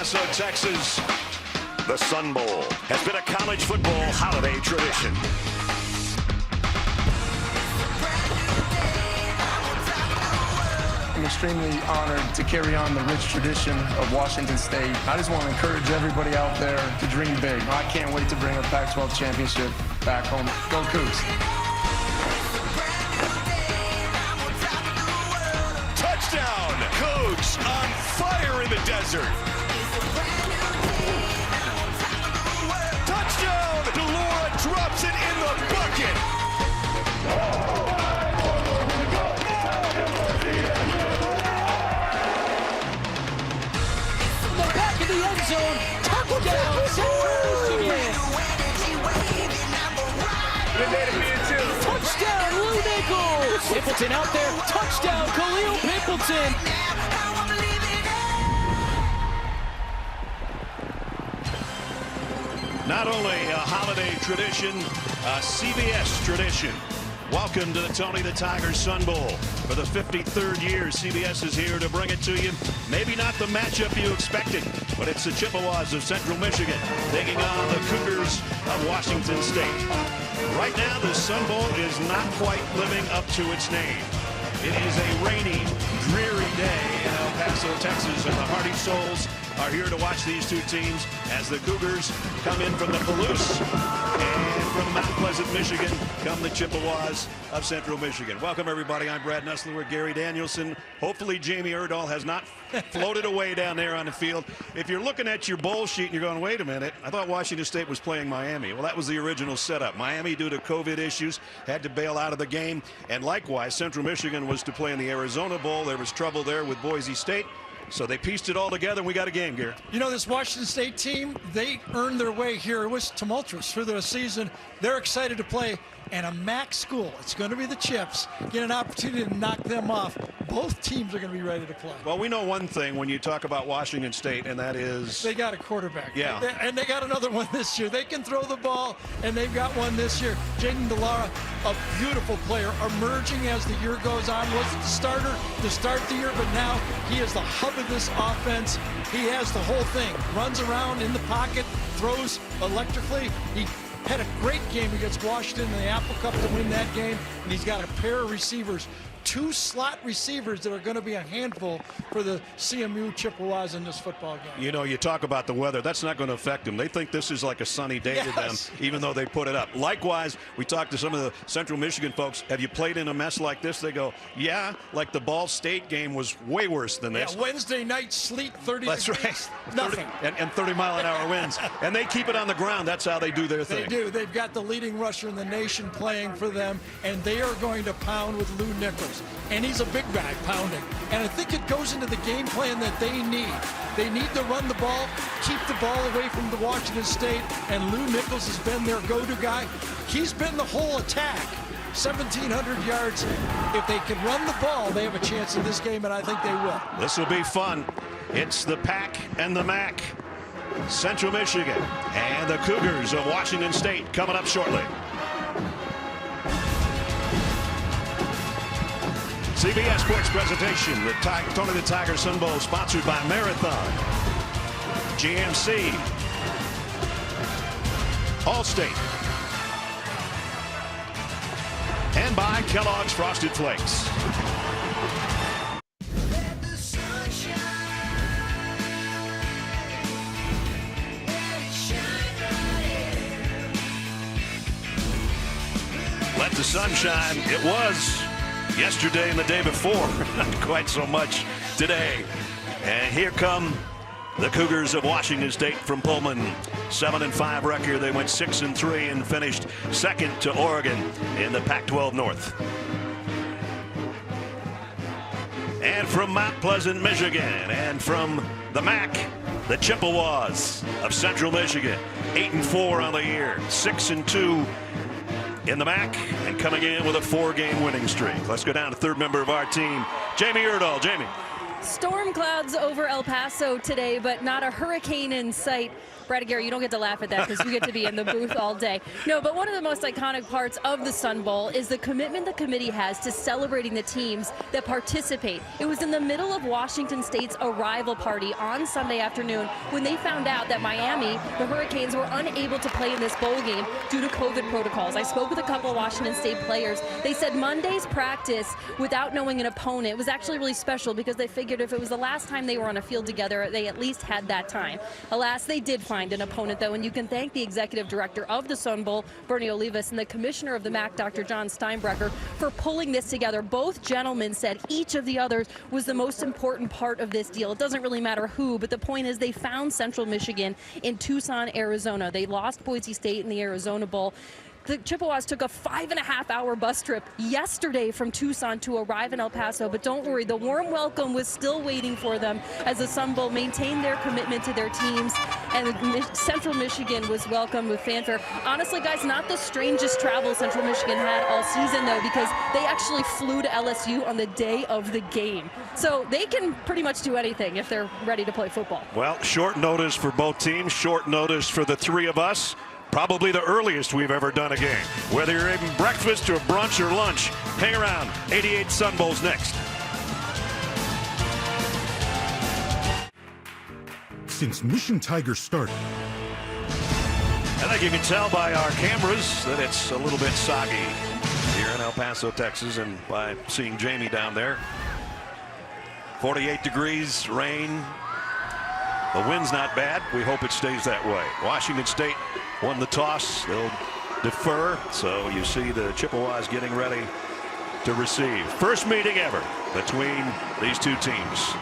Paso, Texas. The Sun Bowl has been a college football holiday tradition. I'm extremely honored to carry on the rich tradition of Washington State. I just want to encourage everybody out there to dream big. I can't wait to bring a Pac-12 championship back home. Go Cougs. Touchdown! Cougs on fire in the desert. Touchdown! Delora drops it in the bucket. The end zone, touchdown, Central Michigan. Touchdown, Lou Nichols. Pimpleton out there, touchdown, Khalil Pimpleton. Not only a holiday tradition, a CBS tradition. Welcome to the Tony the Tiger Sun Bowl. For the 53rd year, CBS is here to bring it to you. Maybe not the matchup you expected, but it's the Chippewas of Central Michigan taking on the Cougars of Washington State. Right now, the Sun Bowl is not quite living up to its name. It is a rainy, dreary day in El Paso, Texas, and the Hardy Souls are here to watch these two teams as the Cougars come in from the Palouse, and from Mount Pleasant, Michigan, come the Chippewas of Central Michigan. Welcome, everybody. I'm Brad Nussler with Gary Danielson. Hopefully, Jamie Erdahl has not floated away down there on the field. If you're looking at your bowl sheet and you're going, wait a minute, I thought Washington State was playing Miami. Well, that was the original setup. Miami, due to COVID issues, had to bail out of the game. And likewise, Central Michigan was to play in the Arizona Bowl. There was trouble there with Boise State. So they pieced it all together, and we got a game, Gary. You know, this Washington State team, they earned their way here. It was tumultuous for the season. They're excited to play. And a MAC school, it's going to be the Chips, get an opportunity to knock them off. Both teams are going to be ready to play. Well, we know one thing when you talk about Washington State, and that is... they got a quarterback. Yeah. And they got another one this year. They can throw the ball, and they've got one this year. Jaden DeLara, a beautiful player, emerging as the year goes on. Wasn't the starter to start the year, but now he is the hub of this offense. He has the whole thing. Runs around in the pocket, throws electrically. He had a great game against Washington in the Apple Cup to win that game, and he's got a pair of receivers, two slot receivers that are going to be a handful for the CMU Chippewas in this football game. You know, you talk about the weather. That's not going to affect them. They think this is like a sunny day to them, even though they put it up. Likewise, we talked to some of the Central Michigan folks. Have you played in a mess like this? They go, yeah, like the Ball State game was way worse than this. Yeah, Wednesday night sleet, 30 That's degrees. right. Nothing. 30, and 30-mile-an-hour winds. And they keep it on the ground. That's how they do their thing. They do. They've got the leading rusher in the nation playing for them, and they are going to pound with Lou Nichols. And he's a big guy pounding. And I think it goes into the game plan that they need. They need to run the ball, keep the ball away from the Washington State, and Lou Nichols has been their go-to guy. He's been the whole attack. 1,700 yards. If they can run the ball, they have a chance in this game, and I think they will. This will be fun. It's the Pac and the MAC. Central Michigan and the Cougars of Washington State coming up shortly. CBS Sports presentation, the Tony the Tiger Sun Bowl, sponsored by Marathon, GMC, Allstate, and by Kellogg's Frosted Flakes. Let the sun shine. It was yesterday and the day before, not quite so much today. And here come the Cougars of Washington State from Pullman. 7-5 record. They went 6-3 and finished second to Oregon in the Pac-12 North. And from Mount Pleasant, Michigan, and from the MAC, the Chippewas of Central Michigan. 8-4 on the year, 6-2 in the MAC, and coming in with a 4-game winning streak. Let's go down to third member of our team, Jamie Erdahl. Jamie. Storm clouds over El Paso today, but not a hurricane in sight. Brad Aguirre, you don't get to laugh at that because you get to be in the booth all day. No, but one of the most iconic parts of the Sun Bowl is the commitment the committee has to celebrating the teams that participate. It was in the middle of Washington State's arrival party on Sunday afternoon when they found out that Miami, the Hurricanes, were unable to play in this bowl game due to COVID protocols. I spoke with a couple of Washington State players. They said Monday's practice without knowing an opponent was actually really special because they figured if it was the last time they were on a field together, they at least had that time. Alas, they did find an opponent, though, and you can thank the executive director of the Sun Bowl, Bernie Olivas, and the commissioner of the MAC, Dr. John Steinbrecher, for pulling this together. Both gentlemen said each of the others was the most important part of this deal. It doesn't really matter who, but the point is they found Central Michigan in Tucson, Arizona. They lost Boise State in the Arizona Bowl. The Chippewas took a 5.5-hour bus trip yesterday from Tucson to arrive in El Paso, but don't worry, the warm welcome was still waiting for them as the Sun Bowl maintained their commitment to their teams, and Central Michigan was welcomed with fanfare. Honestly, guys, not the strangest travel Central Michigan had all season, though, because they actually flew to LSU on the day of the game. So they can pretty much do anything if they're ready to play football. Well, short notice for both teams, short notice for the three of us. Probably the earliest we've ever done a game. Whether you're eating breakfast or brunch or lunch, hang around. 88 Sun Bowl's next. Since Mission Tiger started, I think you can tell by our cameras that it's a little bit soggy here in El Paso, Texas, and by seeing Jamie down there. 48 degrees, rain. The wind's not bad. We hope it stays that way. Washington State won the toss. They'll defer. So you see the Chippewas getting ready to receive. First meeting ever between these two teams.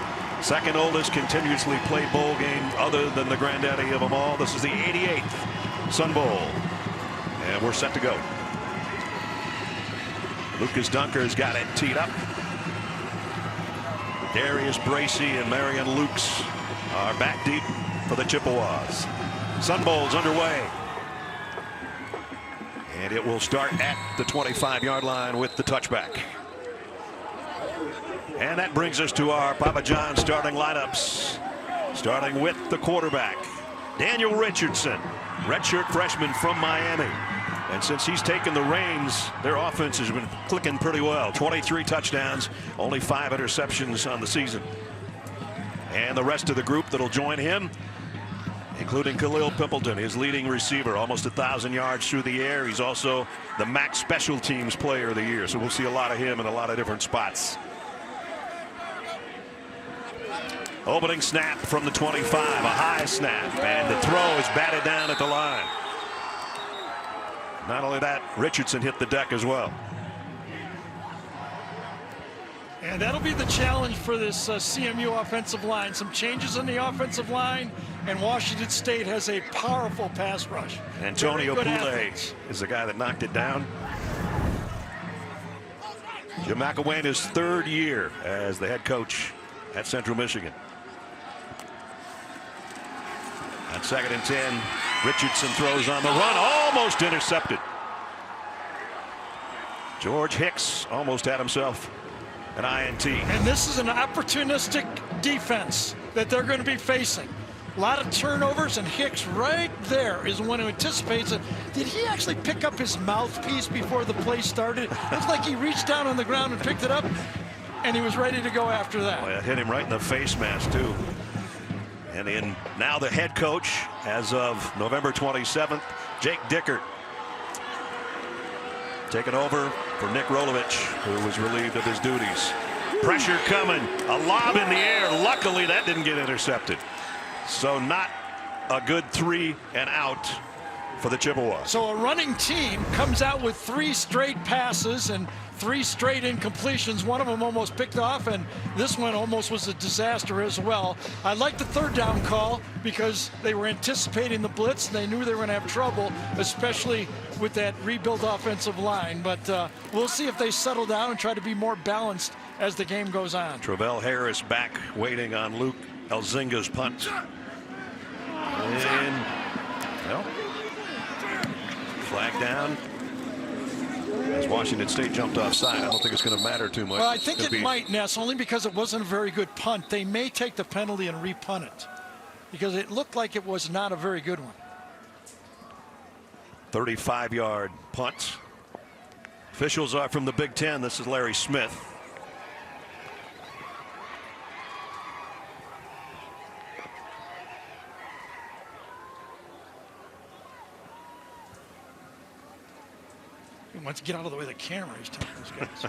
Second oldest continuously played bowl game other than the granddaddy of them all. This is the 88th Sun Bowl. And we're set to go. Lucas Dunker's got it teed up. Darius Bracey and Marion Lukes are back deep for the Chippewas. Sun Bowl's underway. And it will start at the 25-yard line with the touchback. And that brings us to our Papa John starting lineups. Starting with the quarterback, Daniel Richardson, redshirt freshman from Miami. And since he's taken the reins, their offense has been clicking pretty well. 23 touchdowns, only 5 interceptions on the season. And the rest of the group that'll join him, including Khalil Pimpleton, his leading receiver, almost 1,000 yards through the air. He's also the MAC Special Teams Player of the Year, so we'll see a lot of him in a lot of different spots. Opening snap from the 25, a high snap, and the throw is batted down at the line. Not only that, Richardson hit the deck as well. And that'll be the challenge for this CMU offensive line. Some changes in the offensive line, and Washington State has a powerful pass rush. Antonio Poulet is the guy that knocked it down. Jim McElwain, his third year as the head coach at Central Michigan. On 2nd and 10, Richardson throws on the run, almost intercepted. George Hicks almost had himself an INT. And this is an opportunistic defense that they're going to be facing. A lot of turnovers, and Hicks right there is the one who anticipates it. Did he actually pick up his mouthpiece before the play started? It looks like he reached down on the ground and picked it up, and he was ready to go after that. Well, it hit him right in the face mask, too. And now the head coach, as of November 27th, Jake Dickert, taking over for Nick Rolovich, who was relieved of his duties. Pressure coming, a lob in the air. Luckily, that didn't get intercepted. So not a good 3 and out for the Chippewas. So a running team comes out with 3 straight passes and 3 straight incompletions. One of them almost picked off, and this one almost was a disaster as well. I like the 3rd down call because they were anticipating the blitz, and they knew they were going to have trouble, especially with that rebuilt offensive line. But we'll see if they settle down and try to be more balanced as the game goes on. Travell Harris back waiting on Luke Elzinga's punt. And, well, flag down. As Washington State jumped offside, I don't think it's going to matter too much. Well, I think it might, Ness, only because it wasn't a very good punt. They may take the penalty and re-punt it because it looked like it was not a very good one. 35-yard punt. Officials are from the Big Ten. This is Larry Smith. He wants to get out of the way of the camera. He's telling those guys.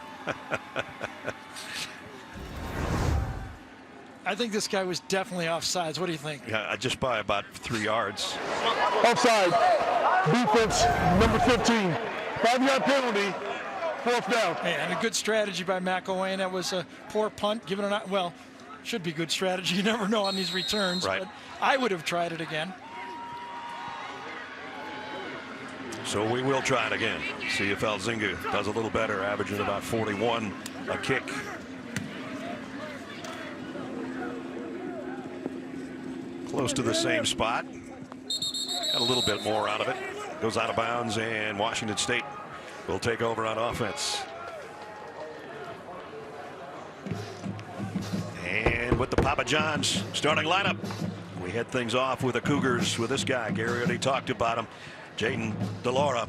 I think this guy was definitely offsides. What do you think? Yeah, just by about 3 yards. Offside. Defense number 15. 5-yard penalty. 4th down. Hey, and a good strategy by McElwain. That was a poor punt. Given it, well, should be good strategy. You never know on these returns. Right. But I would have tried it again. So we will try it again. See if Elzinga does a little better, averaging about 41 a kick. Close to the same spot. Got a little bit more out of it. Goes out of bounds, and Washington State will take over on offense. And with the Papa John's starting lineup, we head things off with the Cougars with this guy. Gary already talked about him. Jayden de Laura,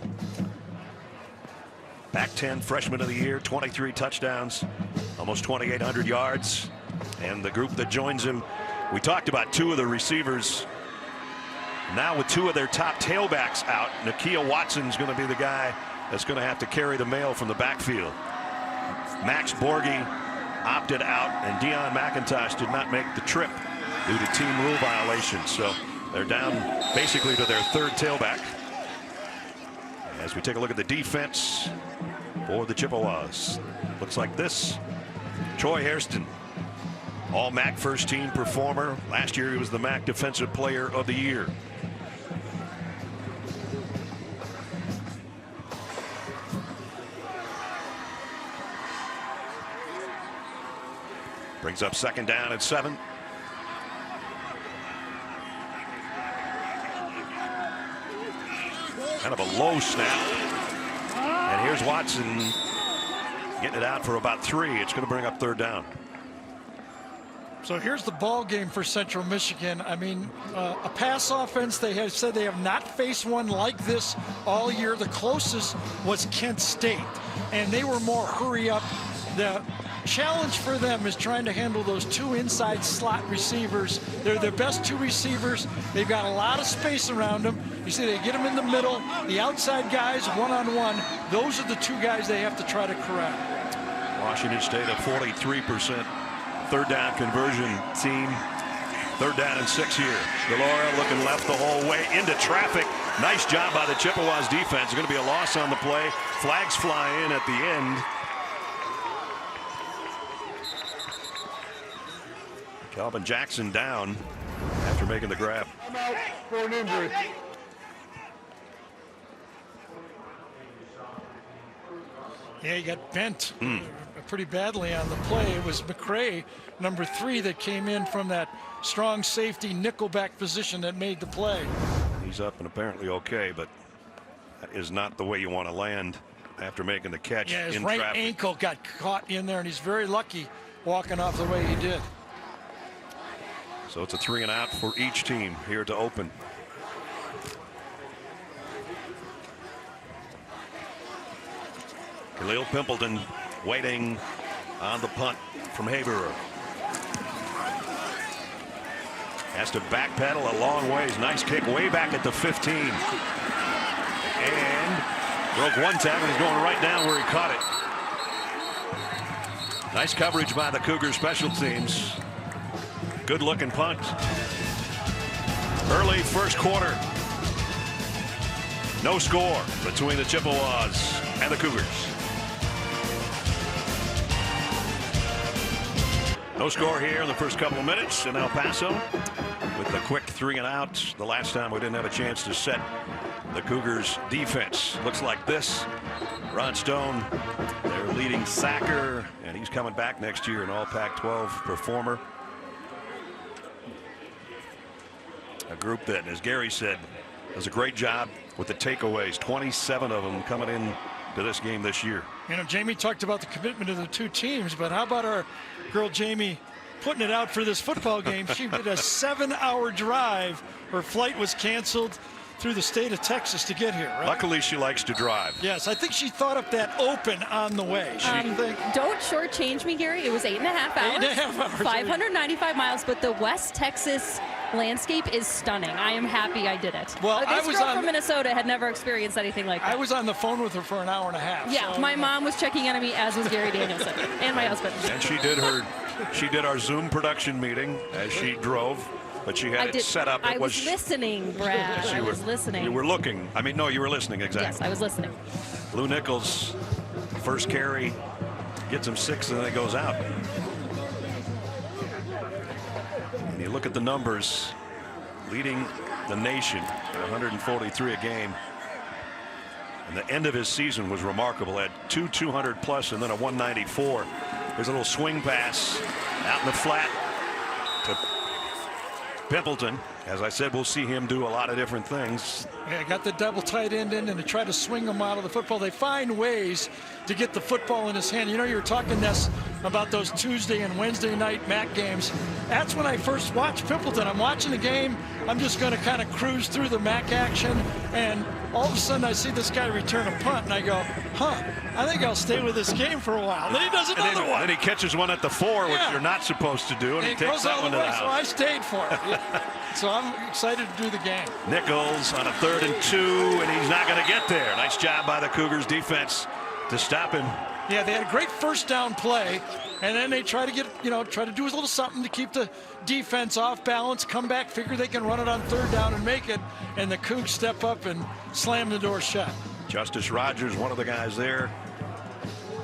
Pac-10 freshman of the year, 23 touchdowns, almost 2,800 yards. And the group that joins him, we talked about 2 of the receivers. Now with 2 of their top tailbacks out, Nakia Watson's going to be the guy that's going to have to carry the mail from the backfield. Max Borghi opted out, and Deion McIntosh did not make the trip due to team rule violations. So they're down basically to their 3rd tailback. As we take a look at the defense for the Chippewas, looks like this. Troy Hairston, all MAC first team performer. Last year he was the MAC Defensive Player of the Year. Brings up 2nd down at 7. Kind of a low snap. And here's Watson getting it out for about 3. It's going to bring up 3rd down. So here's the ball game for Central Michigan. I mean, a pass offense, they have said they have not faced one like this all year. The closest was Kent State, and they were more hurry up. The challenge for them is trying to handle those 2 inside slot receivers. They're their best 2 receivers. They've got a lot of space around them. You see, they get them in the middle. The outside guys, one-on-one. Those are the 2 guys they have to try to corral. Washington State at 43%. 3rd down conversion team. 3rd down and 6 here. de Laura looking left the whole way into traffic. Nice job by the Chippewas defense. It's going to be a loss on the play. Flags fly in at the end. Calvin Jackson down after making the grab. I'm out for an injury. Yeah, he got bent pretty badly on the play. It was McCray, number 3, that came in from that strong safety nickelback position that made the play. He's up and apparently okay, but that is not the way you want to land after making the catch. Yeah, his in right traffic. ankle got caught in there, and he's very lucky walking off the way he did. So it's a 3 and out for each team here to open. Khalil Pimpleton waiting on the punt from Haberer. Has to backpedal a long ways. Nice kick way back at the 15. And broke 1 tackle. He's going right down where he caught it. Nice coverage by the Cougar special teams. Good looking punt. Early 1st quarter. No score between the Chippewas and the Cougars. No score here in the first couple of minutes in El Paso with the quick 3 and out. The last time we didn't have a chance to set the Cougars defense. Looks like this. Ron Stone, their leading sacker, and he's coming back next year, an all Pac-12 performer. A group that, as Gary said, does a great job with the takeaways. 27 of them coming in to this game this year. You know, Jamie talked about the commitment of the two teams, but how about our girl Jamie putting it out for this football game? She did a 7-hour drive. Her flight was canceled through the state of Texas to get here, right? Luckily, she likes to drive. Yes, I think she thought up that open on the way. Don't shortchange me, Gary. It was 8.5 hours. 8.5 hours. 595 miles, but the West Texas landscape is stunning. I am happy I did it. Well, this girl from Minnesota had never experienced anything like that. I was on the phone with her for an hour and a half. Yeah, so, my mom was checking in on me, as was Gary Danielson, and my husband. And she did our Zoom production meeting as she drove. But she had it set up. I was listening, Brad. I was listening. You were looking. I mean, no, you were listening, exactly. Yes, I was listening. Lou Nichols, first carry, gets him 6, and then it goes out. And you look at the numbers, leading the nation at 143 a game. And the end of his season was remarkable. Had 200 plus and then a 194. There's a little swing pass out in the flat to Pimpleton. As I said, we'll see him do a lot of different things. Yeah, got the double tight end in and to try to swing him out of the football. They find ways to get the football in his hand. You know, you were talking, Ness, about those Tuesday and Wednesday night MAC games. That's when I first watched Pimpleton. I'm watching the game. I'm just going to kind of cruise through the MAC action, and all of a sudden I see this guy return a punt, and I go, I think I'll stay with this game for a while. Then he does another one. Then he catches one at the 4, which you're not supposed to do, and he takes that one to the house. So I stayed for it. So I'm excited to do the game. Nichols on a 3rd and 2, and he's not going to get there. Nice job by the Cougars defense to stop him. Yeah, they had a great first down play, and then they try to get, try to do a little something to keep the defense off balance, come back, figure they can run it on 3rd down and make it, and the Cougs step up and slam the door shut. Justice Rogers, one of the guys there,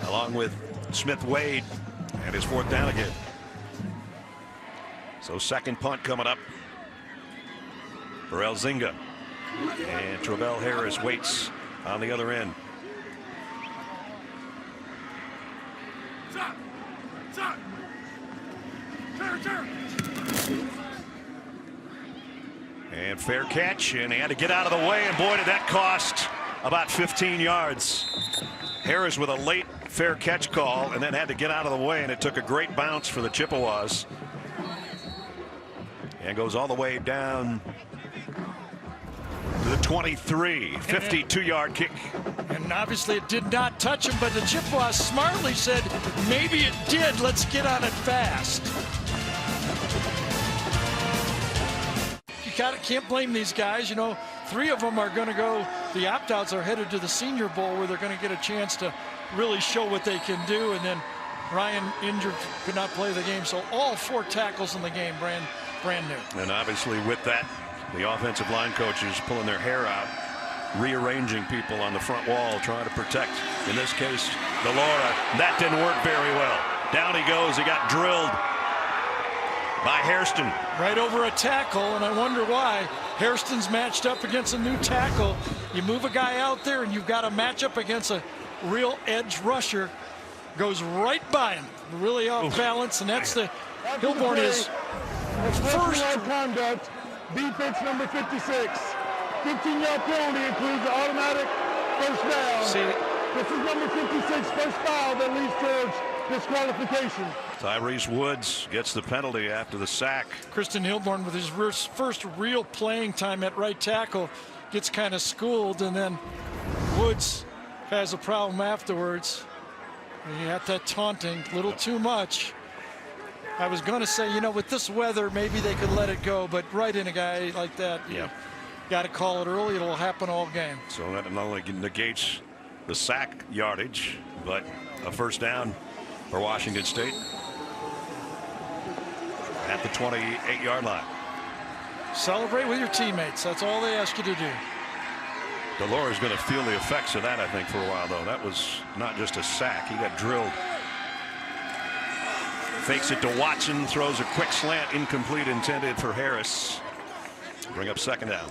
along with Smith Wade, and his 4th down again. So second punt coming up for Elzinga, and Travell Harris waits on the other end. And fair catch, and he had to get out of the way, and boy, did that cost about 15 yards. Harris with a late fair catch call, and then had to get out of the way, and it took a great bounce for the Chippewas. And goes all the way down to the 23, 52-yard kick. And obviously it did not touch him, but the Chippewas smartly said, maybe it did, let's get on it fast. You can't blame these guys. 3 of them are going to go, the opt-outs are headed to the Senior Bowl, where they're going to get a chance to really show what they can do. And then Ryan injured, could not play the game. So all 4 tackles in the game, brand new. And obviously with that, the offensive line coaches pulling their hair out, rearranging people on the front wall, trying to protect, in this case, Delora. That didn't work very well. Down he goes. He got drilled by Hairston. Right over a tackle, and I wonder why. Hairston's matched up against a new tackle. You move a guy out there, and you've got a matchup against a real edge rusher. Goes right by him, really off balance, and that's the Hilborn is first conduct. Defense number 56. 15-yard penalty includes the automatic first down. This is number 56, first foul that leads towards disqualification. Tyrese Woods gets the penalty after the sack. Kristen Hilborn, with his first real playing time at right tackle, gets kind of schooled, and then Woods has a problem afterwards. And you have that taunting, a little too much. I was going to say, with this weather, maybe they could let it go, but right in a guy like that, you got to call it early. It'll happen all game. So that not only negates the sack yardage, but a first down for Washington State at the 28-yard line. Celebrate with your teammates. That's all they ask you to do. Delora's going to feel the effects of that, I think, for a while, though. That was not just a sack. He got drilled. Fakes it to Watson, throws a quick slant, incomplete, intended for Harris. Bring up second down.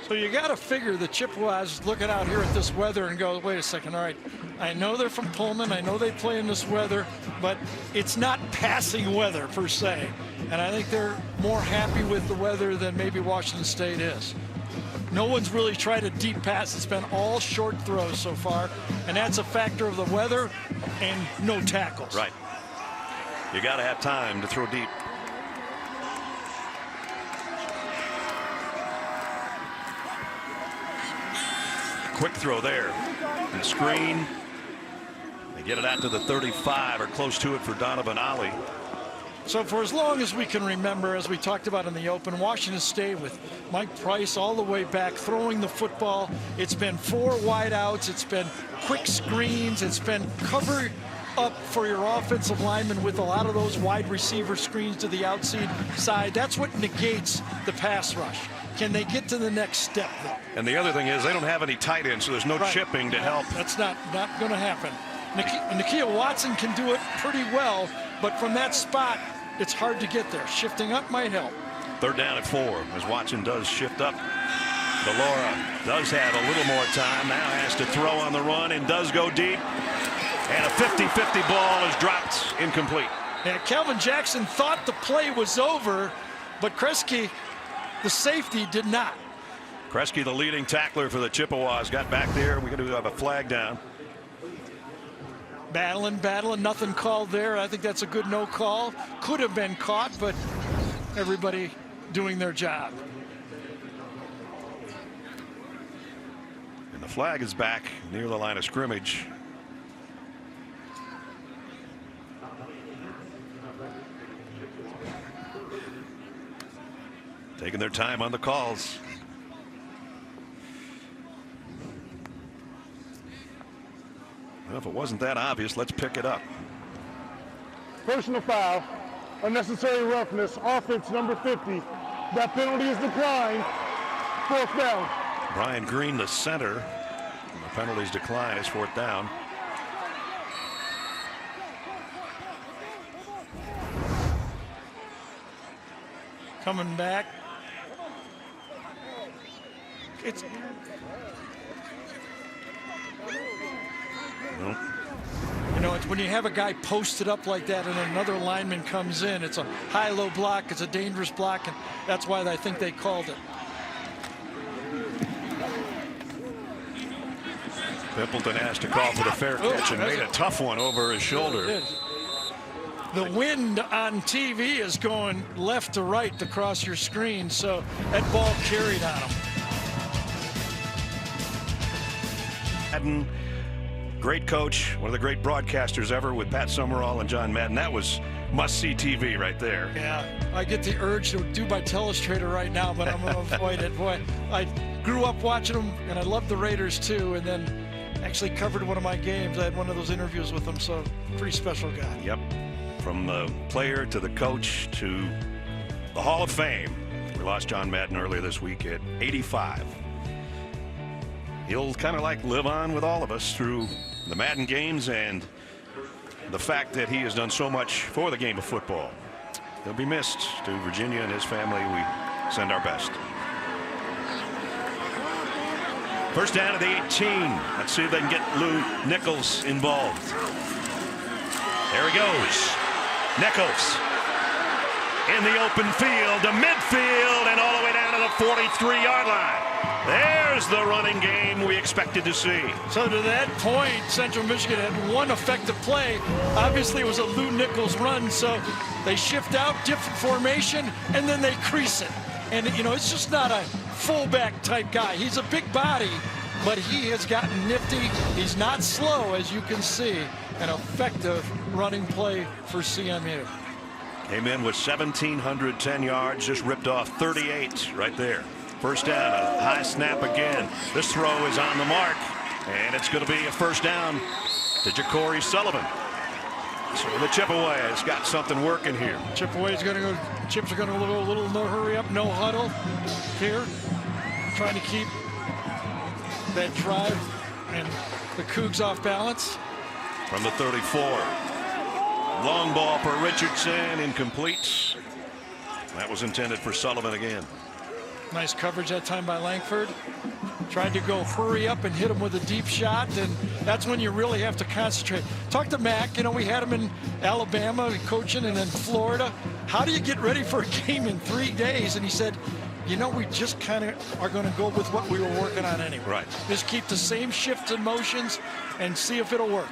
So you got to figure the Chippewas looking out here at this weather and go, wait a second, all right, I know they're from Pullman, I know they play in this weather, but it's not passing weather per se. And I think they're more happy with the weather than maybe Washington State is. No one's really tried a deep pass. It's been all short throws so far, and that's a factor of the weather and no tackles. Right. You got to have time to throw deep. Quick throw there. And screen. They get it out to the 35 or close to it for Donovan Ollie. So for as long as we can remember, as we talked about in the open, Washington State with Mike Price all the way back throwing the football. It's been 4 wideouts. It's been quick screens. It's been cover up for your offensive linemen with a lot of those wide receiver screens to the outside side. That's what negates the pass rush. Can they get to the next step, though? And the other thing is they don't have any tight ends, so there's no chipping to help. That's not going to happen. Nakia Watson can do it pretty well, but from that spot, it's hard to get there. Shifting up might help. 3rd down at 4 as Watson does shift up. DeLaura does have a little more time. Now has to throw on the run and does go deep. And a 50-50 ball is dropped incomplete. Yeah, Calvin Jackson thought the play was over, but Kresge, the safety, did not. Kresge, the leading tackler for the Chippewas, got back there. We're going to have a flag down. Battling, nothing called there. I think that's a good no call. Could have been caught, but everybody doing their job. And the flag is back near the line of scrimmage. Taking their time on the calls. Well, if it wasn't that obvious, let's pick it up. Personal foul, unnecessary roughness, offense number 50. That penalty is declined. 4th down. Brian Green, the center. And the penalties decline as 4th down. Coming back. It's you know, it's when you have a guy posted up like that and another lineman comes in, it's a high-low block, it's a dangerous block, and that's why I think they called it. Pimpleton has to call for the fair catch and made a tough one over his shoulder. The wind on TV is going left to right across your screen, so that ball carried on him. Madden, great coach, one of the great broadcasters ever with Pat Summerall and John Madden. That was must-see TV right there. Yeah, I get the urge to do my telestrator right now, but I'm going to avoid it. Boy, I grew up watching them, and I loved the Raiders too, and then actually covered one of my games. I had one of those interviews with them, so pretty special guy. Yep, from the player to the coach to the Hall of Fame. We lost John Madden earlier this week at 85. He'll kind of like live on with all of us through the Madden games and the fact that he has done so much for the game of football. He'll be missed. To Virginia and his family, we send our best. 1st down at the 18. Let's see if they can get Lou Nichols involved. There he goes. Nichols in the open field to midfield and all the way down to the 43-yard line. There's the running game we expected to see. So to that point, Central Michigan had one effective play. Obviously, it was a Lou Nichols run, so they shift out, different formation, and then they crease it. And, you know, it's just not a fullback type guy. He's a big body, but he has gotten nifty. He's not slow, as you can see. An effective running play for CMU. Came in with 1,710 yards, just ripped off 38 right there. 1st down, a high snap again. This throw is on the mark, and it's going to be a 1st down to Ja'Cory Sullivan. So the Chippewas got something working here. Chippewas going to go. Chips are going to go a little no hurry up, no huddle here, trying to keep that drive and the Cougs off balance. From the 34, long ball for Richardson, incomplete. That was intended for Sullivan again. Nice coverage that time by Langford. Tried to go hurry up and hit him with a deep shot, and that's when you really have to concentrate. Talk to Mac. You know, we had him in Alabama coaching and then Florida. How do you get ready for a game in 3 days? And he said, you know, we just kind of are going to go with what we were working on anyway. Right. Just keep the same shifts and motions and see if it'll work.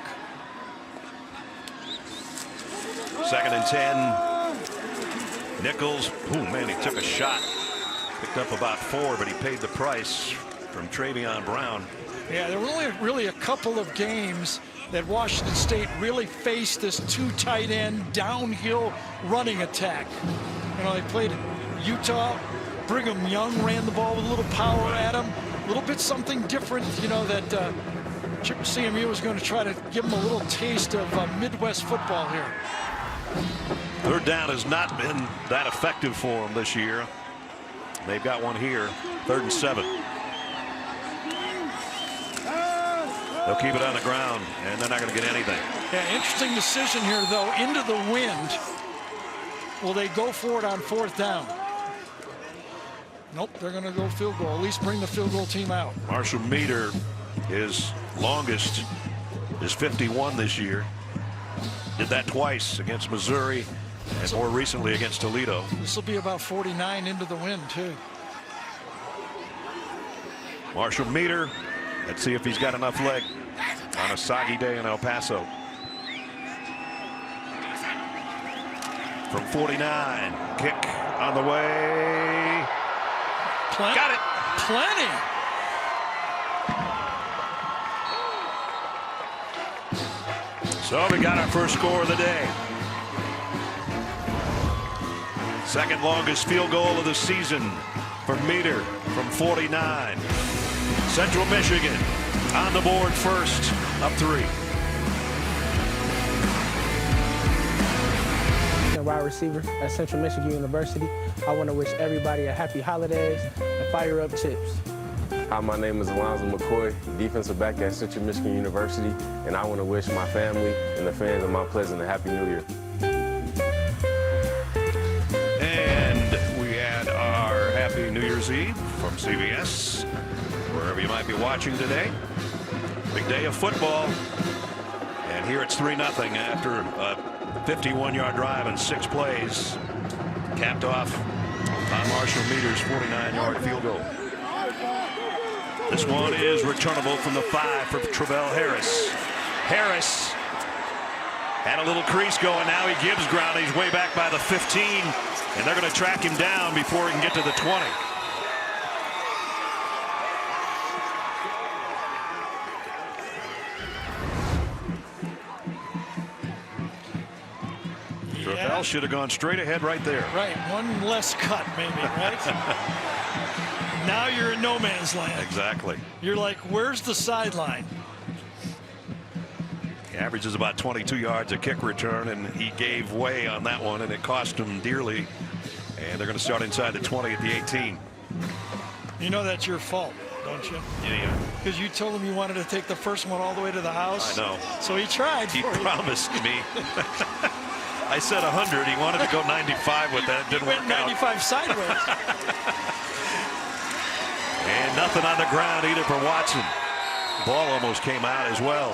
2nd and 10. Nichols. Oh, man, he took a shot. Picked up about 4, but he paid the price from Travion Brown. Yeah, there were only really a couple of games that Washington State really faced this 2 tight end downhill running attack. You know, they played Utah. Brigham Young ran the ball with a little power at him. A little bit something different, you know, that CMU was going to try to give him a little taste of Midwest football here. 3rd down has not been that effective for him this year. They've got one here. 3rd and 7. They'll keep it on the ground, and they're not going to get anything. Yeah, interesting decision here, though. Into the wind. Will they go for it on 4th down? Nope, they're going to go field goal. At least bring the field goal team out. Marshall Meter, his longest, is 51 this year. Did that twice against Missouri and more recently against Toledo. This will be about 49 into the wind, too. Marshall Meter. Let's see if he's got enough leg on a soggy day in El Paso. From 49, kick on the way. Got it. Plenty. So we got our first score of the day. 2nd longest field goal of the season for Meter from 49. Central Michigan on the board first, up 3. Wide receiver at Central Michigan University. I want to wish everybody a happy holidays and fire up chips. Hi, my name is Alonzo McCoy, defensive back at Central Michigan University, and I want to wish my family and the fans of Mount Pleasant a happy New Year. And we had our happy New Year's Eve from CBS, wherever you might be watching today. Big day of football, and here it's 3-0 after a 51-yard drive and 6 plays, capped off by Marshall Meter's 49-yard field goal. This one is returnable from the 5 for Travell Harris. Harris had a little crease going. Now he gives ground. He's way back by the 15, and they're going to track him down before he can get to the 20. Travell should have gone straight ahead right there. Right, one less cut maybe, right? Now you're in no man's land. Exactly. You're like, where's the sideline? He averages about 22 yards a kick return, and he gave way on that one, and it cost him dearly. And they're going to start inside the 20 at the 18. You know that's your fault, don't you? Yeah. Because you told him you wanted to take the first one all the way to the house. I know. So he tried. He promised me. I said 100. He wanted to go 95 with that. Didn't went work out. 95 sideways. And nothing on the ground either for Watson. Ball almost came out as well.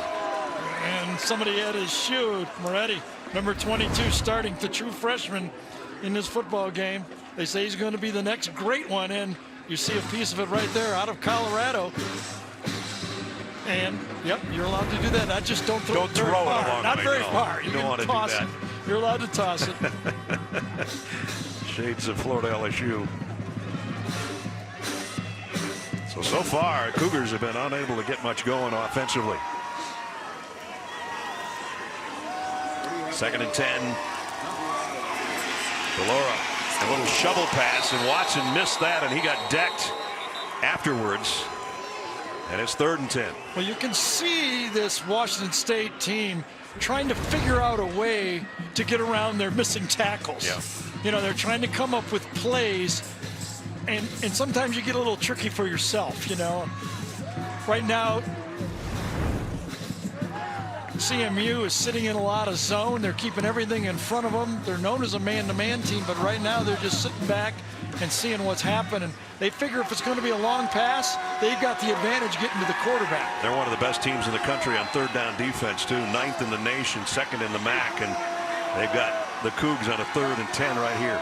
And somebody had his shoe. Moretti, number 22, starting, the true freshman in this football game. They say he's going to be the next great one, and you see a piece of it right there out of Colorado. And yep, you're allowed to do that. Not just don't throw it very far. It along. Not very far. You don't want to do toss that. it. You're allowed to toss it. Shades of Florida LSU. So far, Cougars have been unable to get much going offensively. 2nd and 10. Delora, a little shovel pass, and Watson missed that, and he got decked afterwards. And it's 3rd and 10. Well, you can see this Washington State team trying to figure out a way to get around their missing tackles. Yeah. You know, they're trying to come up with plays, and sometimes you get a little tricky for yourself, you know. Right now, CMU is sitting in a lot of zone. They're keeping everything in front of them. They're known as a man-to-man team, but right now they're just sitting back and seeing what's happening. They figure if it's going to be a long pass, they've got the advantage getting to the quarterback. They're one of the best teams in the country on 3rd down defense, too. 9th in the nation, 2nd in the MAC, and they've got the Cougs on a 3rd and 10 right here.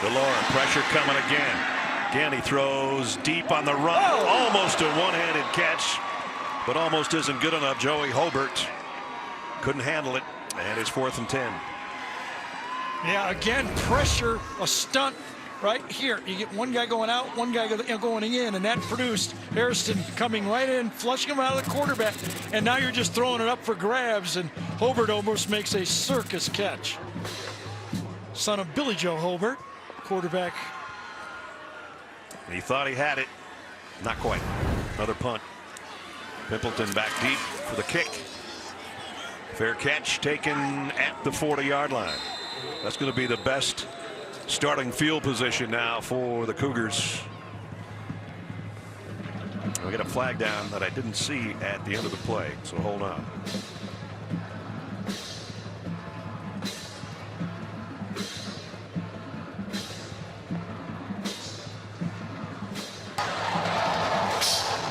DeLaura, pressure coming again. Again, he throws deep on the run. Almost a one-handed catch, but almost isn't good enough. Joey Hobart couldn't handle it, and it's 4th and 10. Yeah, again, pressure, a stunt right here. You get one guy going out, one guy going in, and that produced Harrison coming right in, flushing him out of the quarterback, and now you're just throwing it up for grabs, and Hobart almost makes a circus catch. Son of Billy Joe Hobart, quarterback. He thought he had it. Not quite. Another punt. Pimpleton back deep for the kick. Fair catch taken at the 40-yard line. That's going to be the best starting field position now for the Cougars. We get a flag down that I didn't see at the end of the play, so hold on.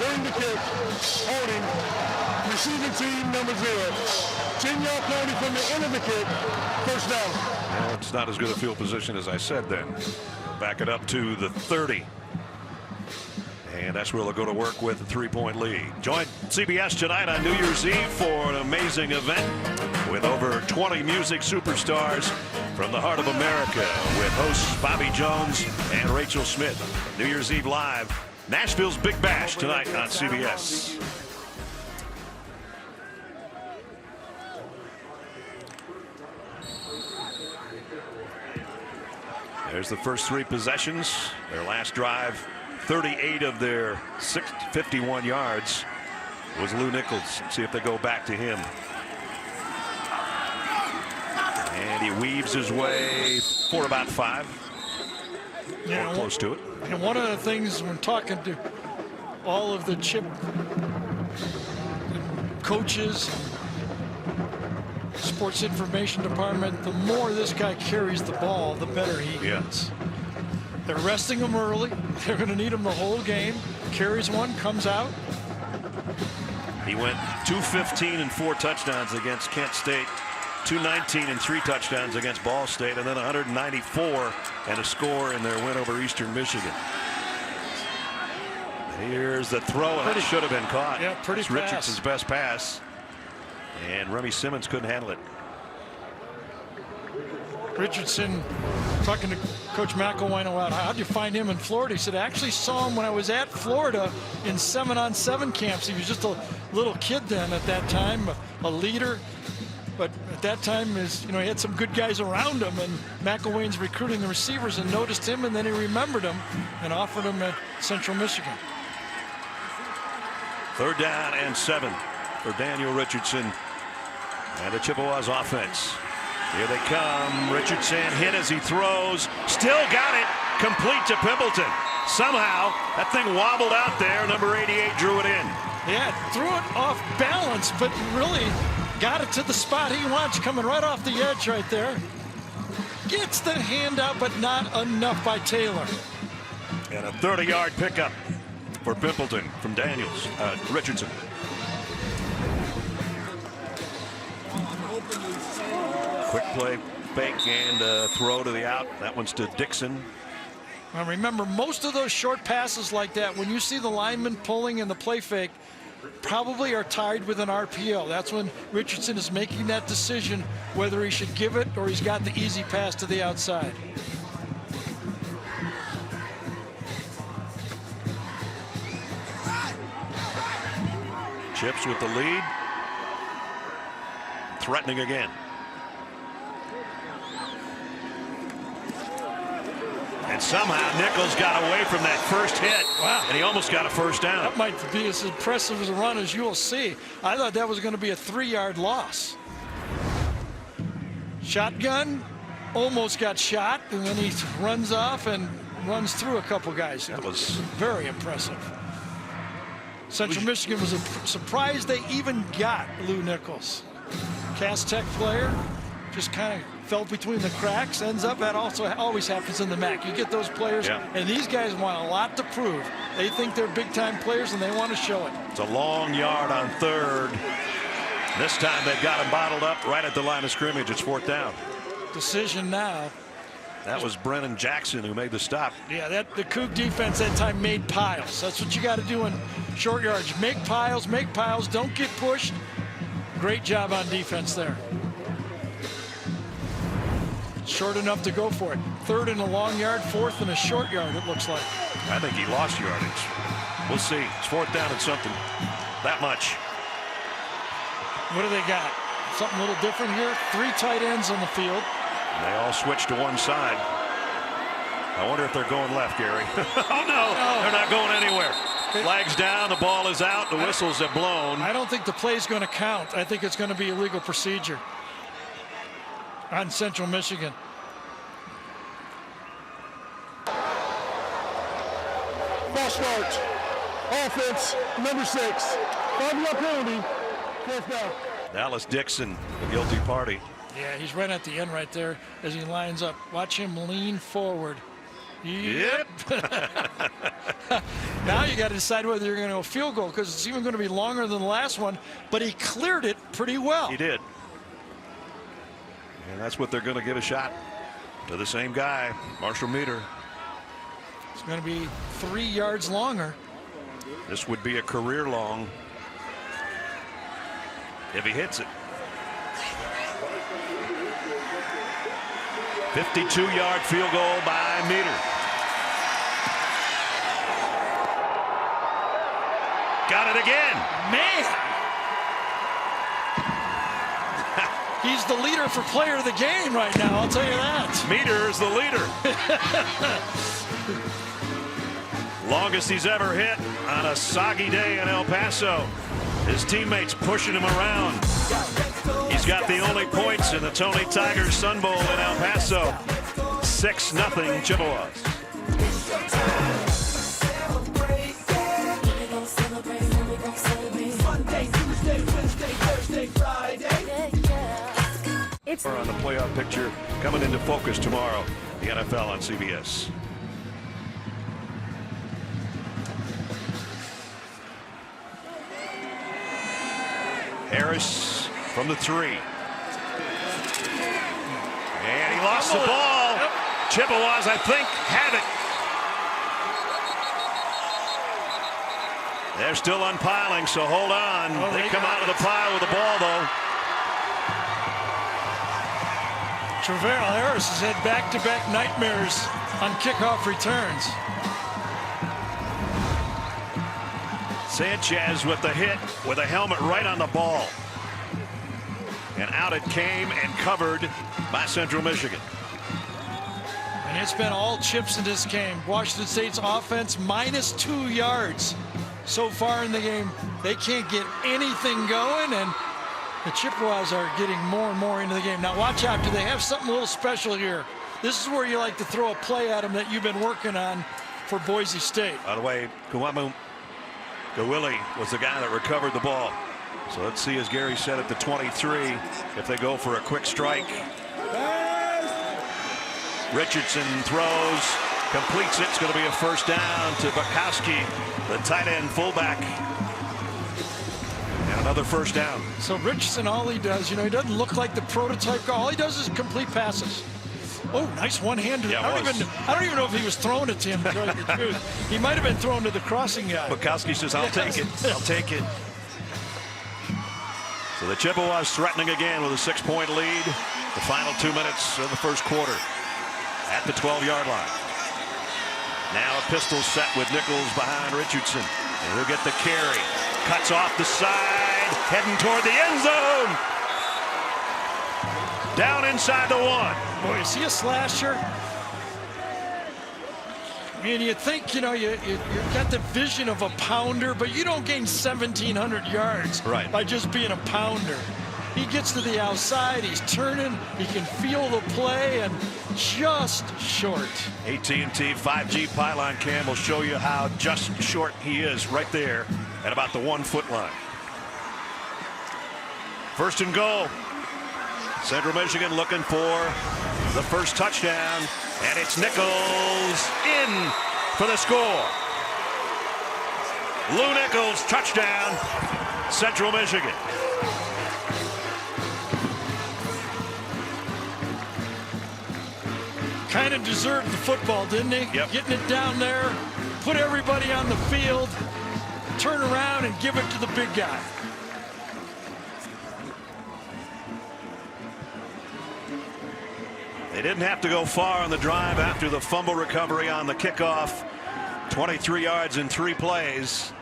During the kick, holding, receiving team number 0. 10-yard penalty from the end of the kick, first down. Well, it's not as good a field position as I said then. Back it up to the 30. And that's where they'll go to work with a 3-point lead. Join CBS tonight on New Year's Eve for an amazing event with over 20 music superstars from the heart of America with hosts Bobby Jones and Rachel Smith. New Year's Eve live. Nashville's Big Bash tonight on CBS. There's the first 3 possessions. Their last drive, 38 of their 51 yards was Lou Nichols. See if they go back to him. And he weaves his way for about 5. Yeah, close to it. And one of the things when talking to all of the Chip coaches, sports information department, the more this guy carries the ball, the better he gets. They're resting him early. They're going to need him the whole game. Carries one, comes out. He went 215 and 4 touchdowns against Kent State, 219 and 3 touchdowns against Ball State, and then 194 and a score in their win over Eastern Michigan. Here's the throw, and it should have been caught. Yeah, pretty fast. Richardson's best pass, and Remy Simmons couldn't handle it. Richardson, talking to Coach McElwain about how'd you find him in Florida? He said, I actually saw him when I was at Florida in 7-on-7 camps. He was just a little kid then at that time, a leader. But at that time, he had some good guys around him, and McElwain's recruiting the receivers and noticed him, and then he remembered him and offered him at Central Michigan. 3rd down and 7 for Daniel Richardson and the Chippewas offense. Here they come. Richardson hit as he throws. Still got it. Complete to Pimpleton. Somehow that thing wobbled out there. Number 88 drew it in. Yeah, threw it off balance, but really got it to the spot he wants, coming right off the edge right there. Gets the hand out, but not enough by Taylor. And a 30-yard pickup for Pimpleton from Richardson. Quick play, fake, and throw to the out. That one's to Dixon. Now remember, most of those short passes like that, when you see the lineman pulling and the play fake, probably are tied with an RPO. That's when Richardson is making that decision whether he should give it or he's got the easy pass to the outside. Chips with the lead. Threatening again. And somehow Nichols got away from that first hit. Wow. And he almost got a first down. That might be as impressive as a run as you'll see. I thought that was going to be a 3-yard loss. Shotgun, almost got shot, and then he runs off and runs through a couple guys. That was very impressive. Central Michigan was surprised they even got Lou Nichols. Cass Tech player, just kind of fell between the cracks, ends up, that also always happens in the MAC. You get those players, and these guys want a lot to prove. They think they're big-time players, and they want to show it. It's a long yard on 3rd. This time they've got him bottled up right at the line of scrimmage. It's 4th down. Decision now. That was Brennan Jackson who made the stop. Yeah, the Coug defense that time made piles. That's what you got to do in short yards. Make piles, don't get pushed. Great job on defense there. Short enough to go for it. Third in a long yard, fourth in a short yard, it looks like. I think he lost yardage. We'll see. It's fourth down and something. That much. What do they got? Something a little different here. 3 tight ends on the field. They all switch to one side. I wonder if they're going left, Gary. Oh, no, they're not going anywhere. Flags down, the ball is out, the whistles have blown. I don't think the play's going to count. I think it's going to be illegal procedure on Central Michigan. False start. Offense, number 6. 5-yard penalty. Fourth down. Dallas Dixon, the guilty party. Yeah, he's right at the end right there as he lines up. Watch him lean forward. Yep. Now you got to decide whether you're going to go field goal, because it's even going to be longer than the last one, but he cleared it pretty well. He did. And that's what they're going to give a shot to the same guy, Marshall Meter. It's going to be 3 yards longer. This would be a career long if he hits it. 52-yard field goal by Meter. Got it again. Man! He's the leader for player of the game right now, I'll tell you that. Meter is the leader. Longest he's ever hit on a soggy day in El Paso. His teammates pushing him around. He's got the only points in the Tony Tigers Sun Bowl in El Paso. 6-0 Chippewas. It's on the playoff picture coming into focus tomorrow. The NFL on CBS. Harris from the 3. And he lost the ball. Yep. Chippewas, I think, have it. They're still unpiling, so hold on. Oh, they come out of the pile with the ball, though. Tre'Vell Harris has had back-to-back nightmares on kickoff returns. Sanchez with the hit with a helmet right on the ball. And out it came and covered by Central Michigan. And it's been all chips in this game. Washington State's offense minus 2 yards so far in the game. They can't get anything going, and the Chippewas are getting more and more into the game. Now watch out, do they have something a little special here? This is where you like to throw a play at them that you've been working on for Boise State. By the way, Kuamu Gawili was the guy that recovered the ball. So let's see, as Gary said, at the 23, if they go for a quick strike. Richardson throws, completes it. It's going to be a first down to Bukowski, the tight end fullback. And another first down. So Richardson, all he does, he doesn't look like the prototype guy. All he does is complete passes. Oh, nice one-hander. Yeah, I don't even know if he was throwing it to him, to tell you the truth. He might have been thrown to the crossing guy. Bukowski says, I'll take it. I'll take it. So the Chippewas threatening again with a 6-point lead. The final 2 minutes of the first quarter at the 12-yard line. Now a pistol set with Nichols behind Richardson. And he'll get the carry. Cuts off the side, heading toward the end zone. Down inside the 1. Boy, you see a slasher? I mean, you think, you got the vision of a pounder, but you don't gain 1,700 yards by just being a pounder. He gets to the outside, he's turning, he can feel the play, and just short. AT&T 5G pylon cam will show you how just short he is right there at about the 1 foot line. First and goal. Central Michigan looking for the first touchdown, and it's Nichols in for the score. Lou Nichols, touchdown, Central Michigan. kind of deserved the football, didn't he? Yep. Getting it down there, put everybody on the field, turn around and give it to the big guy. They didn't have to go far on the drive after the fumble recovery on the kickoff. 23 yards in 3 plays.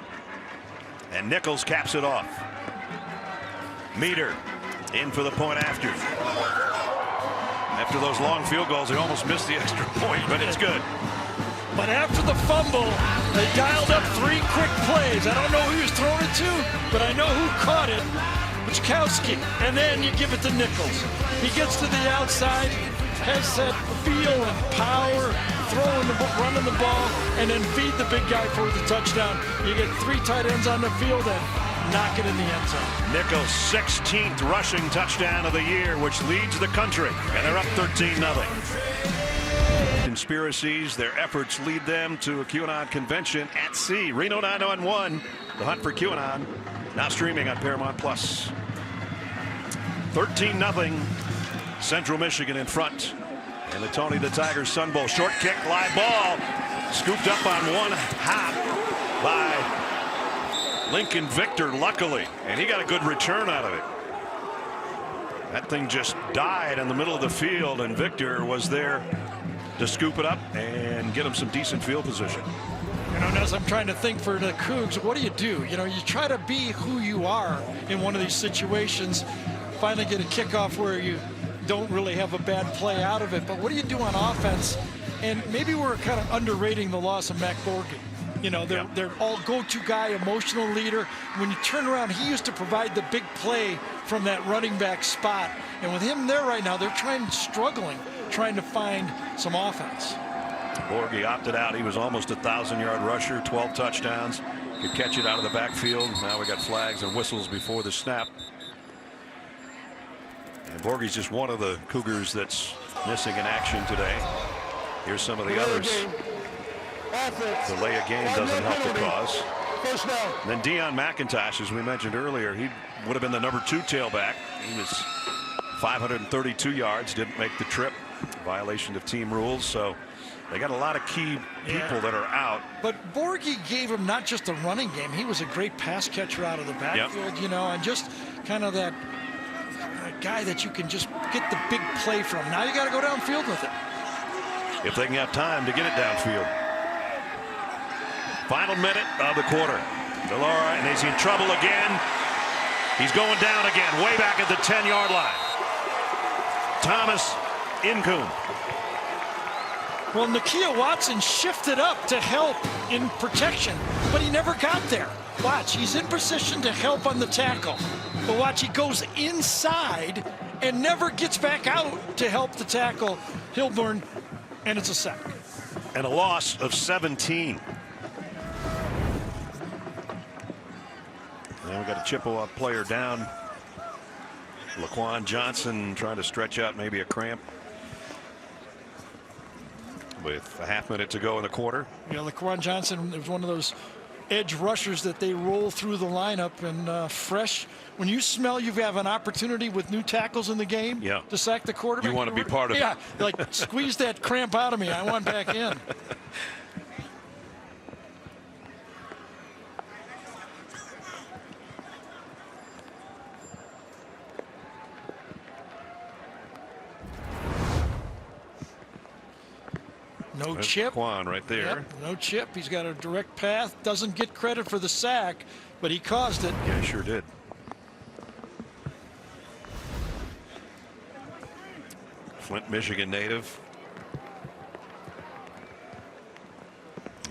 And Nichols caps it off. Meter in for the point after. After those long field goals, they almost missed the extra point, but it's good. But after the fumble, they dialed up 3 quick plays. I don't know who he was throwing it to, but I know who caught it. Wichkowski. And then you give it to Nichols. He gets to the outside, has that feel and power, running the ball, and then feed the big guy for the touchdown. You get 3 tight ends on the field and knock it in the end zone. Nichols' 16th rushing touchdown of the year, which leads the country, and they're up 13-0. Conspiracies, their efforts lead them to a QAnon convention at sea. Reno 911, the hunt for QAnon, now streaming on Paramount Plus. 13-0, Central Michigan in front. And the Tony the Tiger Sun Bowl. Short kick, live ball, scooped up on one hop by Lincoln Victor, luckily, and he got a good return out of it. That thing just died in the middle of the field, and Victor was there to scoop it up and get him some decent field position. You know, as I'm trying to think for the Cougs, what do? You know, you try to be who you are in one of these situations. Finally get a kickoff where you don't really have a bad play out of it, but what do you do on offense? And maybe we're kind of underrating the loss of Mac Borghi. You know, they're all go-to guy, emotional leader. When you turn around, he used to provide the big play from that running back spot. And with him there right now, they're struggling to find some offense. Borghi opted out. He was almost a 1,000-yard rusher, 12 touchdowns. Could catch it out of the backfield. Now we got flags and whistles before the snap. And Borghi's just one of the Cougars that's missing in action today. Here's some of the others. Delay a game doesn't help the cause. And then Deion McIntosh, as we mentioned earlier, he would have been the number 2 tailback. He was 532 yards, didn't make the trip. Violation of team rules. So they got a lot of key people that are out. But Borghi gave him not just a running game. He was a great pass catcher out of the backfield, you know, and just kind of that guy that you can just get the big play from. Now you got to go downfield with it. If they can have time to get it downfield. Final minute of the quarter. DeLaura, and is he in trouble again? He's going down again, way back at the 10-yard line. Thomas Incoon. Well, Nakia Watson shifted up to help in protection, but he never got there. Watch, he's in position to help on the tackle. But watch, he goes inside and never gets back out to help the tackle, Hilburn, and it's a sack. And a loss of 17. Now we got a Chippewa player down. Laquan Johnson trying to stretch out maybe a cramp. With a half minute to go in the quarter. You know, Laquan Johnson was one of those edge rushers that they roll through the lineup, and fresh. When you smell you have an opportunity with new tackles in the game to sack the quarterback, you want to be part of it. Yeah, like squeeze that cramp out of me. I want back in. No There's chip. Laquan right there. Yep, no chip. He's got a direct path. Doesn't get credit for the sack, but he caused it. Yeah, he sure did. Flint, Michigan native.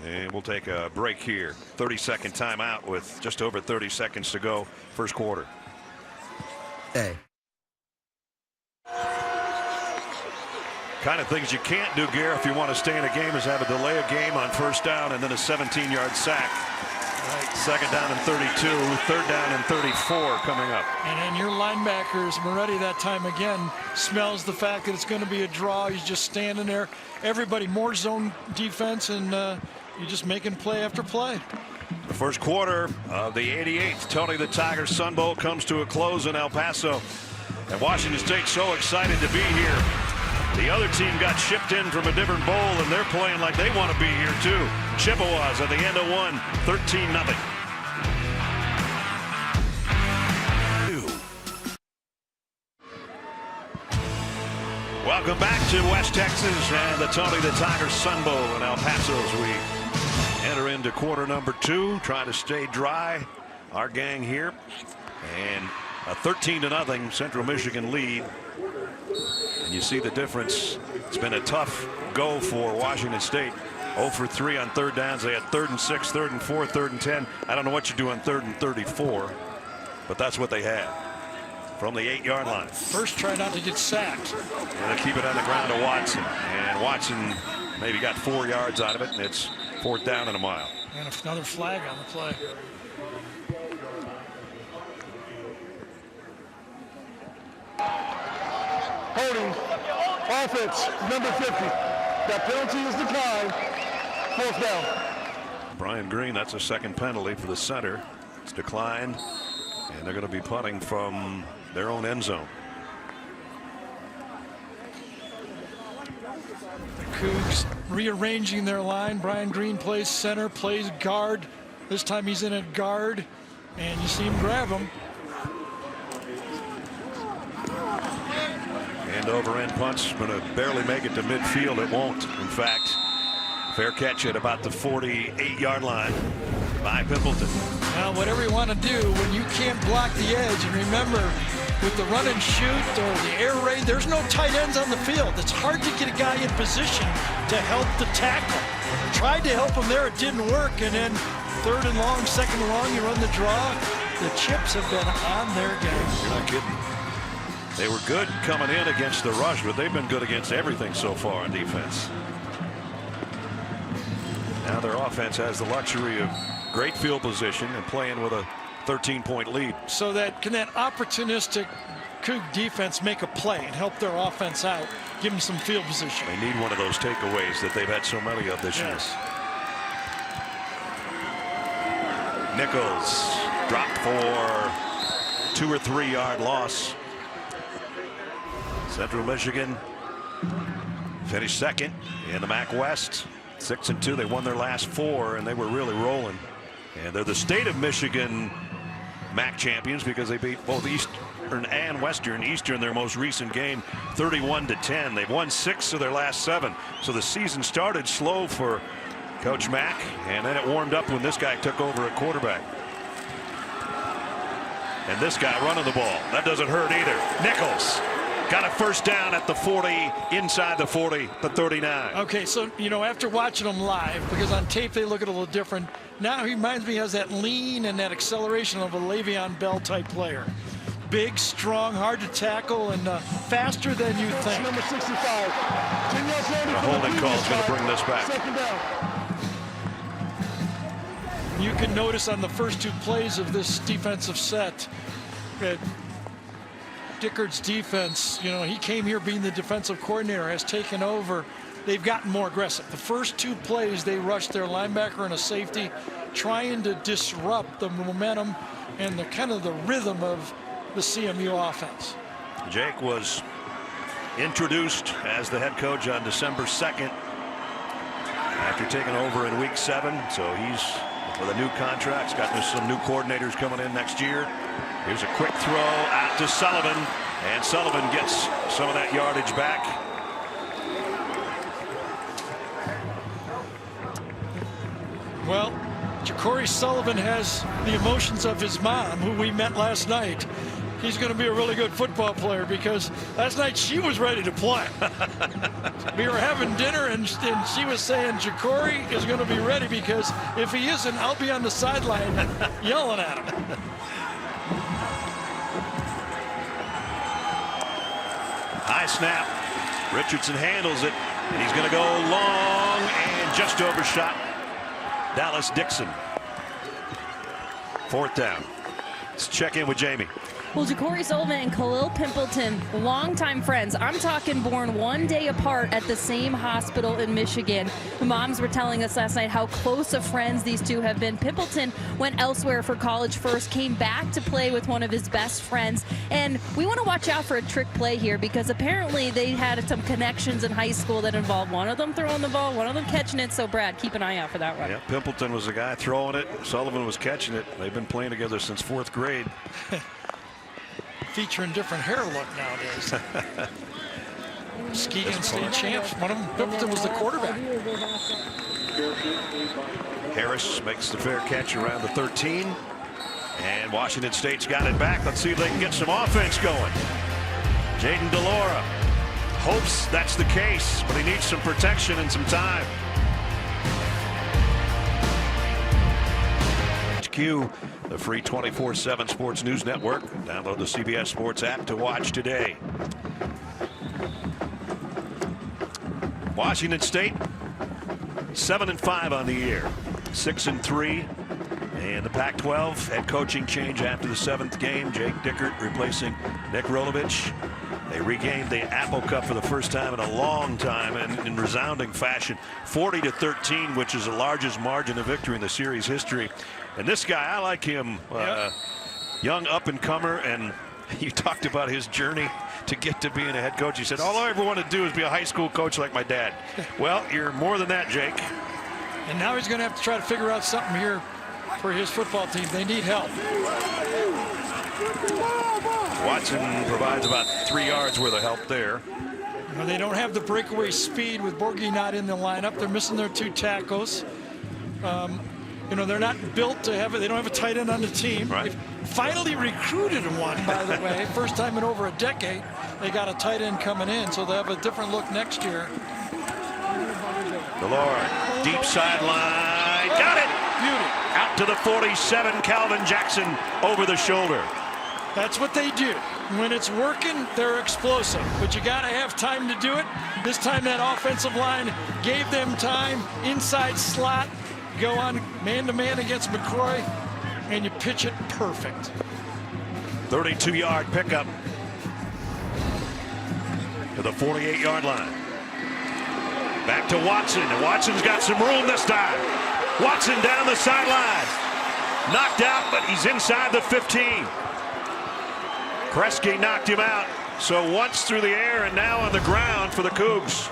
And we'll take a break here. 30-second timeout with just over 30 seconds to go. First quarter. Hey. Kind of things you can't do, Gare, if you want to stay in a game is have a delay a game on first down and then a 17-yard sack. Right. Second down and 32, third down and 34 coming up. And then your linebackers, Moretti that time again, smells the fact that it's going to be a draw. He's just standing there. Everybody more zone defense, and you're just making play after play. The first quarter of the 88th Tony the Tiger Sun Bowl comes to a close in El Paso. And Washington State so excited to be here. The other team got shipped in from a different bowl, and they're playing like they want to be here too. Chippewas at the end of one, 13-0. Welcome back to West Texas and the Tony the Tiger Sun Bowl in El Paso as we enter into quarter number 2, trying to stay dry. Our gang here, and a 13-0 Central Michigan lead. And you see the difference. It's been a tough go for Washington State. 0 for 3 on third downs. They had 3rd and 6, 3rd and 4, 3rd and 10. I don't know what you do on 3rd and 34, but that's what they had from the 8-yard line. First, try not to get sacked. And they keep it on the ground to Watson. And Watson maybe got 4 yards out of it, and it's 4th down and a mile. And another flag on the play. Holding, offense, number 50. That penalty is declined. 4th down. Brian Green, that's a second penalty for the center. It's declined, and they're going to be punting from their own end zone. The Cougs rearranging their line. Brian Green plays center, plays guard. This time he's in at guard, and you see him grab him. And over-end punch, going to barely make it to midfield. It won't. In fact, fair catch at about the 48-yard line by Pimpleton. Now, whatever you want to do, when you can't block the edge, and remember, with the run and shoot or the air raid, there's no tight ends on the field. It's hard to get a guy in position to help the tackle. Tried to help him there, it didn't work, and then 3rd and long, 2nd and long, you run the draw. The Chips have been on their game. You're not kidding. They were good coming in against the rush, but they've been good against everything so far on defense. Now their offense has the luxury of great field position and playing with a 13-point lead. So can that opportunistic Coug defense make a play and help their offense out, give them some field position? They need one of those takeaways that they've had so many of this year. Nichols dropped for 2 or 3 yard loss. Central Michigan finished second in the MAC West, 6-2. They won their last 4, and they were really rolling. And they're the state of Michigan MAC champions because they beat both Eastern and Western. Eastern, their most recent game, 31-10. They've won 6 of their last 7. So the season started slow for Coach Mack, and then it warmed up when this guy took over at quarterback. And this guy running the ball, that doesn't hurt either. Nichols got a first down at the 40, inside the 40, the 39. Okay, so, you know, after watching him live, because on tape they look at a little different, now he reminds me, he has that lean and that acceleration of a Le'Veon Bell type player. Big, strong, hard to tackle, and faster than you think. Number 65. A holding call is going to bring this back. 2nd down. You can notice on the first 2 plays of this defensive set that Dickard's defense, you know, he came here being the defensive coordinator, has taken over. They've gotten more aggressive. The first 2 plays, they rushed their linebacker and a safety, trying to disrupt the momentum and the kind of the rhythm of the CMU offense. Jake was introduced as the head coach on December 2nd after taking over in week 7. So he's with a new contract. He's got some new coordinators coming in next year. Here's a quick throw out to Sullivan, and Sullivan gets some of that yardage back. Well, Ja'Cory Sullivan has the emotions of his mom, who we met last night. He's going to be a really good football player because last night she was ready to play. We were having dinner and she was saying Ja'Cory is going to be ready because if he isn't, I'll be on the sideline yelling at him. High snap. Richardson handles it, and he's going to go long and just overshot Dallas Dixon. 4th down. Let's check in with Jamie. Well, Ja'Cory Sullivan and Khalil Pimpleton, longtime friends. I'm talking born one day apart at the same hospital in Michigan. The moms were telling us last night how close of friends these two have been. Pimpleton went elsewhere for college first, came back to play with one of his best friends. And we want to watch out for a trick play here because apparently they had some connections in high school that involved one of them throwing the ball, one of them catching it. So, Brad, keep an eye out for that one. Yeah, Pimpleton was the guy throwing it. Sullivan was catching it. They've been playing together since 4th grade. Featuring different hair look nowadays. Muskegon state champs. One of them, Pimpleton, was the quarterback. Harris makes the fair catch around the 13. And Washington State's got it back. Let's see if they can get some offense going. Jaden DeLaura hopes that's the case, but he needs some protection and some time. The free 24/7 Sports News Network. Download the CBS Sports app to watch today. Washington State 7-5 on the year, 6-3. And the Pac-12 head coaching change after the 7th game. Jake Dickert replacing Nick Rolovich. They regained the Apple Cup for the first time in a long time and in resounding fashion, 40-13, which is the largest margin of victory in the series history. And this guy, I like him, young up-and-comer, and you talked about his journey to get to being a head coach. He said, all I ever want to do is be a high school coach like my dad. Well, you're more than that, Jake. And now he's going to have to try to figure out something here for his football team. They need help. Watson provides about 3 yards worth of help there. You know, they don't have the breakaway speed with Borghi not in the lineup. They're missing their 2 tackles. You know, they're not built to have it. They don't have a tight end on the team. Right. They've finally recruited one, by the way. First time in over a decade. They got a tight end coming in, so they'll have a different look next year. DeLaura, deep sideline. Got it. Beauty. Out to the 47, Calvin Jackson over the shoulder. That's what they do. When it's working, they're explosive. But you got to have time to do it. This time that offensive line gave them time. Inside slot. Go on man-to-man against McCroy, and you pitch it perfect. 32-yard pickup to the 48-yard line. Back to Watson, and Watson's got some room this time. Watson down the sideline. Knocked out, but he's inside the 15. Kresge knocked him out. So once through the air and now on the ground for the Cougs.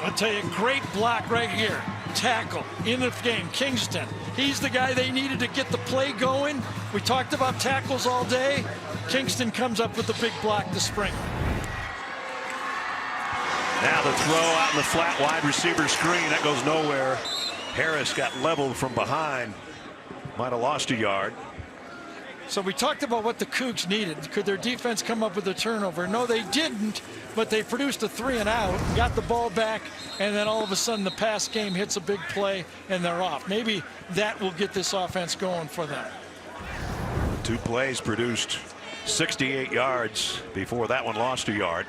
I'll tell you, great block right here. Tackle in the game. Kingston, he's the guy they needed to get the play going. We talked about tackles all day. Kingston comes up with the big block this spring. Now the throw out in the flat wide receiver screen. That goes nowhere. Harris got leveled from behind. Might have lost a yard. So we talked about what the Cougs needed. Could their defense come up with a turnover? No, they didn't, but they produced a 3 and out, got the ball back, and then all of a sudden the pass game hits a big play and they're off. Maybe that will get this offense going for them. 2 plays produced 68 yards before that one lost a yard.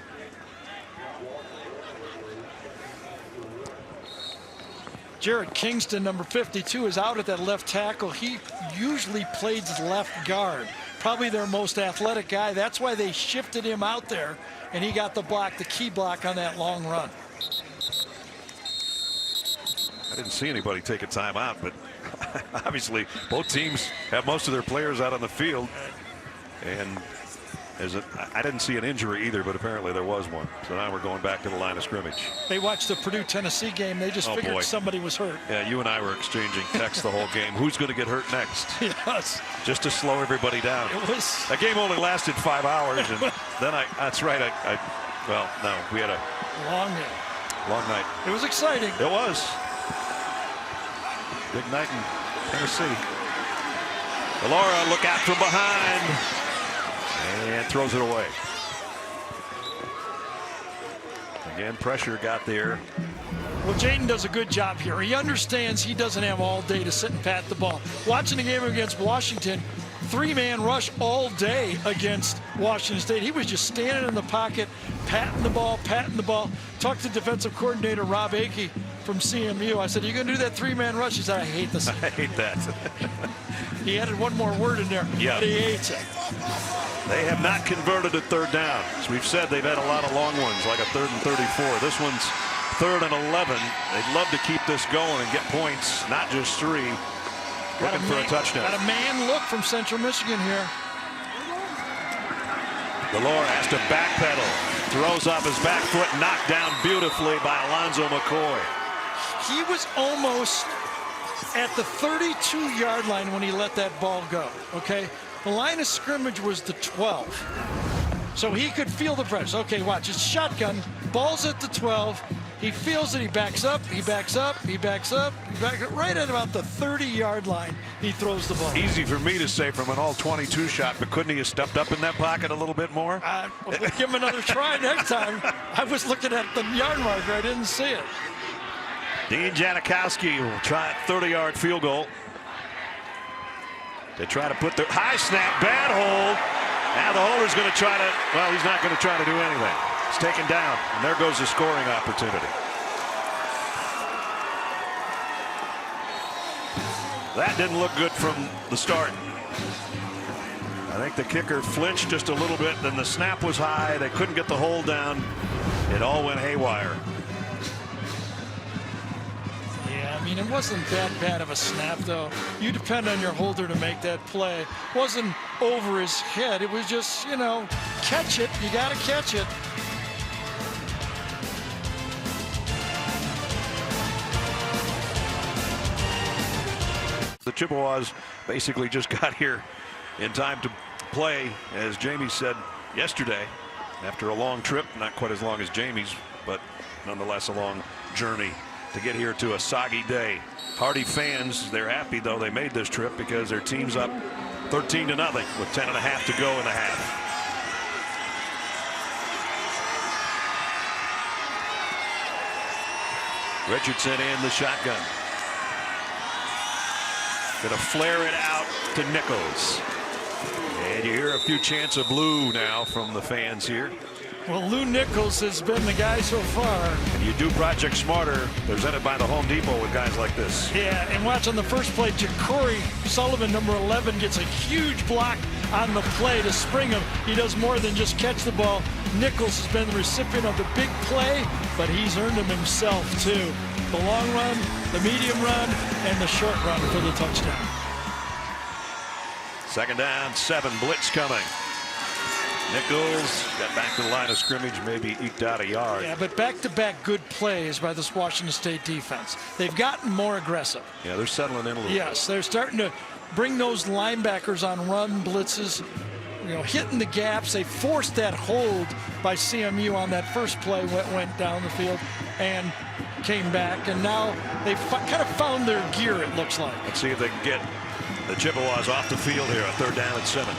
Jared Kingston, number 52, is out at that left tackle. He usually plays left guard, probably their most athletic guy. That's why they shifted him out there, and he got the block, the key block on that long run. I didn't see anybody take a timeout, but obviously both teams have most of their players out on the field. And I didn't see an injury either, but apparently there was one. So now we're going back to the line of scrimmage. They watched the Purdue-Tennessee game. They just figured somebody was hurt. Yeah, you and I were exchanging texts the whole game. Who's going to get hurt next? Yes. Just to slow everybody down. It was. That game only lasted 5 hours, and then that's right. Well, no, we had a long game. Long night. It was exciting. It was. Big night in Tennessee. DeLaura, look out from behind. And throws it away. Again, pressure got there. Well, Jaden does a good job here. He understands he doesn't have all day to sit and pat the ball. Watching the game against Washington, 3-man rush all day against Washington State. He was just standing in the pocket, patting the ball, Talked to defensive coordinator Rob Akey from CMU. I said, are you going to do that 3-man rush? He said, I hate this. I hate that. He added one more word in there. Yeah. But he hates it. They have not converted a third down. As we've said, they've had a lot of long ones, like a 3rd and 34. This one's 3rd and 11. They'd love to keep this going and get points, not just 3. Looking for a touchdown. Got a man look from Central Michigan here. Delora has to backpedal. Throws off his back foot, knocked down beautifully by Alonzo McCoy. He was almost at the 32-yard line when he let that ball go. Okay, the line of scrimmage was the 12, so he could feel the pressure. Okay, watch, it's shotgun, ball's at the 12. He feels it, he backs up, he backs up, he backs up, he backs up. Right at about the 30-yard line, he throws the ball. Easy for me to say from an all-22 shot, but couldn't he have stepped up in that pocket a little bit more? We'll give him another try next time. I was looking at the yard marker, I didn't see it. Dean Janikowski will try a 30-yard field goal. They try to put the high snap, bad hold. Now the holder's going to try to, well, he's not going to try to do anything. It's taken down, and there goes the scoring opportunity. That didn't look good from the start. I think the kicker flinched just a little bit, then the snap was high. They couldn't get the hold down. It all went haywire. Yeah, I mean, it wasn't that bad of a snap, though. You depend on your holder to make that play. It wasn't over his head. It was just, you know, catch it. You got to catch it. The Chippewas basically just got here in time to play, as Jamie said yesterday, after a long trip, not quite as long as Jamie's, but nonetheless a long journey to get here to a soggy day. Hardy fans, they're happy though they made this trip because their team's up 13-0 with 10.5 to go in the half. Richardson in the shotgun. Gonna flare it out to Nichols. And you hear a few chants of Lou now from the fans here. Well, Lou Nichols has been the guy so far. And you do Project Smarter, presented by the Home Depot, with guys like this. Yeah, and watch on the first play, Ja'Cory Sullivan, number 11, gets a huge block on the play to spring him. He does more than just catch the ball. Nichols has been the recipient of the big play, but he's earned them himself too. The long run, the medium run, and the short run for the touchdown. 2nd down, 7, blitz coming. Nichols got back to the line of scrimmage, maybe eked out a yard. Yeah, but back-to-back good plays by this Washington State defense. They've gotten more aggressive. Yeah, they're settling in a little Yes, they're starting to bring those linebackers on run blitzes, you know, hitting the gaps. They forced that hold by CMU on that first play, went down the field and came back, and now they've kind of found their gear, it looks like. Let's see if they can get the Chippewas off the field here. A 3rd down and 7.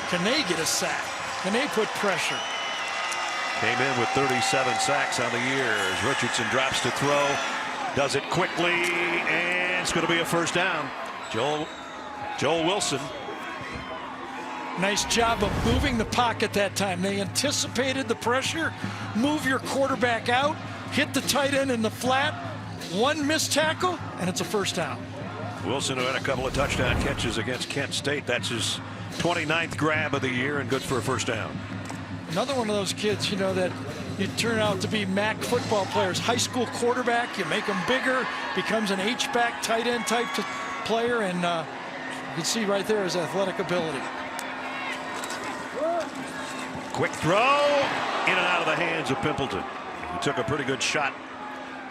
Can they get a sack? Can they put pressure? Came in with 37 sacks on the year as Richardson drops to throw. Does it quickly, and it's going to be a 1st down. Joel Wilson. Nice job of moving the pocket that time. They anticipated the pressure, move your quarterback out, hit the tight end in the flat, one missed tackle, and it's a 1st down. Wilson, who had a couple of touchdown catches against Kent State, that's his 29th grab of the year and good for a 1st down. Another one of those kids, you know, that you turn out to be MAC football players. High school quarterback, you make him bigger, becomes an H-back tight end type player, and you can see right there his athletic ability. Quick throw in and out of the hands of Pimpleton. He took a pretty good shot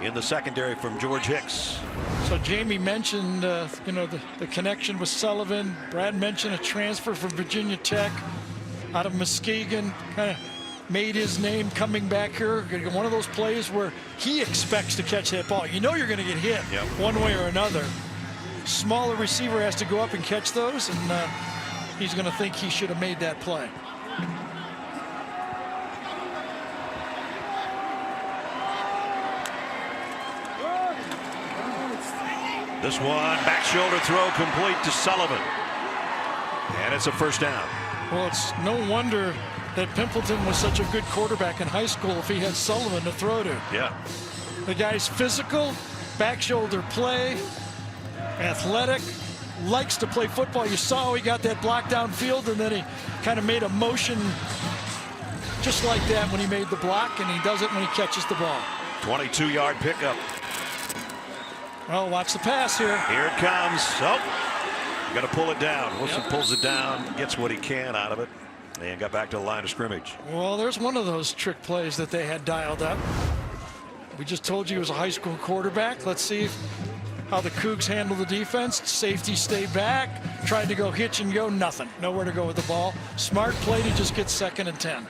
in the secondary from George Hicks. So Jamie mentioned, you know, the connection with Sullivan. Brad mentioned a transfer from Virginia Tech out of Muskegon. Kind of made his name coming back here. One of those plays where he expects to catch that ball. You know you're going to get hit one way or another. Smaller receiver has to go up and catch those, and he's going to think he should have made that play. This one, back shoulder throw complete to Sullivan. And it's a 1st down. Well, it's no wonder that Pimpleton was such a good quarterback in high school if he had Sullivan to throw to. Yeah. The guy's physical, back shoulder play, athletic, likes to play football. You saw he got that block downfield, and then he kind of made a motion just like that when he made the block, and he does it when he catches the ball. 22-yard pickup. Well, watch the pass here. Here it comes. Oh, got to pull it down. Wilson pulls it down, gets what he can out of it, and got back to the line of scrimmage. Well, there's one of those trick plays that they had dialed up. We just told you he was a high school quarterback. Let's see how the Cougs handle the defense. Safety stay back. Tried to go hitch and go. Nothing. Nowhere to go with the ball. Smart play to just get 2nd and 10.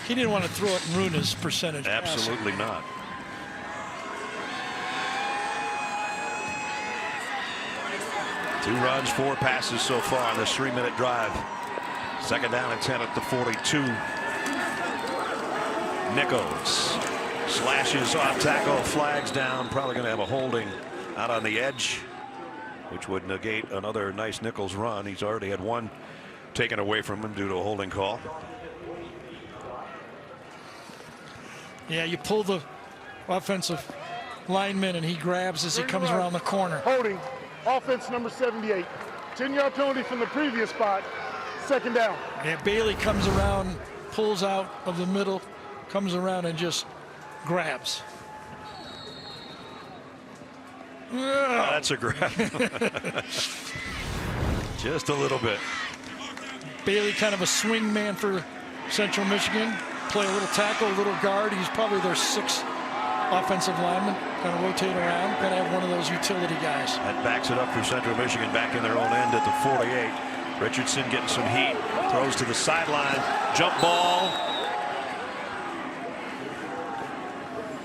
He didn't want to throw it and ruin his percentage. Absolutely not. Two runs, 4 passes so far on this 3-minute drive. 2nd down and 10 at the 42. Nichols slashes off tackle, flags down. Probably going to have a holding out on the edge, which would negate another nice Nichols run. He's already had one taken away from him due to a holding call. Yeah, you pull the offensive lineman and he grabs as he comes around the corner. Holding. Offense number 78. 10-yard penalty from the previous spot. 2nd down. Yeah, Bailey comes around, pulls out of the middle, comes around and just grabs. Oh, that's a grab. Just a little bit. Bailey kind of a swing man for Central Michigan. Play a little tackle, a little guard. He's probably their 6th offensive lineman. Kind of rotate around. Got to have one of those utility guys. That backs it up for Central Michigan back in their own end at the 48. Richardson getting some heat. Throws to the sideline. Jump ball.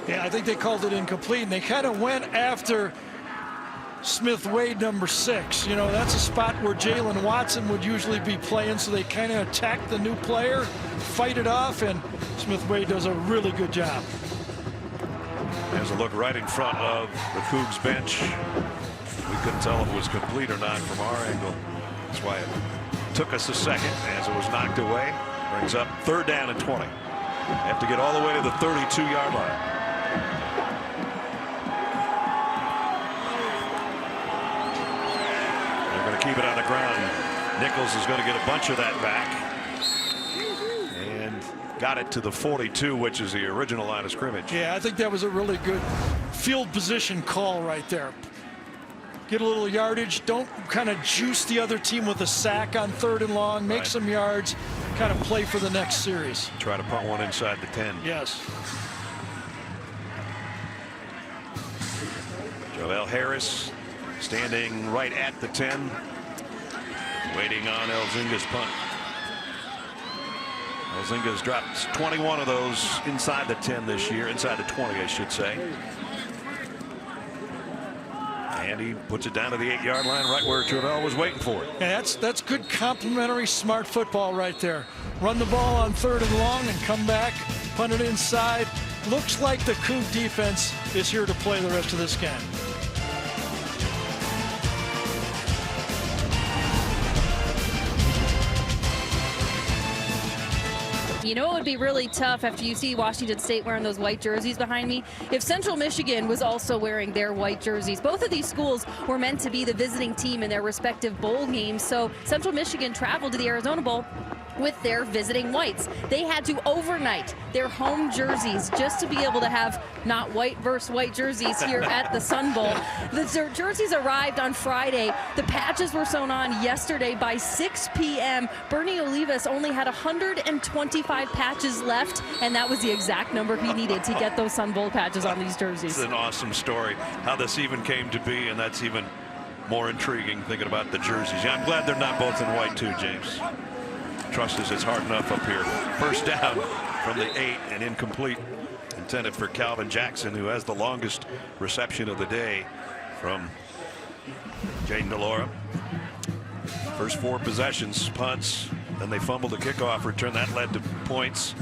Yeah, I think they called it incomplete. And they kind of went after Smith Wade, number 6. You know, that's a spot where Jalen Watson would usually be playing. So they kind of attack the new player, fight it off, and Smith Wade does a really good job. There's a look right in front of the Cougs bench. We couldn't tell if it was complete or not from our angle. That's why it took us a second as it was knocked away. Brings up 3rd down and 20. Have to get all the way to the 32-yard line. They're going to keep it on the ground. Nichols is going to get a bunch of that back. Got it to the 42, which is the original line of scrimmage. Yeah, I think that was a really good field position call right there. Get a little yardage. Don't kind of juice the other team with a sack on 3rd and long. Make some yards. Kind of play for the next series. Try to punt one inside the 10. Yes. Joel Harris standing right at the 10. Waiting on Elzinga's punt. Elzinga's dropped 21 of those inside the 10 this year, inside the 20, I should say. And he puts it down to the 8-yard line right where Travell was waiting for it. Yeah, that's good complimentary smart football right there. Run the ball on 3rd and long and come back, punt it inside. Looks like the Coug defense is here to play the rest of this game. You know, it would be really tough after you see Washington State wearing those white jerseys behind me if Central Michigan was also wearing their white jerseys. Both of these schools were meant to be the visiting team in their respective bowl games. So Central Michigan traveled to the Arizona Bowl with their visiting whites. They had to overnight their home jerseys just to be able to have not white versus white jerseys here at the Sun Bowl. The jerseys arrived on Friday. The patches were sewn on yesterday by 6 p.m. Bernie Olivas only had 125 patches left, and that was the exact number he needed to get those Sun Bowl patches on these jerseys. It's an awesome story how this even came to be, and that's even more intriguing thinking about the jerseys. Yeah, I'm glad they're not both in white too, James. Trust us, it's hard enough up here. 1st down from the 8 and incomplete. Intended for Calvin Jackson, who has the longest reception of the day from Jaden DeLaura. First 4 possessions, punts, then they fumbled the kickoff return. That led to points.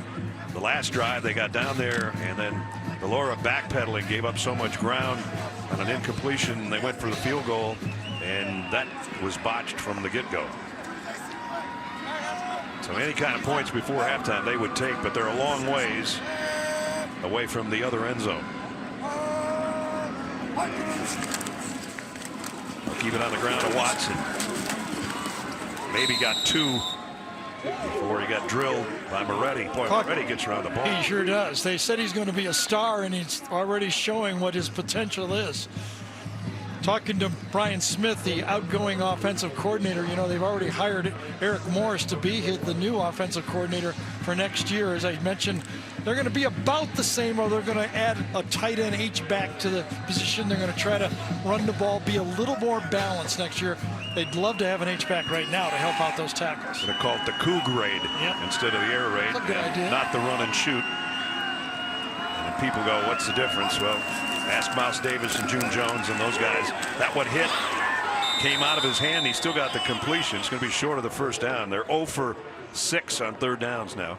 The last drive, they got down there, and then DeLaura backpedaling, gave up so much ground on an incompletion. They went for the field goal, and that was botched from the get-go. So any kind of points before halftime they would take, but they're a long ways away from the other end zone. even on the ground to Watson. Maybe got 2 before he got drilled by Moretti. Boy, Moretti gets around the ball. He sure does. They said he's going to be a star, and he's already showing what his potential is. Talking to Brian Smith, the outgoing offensive coordinator, you know, they've already hired Eric Morris to be the new offensive coordinator for next year. As I mentioned, they're going to be about the same, or they're going to add a tight end H-back to the position. They're going to try to run the ball, be a little more balanced next year. They'd love to have an H-back right now to help out those tackles. They're called the Coug raid instead of the air raid. That's a good idea. Not the run and shoot. And people go, what's the difference? Well, ask Miles Davis and June Jones and those guys. That one hit came out of his hand. He still got the completion. It's going to be short of the first down. They're 0 for 6 on third downs now.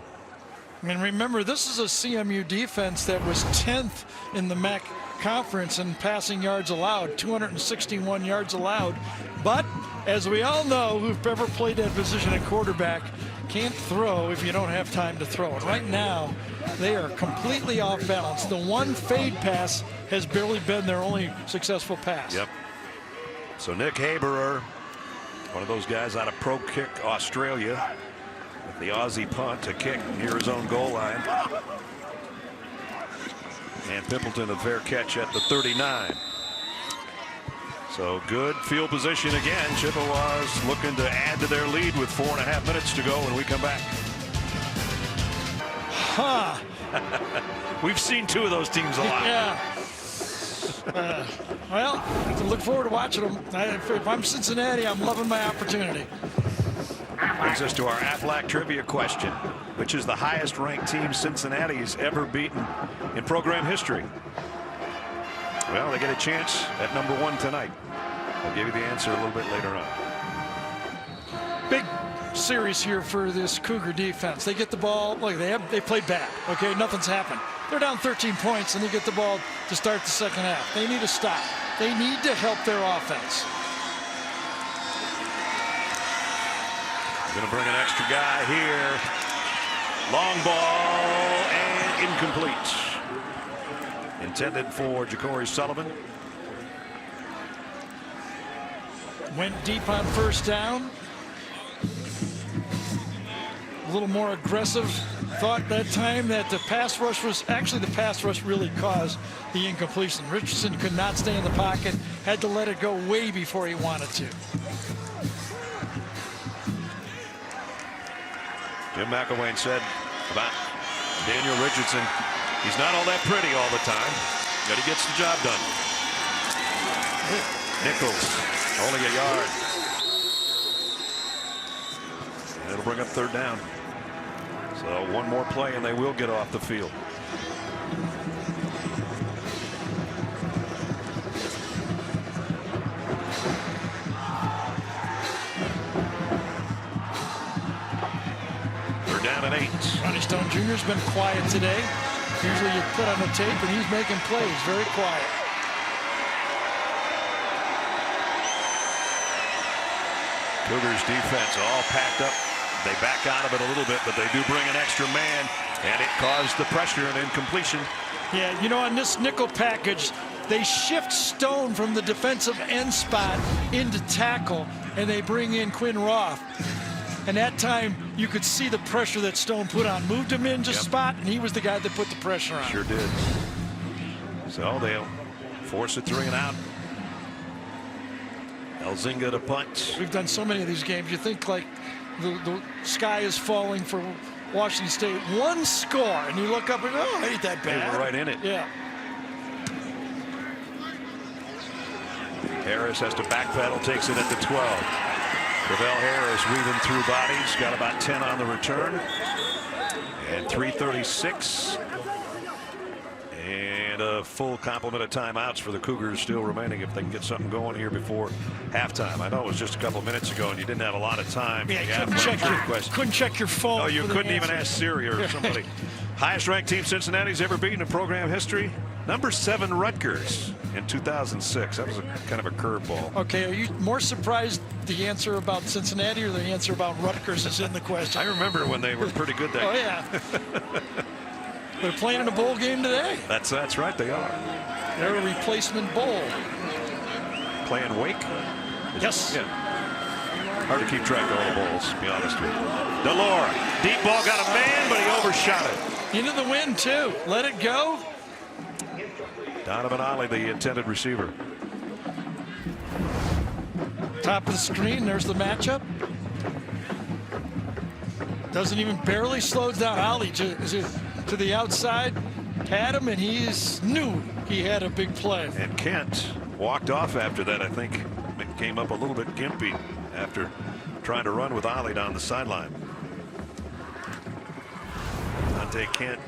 And remember, this is a CMU defense that was 10th in the MAC conference in passing yards allowed, 261 yards allowed. But as we all know, who've ever played that position at quarterback, can't throw if you don't have time to throw. And right now, they are completely off balance. The one fade pass has barely been their only successful pass. Yep. So Nick Haberer, one of those guys out of Pro Kick Australia, with the Aussie punt to kick near his own goal line. And Pimpleton a fair catch at the 39. So good field position again. Chippewas looking to add to their lead with 4.5 minutes to go when we come back. We've seen 2 of those teams a lot. Yeah. Well, I look forward to watching them. If I'm Cincinnati, I'm loving my opportunity. Brings us to our Aflac trivia question. Which is the highest ranked team Cincinnati's ever beaten in program history? Well, they get a chance at number 1 tonight. I'll give you the answer a little bit later on. Big series here for this Cougar defense. They get the ball. Look, they played bad. Okay, nothing's happened. They're down 13 points, and they get the ball to start the second half. They need to stop. They need to help their offense. Going to bring an extra guy here. Long ball and incomplete. Intended for Ja'Cory Sullivan. Went deep on first down. A little more aggressive. Thought that time that the pass rush was actually the pass rush really caused the incompletion. Richardson could not stay in the pocket. Had to let it go way before he wanted to. Jim McElwain said about Daniel Richardson, he's not all that pretty all the time, but he gets the job done. Nichols, only a yard. And it'll bring up third down. So one more play and they will get off the field. Down at 8. Ronnie Stone Jr. has been quiet today. Usually you put on the tape and he's making plays. Very quiet. Cougars defense all packed up. They back out of it a little bit, but they do bring an extra man, and it caused the pressure and incompletion. Yeah, you know, on this nickel package, they shift Stone from the defensive end spot into tackle, and they bring in Quinn Roth. And that time, you could see the pressure that Stone put on. Moved him in just spot, and he was the guy that put the pressure on. Sure did. So they'll force a 3 and out. Elzinga to punt. We've done so many of these games. You think like the sky is falling for Washington State. One score, and you look up and oh, ain't that bad. They were right in it. Yeah. Harris has to backpedal, takes it at the 12. Cavell Harris weaving through bodies, got about 10 on the return. And 3:36. And a full complement of timeouts for the Cougars still remaining if they can get something going here before halftime. I know it was just a couple minutes ago and you didn't have a lot of time. Yeah, couldn't check your phone. No, you couldn't even ask Siri or somebody. Highest ranked team Cincinnati's ever beaten in program history. Number 7 Rutgers in 2006. That was kind of a curveball. Okay, are you more surprised the answer about Cincinnati or the answer about Rutgers is in the question? I remember when they were pretty good that Oh, yeah. They're playing in a bowl game today. That's right, they are. They're a replacement bowl. Playing Wake. Yes. Yeah. Hard to keep track of all the balls, to be honest with you. Delora, deep ball, got a man, but he overshot it. Into the wind, too. Let it go. Donovan Ollie, the intended receiver. Top of the screen, there's the matchup. Doesn't even barely slows down. Ollie to the outside, had him, and knew he had a big play. And Kent walked off after that. I think came up a little bit gimpy after trying to run with Ollie down the sideline. Dante Kent.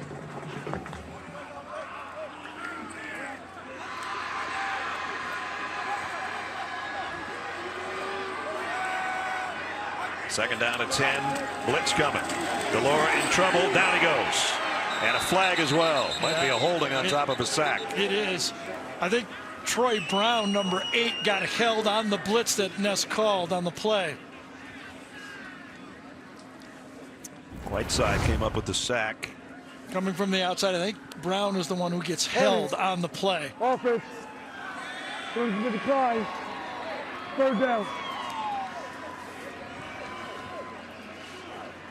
Second down at 10. Blitz coming. Delora in trouble. Down he goes. And a flag as well. Might be a holding on top of a sack. It is. I think Troy Brown, number 8, got held on the blitz that Ness called on the play. Whiteside came up with the sack. Coming from the outside, I think Brown is the one who gets held on the play. Offense. Going to the decline. Third down.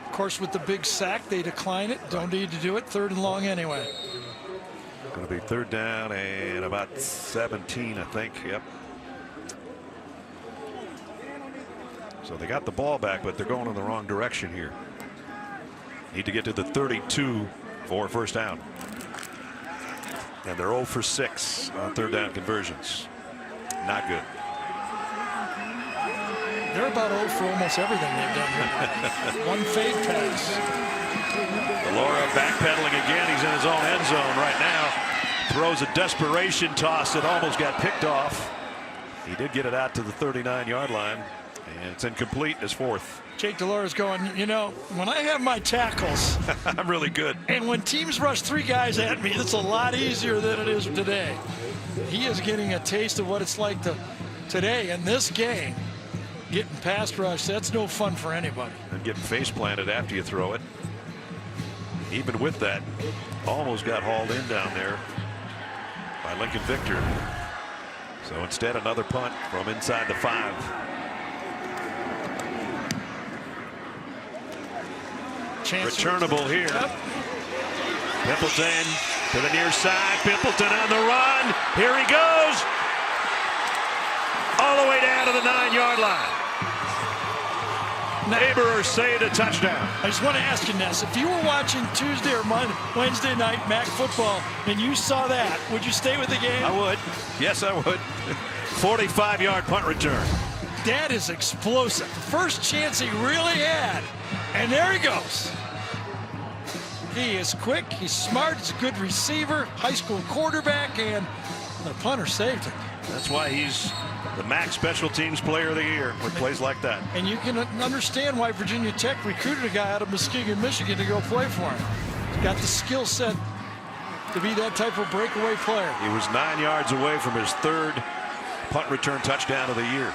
Of course, with the big sack, they decline it. Don't need to do it. 3rd and long anyway. Going to be 3rd down and about 17, I think. Yep. So they got the ball back, but they're going in the wrong direction here. Need to get to the 32 for first down. And they're 0 for 6 on 3rd down conversions. Not good. They're about 0 for almost everything they've done here. One fade pass. Delora backpedaling again. He's in his own end zone right now. Throws a desperation toss that almost got picked off. He did get it out to the 39-yard line. And it's incomplete as 4th. Jake Delora's going, you know, when I have my tackles, I'm really good. And when teams rush 3 guys at me, it's a lot easier than it is today. He is getting a taste of what it's like today in this game. Getting past rush, that's no fun for anybody. And getting face planted after you throw it. Even with that, almost got hauled in down there by Lincoln Victor. So instead, another punt from inside the 5. Returnable here. Yep. Pimpleton to the near side. Pimpleton on the run. Here he goes. All the way down to the 9-yard line. Neighbor saved a touchdown. I just want to ask you, Ness, if you were watching Tuesday or Wednesday night MAC football and you saw that, would you stay with the game? I would. Yes, I would. 45-yard punt return. That is explosive. First chance he really had. And there he goes. He is quick. He's smart. He's a good receiver. High school quarterback. And the punter saved it. That's why he's the MAC Special Teams Player of the Year with plays like that. And you can understand why Virginia Tech recruited a guy out of Muskegon, Michigan to go play for him. He's got the skill set to be that type of breakaway player. He was 9 yards away from his 3rd punt return touchdown of the year.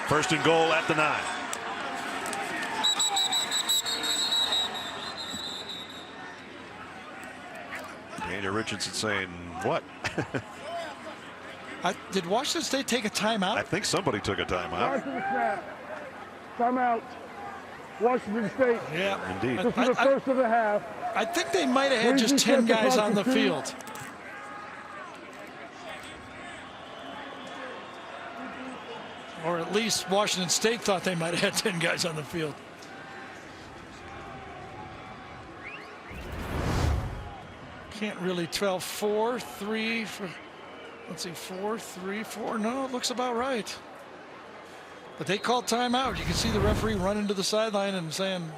1st and goal at the 9. Daniel Richardson saying, what? Did Washington State take a timeout? I think somebody took a timeout. Timeout. Washington State. Yeah. Indeed. This is the first of the half. I think they might have had just 10 guys on the field. Or at least Washington State thought they might have had 10 guys on the field. Can't really tell. 4, 3, let's see, 4, 3, 4. No, it looks about right. But they called timeout. You can see the referee running to the sideline and saying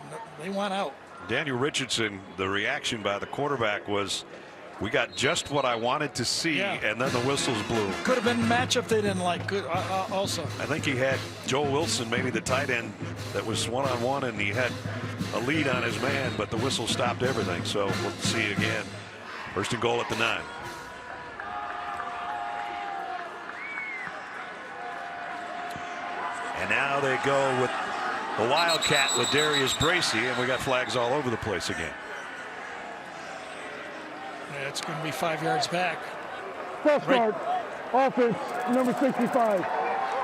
they want out. Daniel Richardson, the reaction by the quarterback was, we got just what I wanted to see, and then the whistles blew. Could have been a matchup they didn't like. Good, also. I think he had Joel Wilson, maybe the tight end, that was one-on-one, and he had a lead on his man, but the whistle stopped everything. So we'll see again. 1st and goal at the 9. And now they go with the Wildcat with Darius Bracey, and we got flags all over the place again. Yeah, it's going to be 5 yards back. Cross guard. Offense, number 65.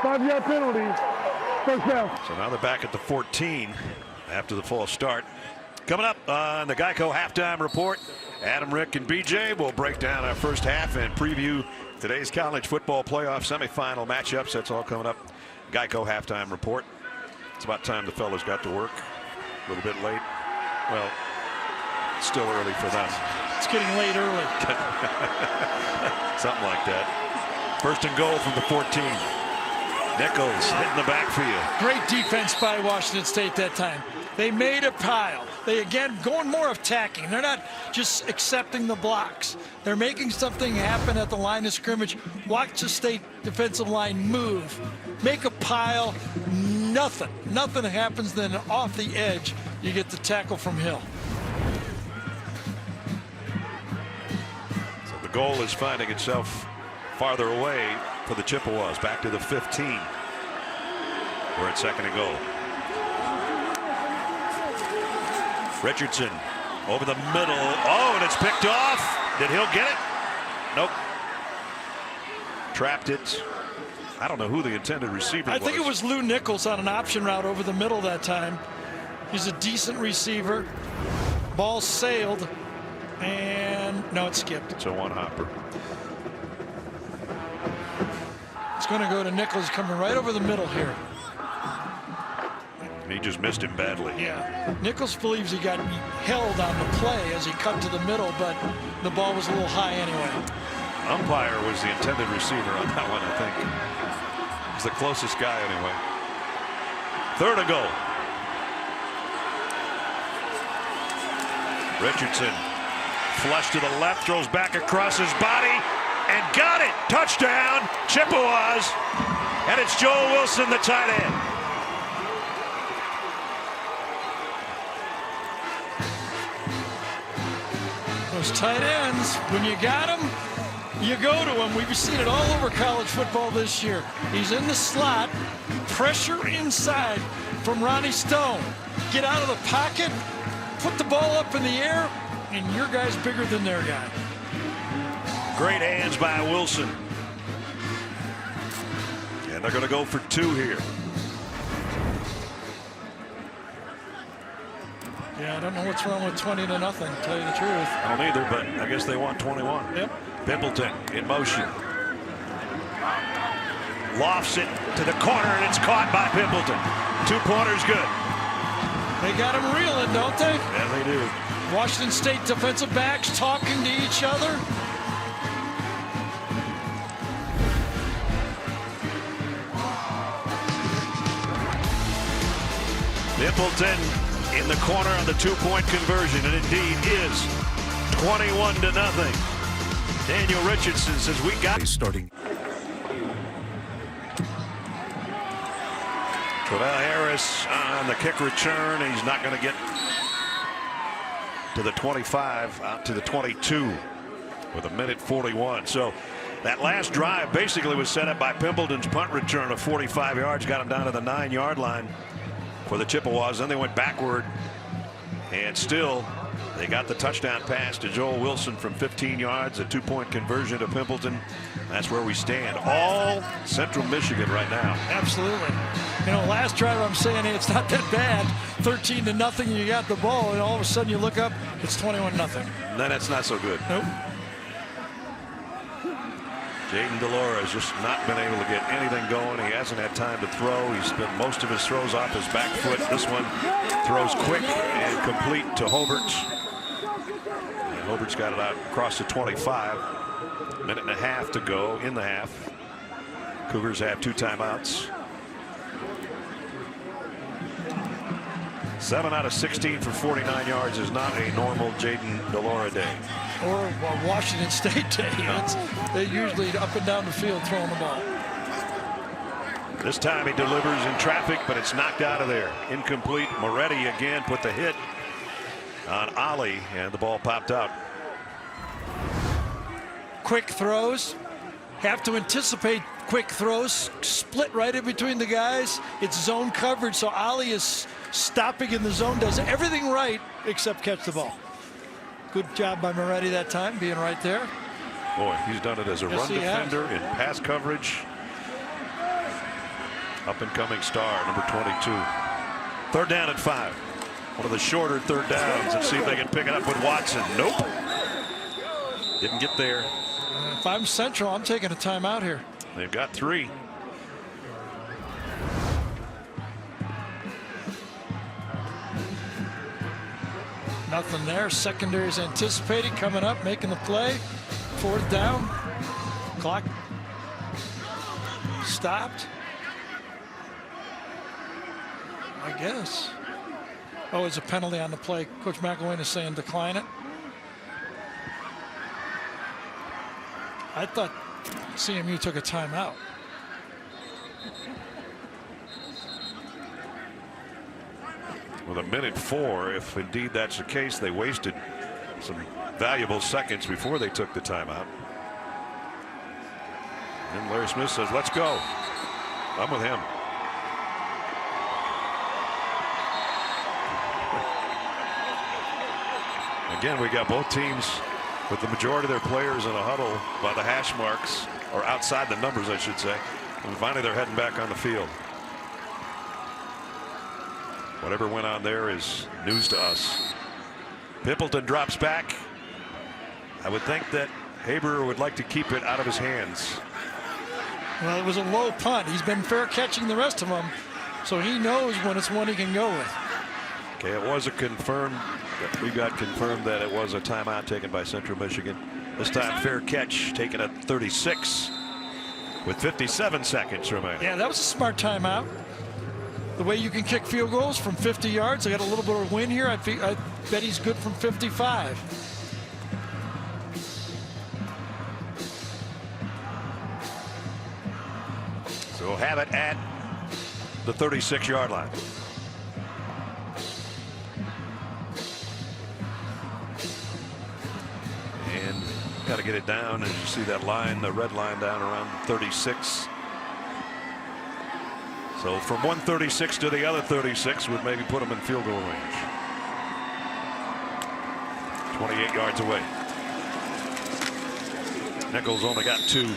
5-yard penalty. First down. So now they're back at the 14 after the false start. Coming up on the Geico Halftime Report, Adam, Rick, and BJ will break down our first half and preview today's college football playoff semifinal matchups. That's all coming up. Geico Halftime Report. It's about time the fellas got to work. A little bit late. Well, it's still early for them. It's getting late early. Something like that. First and goal from the 14. Nichols hitting the backfield. Great defense by Washington State that time. They made a pile. They, again, going more attacking. They're not just accepting the blocks. They're making something happen at the line of scrimmage. Watch the State defensive line move. Make a pile. Nothing happens. Then off the edge, you get the tackle from Hill. So the goal is finding itself farther away for the Chippewas. Back to the 15. We're at second and goal. Richardson over the middle. Oh, and it's picked off. Did Hill get it? Nope. Trapped it. I don't know who the intended receiver was. I think it was Lou Nichols on an option route over the middle that time. He's a decent receiver. Ball sailed. And no, it skipped. So one hopper. It's going to go to Nichols, coming right over the middle here. He just missed him badly. Yeah. Nichols believes he got held on the play as he cut to the middle, but the ball was a little high anyway. Umpire was the intended receiver on that one, I think. He's the closest guy anyway. Third and goal. Richardson flush to the left, throws back across his body, and got it. Touchdown, Chippewas. And it's Joel Wilson, the tight end. Those tight ends, when you got them, you go to them. We've seen it all over college football this year. He's in the slot, pressure inside from Ronnie Stone. Get out of the pocket, put the ball up in the air, and your guy's bigger than their guy. Great hands by Wilson. And they're going to go for two here. Yeah, I don't know what's wrong with 20-0, to tell you the truth. I don't either, but I guess they want 21. Yep. Pimpleton in motion. Lofts it to the corner, and it's caught by Pimpleton. 2-pointers good. They got him reeling, don't they? Yeah, they do. Washington State defensive backs talking to each other. Pimpleton in the corner on the 2-point conversion, and indeed is 21-0. Daniel Richardson says we got starting. Travell Harris on the kick return. He's not going to get to the 25, out to the 22 with 1:41. So that last drive basically was set up by Pimpleton's punt return of 45 yards, got him down to the 9-yard line for the Chippewas. Then they went backward, and still they got the touchdown pass to Joel Wilson from 15 yards, a 2-point conversion to Pimpleton. That's where we stand. All Central Michigan right now. Absolutely. You know, last drive I'm saying, hey, it's not that bad. 13-0, you got the ball, and all of a sudden you look up, it's 21-0. No, that's not so good. Nope. Jaden DeLora has just not been able to get anything going. He hasn't had time to throw. He's spent most of his throws off his back foot. This one throws quick and complete to Hobart. And Hobart's got it out across the 25. Minute and a half to go in the half. Cougars have 2 timeouts. 7 out of 16 for 49 yards is not a normal Jaden DeLora day. Or a Washington State day. They're usually up and down the field throwing the ball. This time he delivers in traffic, but it's knocked out of there. Incomplete. Moretti again put the hit on Ollie, and the ball popped out. Quick throws. Have to anticipate quick throws. Split right in between the guys. It's zone coverage, so Ollie is stopping in the zone, does everything right except catch the ball. Good job by Moretti that time, being right there. Boy, he's done it as a run defender in pass coverage. Up-and-coming star, number 22. Third down at 5. One of the shorter third downs. Let's see if they can pick it up with Watson. Nope. Didn't get there. If I'm Central, I'm taking a timeout here. They've got 3. Nothing there. Secondary's anticipating, coming up, making the play. 4th down. Clock stopped. I guess. Oh, it's a penalty on the play. Coach McElwain is saying decline it. I thought CMU took a timeout. With 1:04, if indeed that's the case, they wasted some valuable seconds before they took the timeout. And Larry Smith says, let's go. I'm with him. Again, we got both teams with the majority of their players in a huddle by the hash marks, or outside the numbers, I should say. And finally, they're heading back on the field. Whatever went on there is news to us. Pimpleton drops back. I would think that Haber would like to keep it out of his hands. Well, it was a low punt. He's been fair catching the rest of them, so he knows when it's one he can go with. Okay, it was a confirmed. We got confirmed that it was a timeout taken by Central Michigan. This time, fair catch taken at 36 with 57 seconds remaining. Yeah, that was a smart timeout. The way you can kick field goals from 50 yards. I got a little bit of win here. I bet he's good from 55. So we'll have it at the 36-yard line. And got to get it down. As you see that line, the red line down around 36. So from 136 to the other 36 would maybe put them in field goal range. 28 yards away. Nichols only got 2.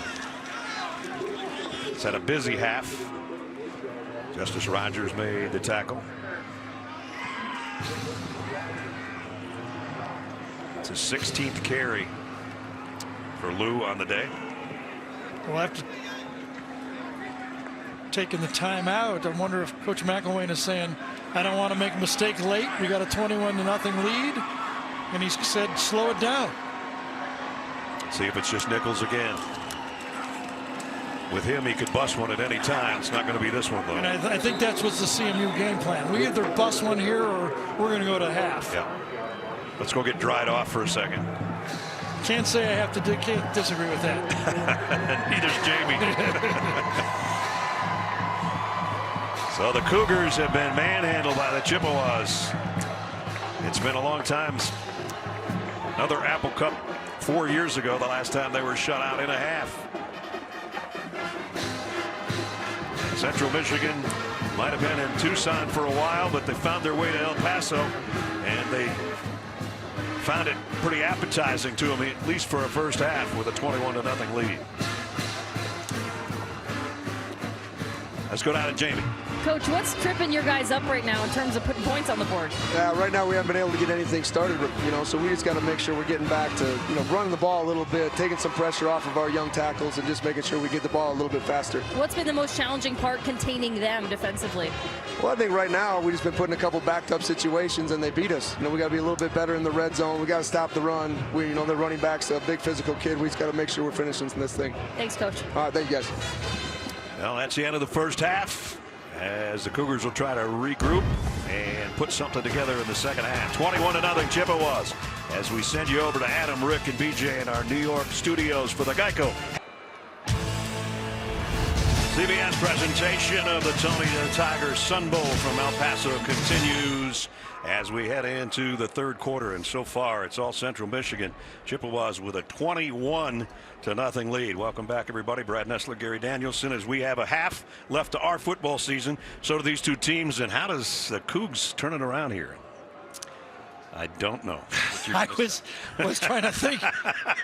It's had a busy half. Justice Rogers made the tackle. It's his 16th carry for Lou on the day. Well, after taking the timeout, I wonder if Coach McElwain is saying, I don't want to make a mistake late. We got a 21-0 lead. And he said, slow it down. See if it's just Nichols again. With him, he could bust one at any time. It's not going to be this one, though. And I think that's what's the CMU game plan. We either bust one here or we're going to go to half. Yeah. Let's go get dried off for a second. Can't say I have to can't disagree with that. Neither's Jamie. So the Cougars have been manhandled by the Chippewas. It's been a long time. Another Apple Cup 4 years ago, the last time they were shut out in a half. Central Michigan might have been in Tucson for a while, but they found their way to El Paso, and they found it pretty appetizing to them, at least for a first half, with a 21-0 lead. Let's go down to Jamie. Coach, what's tripping your guys up right now in terms of putting points on the board? Yeah, right now we haven't been able to get anything started, so we just got to make sure we're getting back to, running the ball a little bit, taking some pressure off of our young tackles, and just making sure we get the ball a little bit faster. What's been the most challenging part containing them defensively? Well, I think right now we've just been putting a couple backed up situations, and they beat us. We got to be a little bit better in the red zone. We got to stop the run. Their running back's a big physical kid. We just got to make sure we're finishing this thing. Thanks, Coach. All right, thank you, guys. Well, that's the end of the first half, as the Cougars will try to regroup and put something together in the second half. 21-0 Chippewas, as we send you over to Adam, Rick, and BJ in our New York studios for the Geico CBS presentation of the Tony the Tiger Sun Bowl from El Paso continues as we head into the third quarter, and so far it's all Central Michigan. Chippewas with a 21-0 lead. Welcome back, everybody. Brad Nessler, Gary Danielson, as we have a half left to our football season. So do these two teams, and how does the Cougs turn it around here? I don't know. I was trying to think.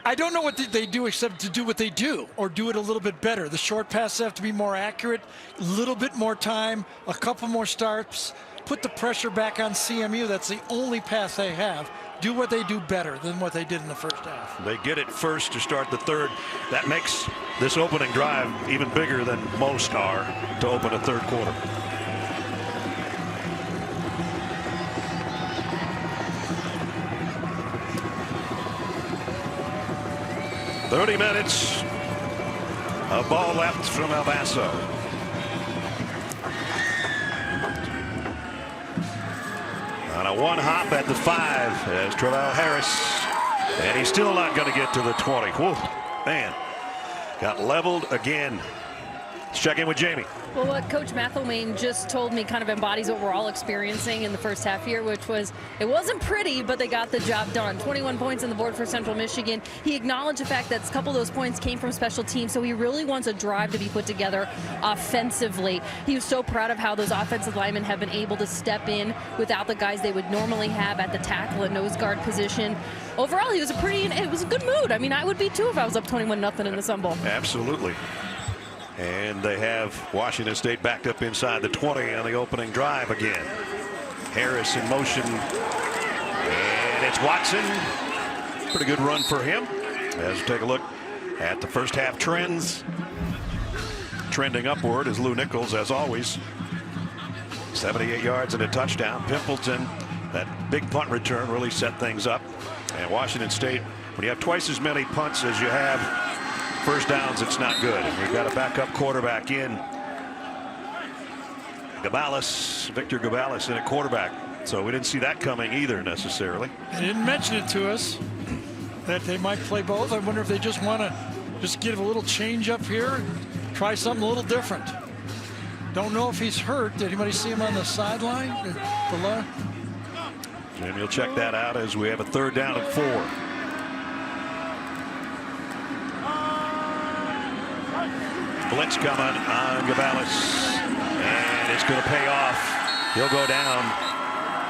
I don't know what they do except to do what they do, or do it a little bit better. The short passes have to be more accurate, a little bit more time, a couple more starts, put the pressure back on CMU. That's the only path they have. Do what they do better than what they did in the first half. They get it first to start the third. That makes this opening drive even bigger than most are to open a third quarter. "30 minutes of ball left from El Paso." On a one hop at the 5 as Travell Harris, and he's still not going to get to the 20. Whoa, man, got leveled again. Let's check in with Jamie. Well, what Coach McElwain just told me kind of embodies what we're all experiencing in the first half here, which was it wasn't pretty, but they got the job done. 21 points on the board for Central Michigan. He acknowledged the fact that a couple of those points came from special teams, so he really wants a drive to be put together offensively. He was so proud of how those offensive linemen have been able to step in without the guys they would normally have at the tackle and nose guard position. Overall, it was a good mood. I mean, I would be too if I was up 21-0 in the Sun Bowl. Absolutely. And they have Washington State backed up inside the 20 on the opening drive again. Harris in motion, and it's Watson. Pretty good run for him. As we take a look at the first half trends, trending upward is Lou Nichols, as always. 78 yards and a touchdown. Pimpleton, that big punt return, really set things up. And Washington State, when you have twice as many punts as you have first downs, it's not good. We've got a backup quarterback in. Victor Gabalis in at quarterback. So we didn't see that coming either necessarily. They didn't mention it to us that they might play both. I wonder if they just want to give a little change up here, try something a little different. Don't know if he's hurt. Did anybody see him on the sideline? And you'll check that out as we have a third down at 4. Blitz coming on Gabalis, and it's going to pay off. He'll go down.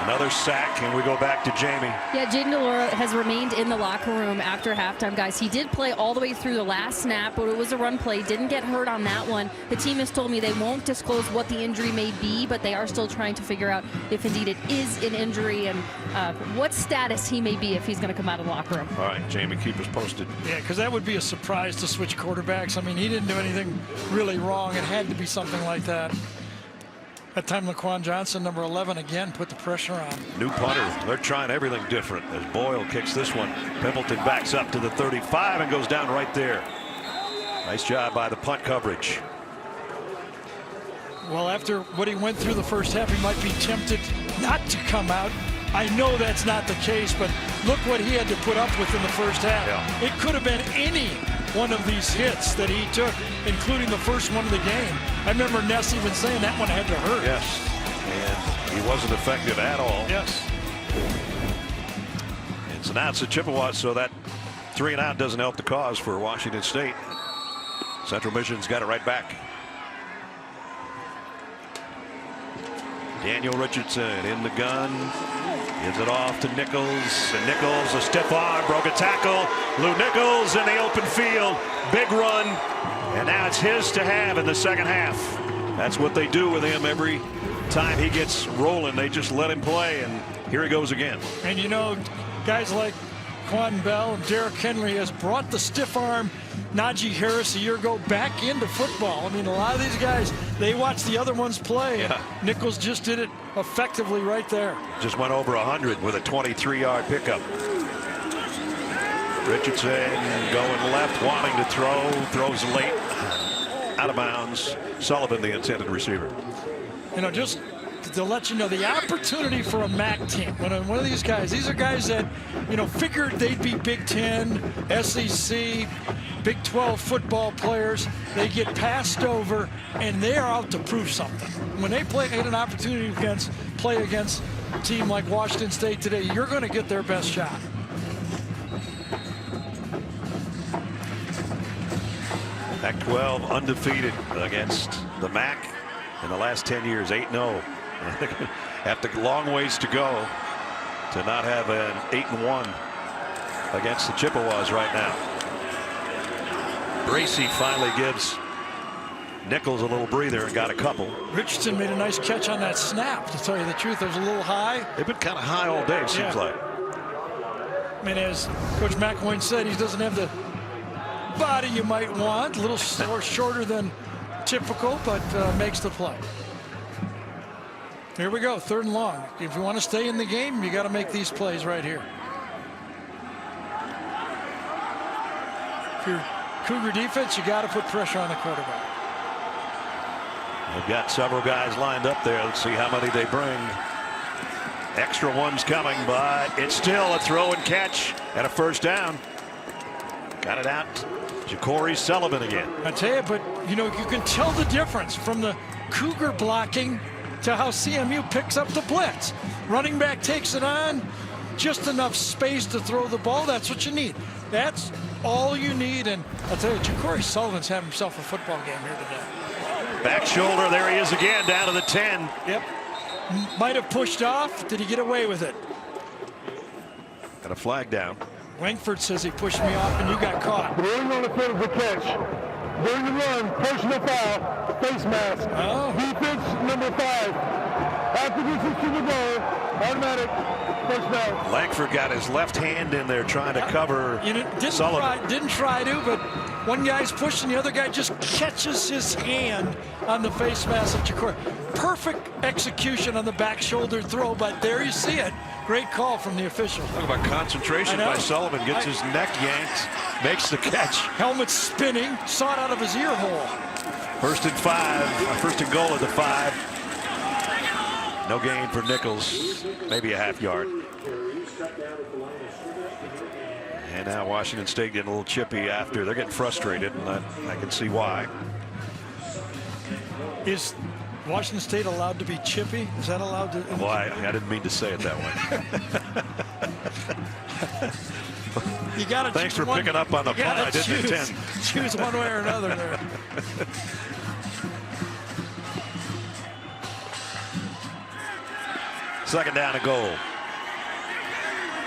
Another sack, and we go back to Jamie. Yeah, Jayden DeLauro has remained in the locker room after halftime, guys. He did play all the way through the last snap, but it was a run play. Didn't get hurt on that one. The team has told me they won't disclose what the injury may be, but they are still trying to figure out if indeed it is an injury and what status he may be if he's going to come out of the locker room. All right, Jamie, keep us posted. Yeah, because that would be a surprise to switch quarterbacks. I mean, he didn't do anything really wrong. It had to be something like that. That time, Laquan Johnson, number 11, again put the pressure on. New punter. They're trying everything different as Boyle kicks this one. Pimpleton backs up to the 35 and goes down right there. Nice job by the punt coverage. Well, after what he went through the first half, he might be tempted not to come out. I know that's not the case, but look what he had to put up with in the first half. Yeah. It could have been any one of these hits that he took, including the first one of the game. I remember Ness even saying that one had to hurt. Yes, and he wasn't effective at all. Yes. And so now it's the Chippewas, so that 3 and out doesn't help the cause for Washington State. Central Michigan's got it right back. Daniel Richardson in the gun. Gives it off to Nichols, and Nichols, a stiff arm, broke a tackle. Lou Nichols in the open field, big run, and now it's his to have in the second half. That's what they do with him every time he gets rolling. They just let him play, and here he goes again. And you know, guys like Quan Bell and Derrick Henry has brought the stiff arm Najee Harris a year ago back into football. I mean, a lot of these guys, they watch the other ones play. Yeah. Nichols just did it effectively right there. Just went over 100 with a 23-yard pickup. Richardson going left, wanting to throw, throws late, out of bounds. Sullivan, the intended receiver. You know, just to let you know, the opportunity for a MAC team, when one of these guys, these are guys that, you know, figured they'd be Big Ten, SEC, Big 12 football players. They get passed over, and they are out to prove something. When they get an opportunity play against a team like Washington State today, you're going to get their best shot. Pac-12 undefeated against the MAC in the last 10 years, 8-0. After long ways to go. to not have an 8-1 against the Chippewas right now. Bracy finally gives Nichols a little breather and got a couple. Richardson made a nice catch on that snap, to tell you the truth. It was a little high. They've been kind of high all day, it seems like. I mean, as Coach McElwain said, he doesn't have the body you might want. A little shorter than typical, but makes the play. Here we go, 3rd and long. If you want to stay in the game, you got to make these plays right here. If you're Cougar defense, you got to put pressure on the quarterback. They've got several guys lined up there. Let's see how many they bring. Extra ones coming, but it's still a throw and catch and a 1st down. Got it out. Ja'Cory Sullivan again. I tell you, but you know, you can tell the difference from the Cougar blocking to how CMU picks up the blitz. Running back takes it on, just enough space to throw the ball. That's what you need. That's all you need. And I'll tell you, Ja'Cory Sullivan's having himself a football game here today. Back shoulder, there he is again, down to the 10. Yep. Might have pushed off. Did he get away with it? Got a flag down. Langford says he pushed me off and you got caught. Throwing on the field of the catch. During the run, personal foul, face mask. Oh. Defense number 5. After this is to the goal, automatic first down. Langford got his left hand in there trying to cover Sullivan. Didn't try to, but one guy's pushing, the other guy just catches his hand on the face mask of Ja'Cory. Perfect execution on the back shoulder throw, but there you see it. Great call from the official. Talk about concentration by Sullivan. Gets his neck yanked, makes the catch. Helmet spinning, saw it out of his ear hole. 1st and 5, 1st and goal at the 5. No gain for Nichols, maybe a half yard. And now Washington State getting a little chippy after. They're getting frustrated, and I can see why. Is Washington State allowed to be chippy? Is that allowed to? Well, I didn't mean to say it that way. You got to. Thanks for picking up on the pun. I didn't intend. Choose one way or another there. Second down and goal.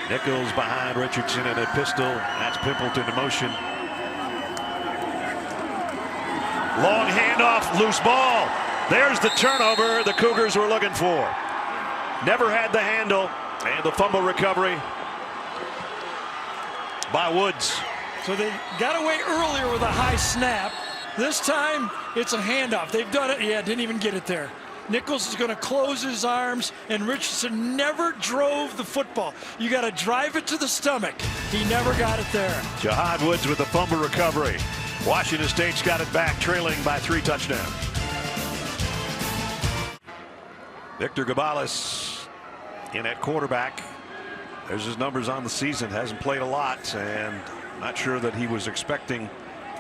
Nichols behind Richardson in a pistol. That's Pimpleton in motion. Long handoff, loose ball. There's the turnover the Cougars were looking for. Never had the handle, and the fumble recovery by Woods. So they got away earlier with a high snap. This time it's a handoff. They've done it. Yeah, didn't even get it there. Nichols is going to close his arms, and Richardson never drove the football. You got to drive it to the stomach. He never got it there. Jahad Woods with the fumble recovery. Washington State's got it back, trailing by 3 touchdowns. Victor Gabales in at quarterback. There's his numbers on the season. Hasn't played a lot, and not sure that he was expecting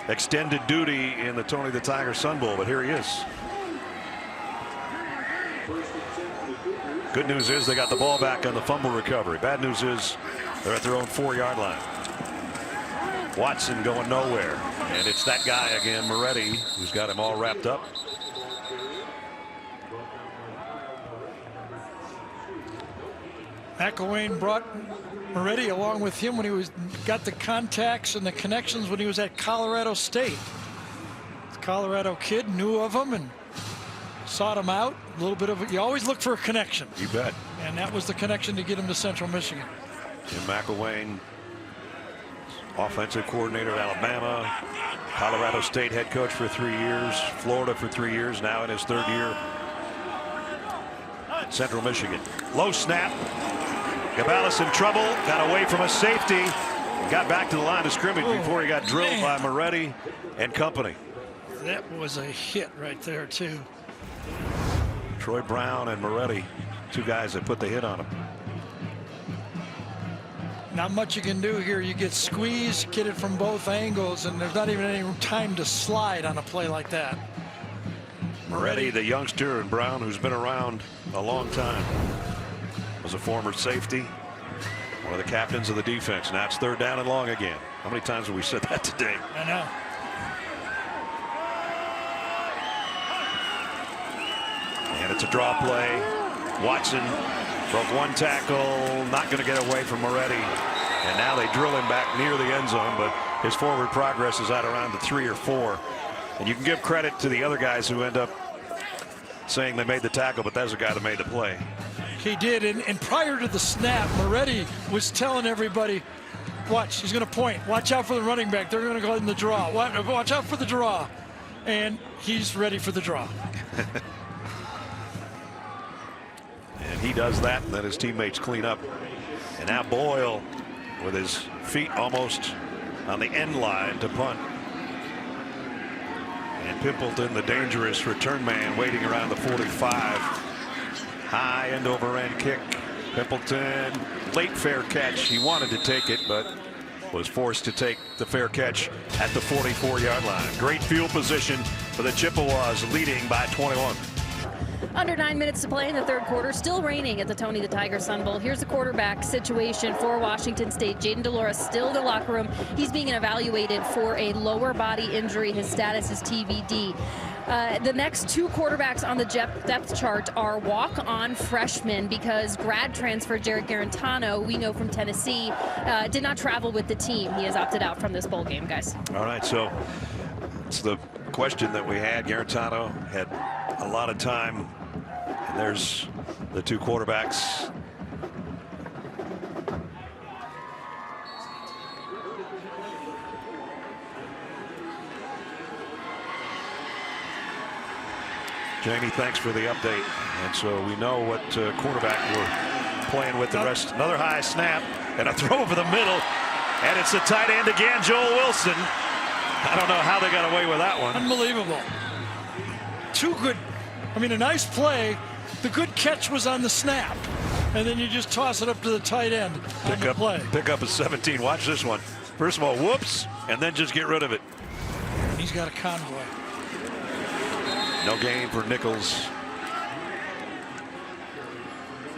extended duty in the Tony the Tiger Sun Bowl, but here he is. Good news is they got the ball back on the fumble recovery. Bad news is they're at their own 4-yard line. Watson going nowhere, and it's that guy again, Moretti, who's got him all wrapped up. McElwain brought Moretti along with him when he got the contacts and the connections when he was at Colorado State. The Colorado kid knew of him and sought him out. A little bit of you always look for a connection. You bet. And that was the connection to get him to Central Michigan. Jim McElwain, offensive coordinator at Alabama, Colorado State head coach for 3 years, Florida for 3 years, now in his 3rd year. Central Michigan. Low snap. Gabales in trouble. Got away from a safety. Got back to the line of scrimmage before he got drilled by Moretti and company. That was a hit right there, too. Troy Brown and Moretti, 2 guys that put the hit on him. Not much you can do here. You get squeezed, get it from both angles, and there's not even any time to slide on a play like that. Moretti, the youngster, and Brown, who's been around a long time, was a former safety, one of the captains of the defense. Now it's 3rd down and long again. How many times have we said that today? I know. And it's a draw play. Watson Broke one tackle, not going to get away from Moretti. And now they drill him back near the end zone, but his forward progress is at around the 3 or 4. And you can give credit to the other guys who end up saying they made the tackle, but that's the guy that made the play. He did, and prior to the snap, Moretti was telling everybody, watch, he's going to point. Watch out for the running back. They're going to go in the draw. Watch out for the draw. And he's ready for the draw. And he does that, and then his teammates clean up. And now Boyle with his feet almost on the end line to punt. And Pimpleton, the dangerous return man, waiting around the 45. High end over end kick. Pimpleton, late fair catch. He wanted to take it, but was forced to take the fair catch at the 44-yard line. Great field position for the Chippewas, leading by 21. Under 9 minutes to play in the third quarter, still raining at the Tony the Tiger Sun Bowl. Here's the quarterback situation for Washington State. Jayden de Laura still in the locker room. He's being evaluated for a lower body injury. His status is TBD. The next 2 quarterbacks on the depth chart are walk-on freshmen because grad transfer Jared Garantano, we know from Tennessee, did not travel with the team. He has opted out from this bowl game, guys. All right, so it's the question that we had. Garantano had a lot of time, and there's the 2 quarterbacks. Jamie, thanks for the update. And so we know what quarterback we're playing with the rest. Another high snap and a throw over the middle. And it's the tight end again, Joel Wilson. I don't know how they got away with that one. Unbelievable. Too good. I mean, a nice play. The good catch was on the snap. And then you just toss it up to the tight end on the play. Pick up a 17. Watch this one. First of all, whoops, and then just get rid of it. He's got a convoy. No gain for Nichols.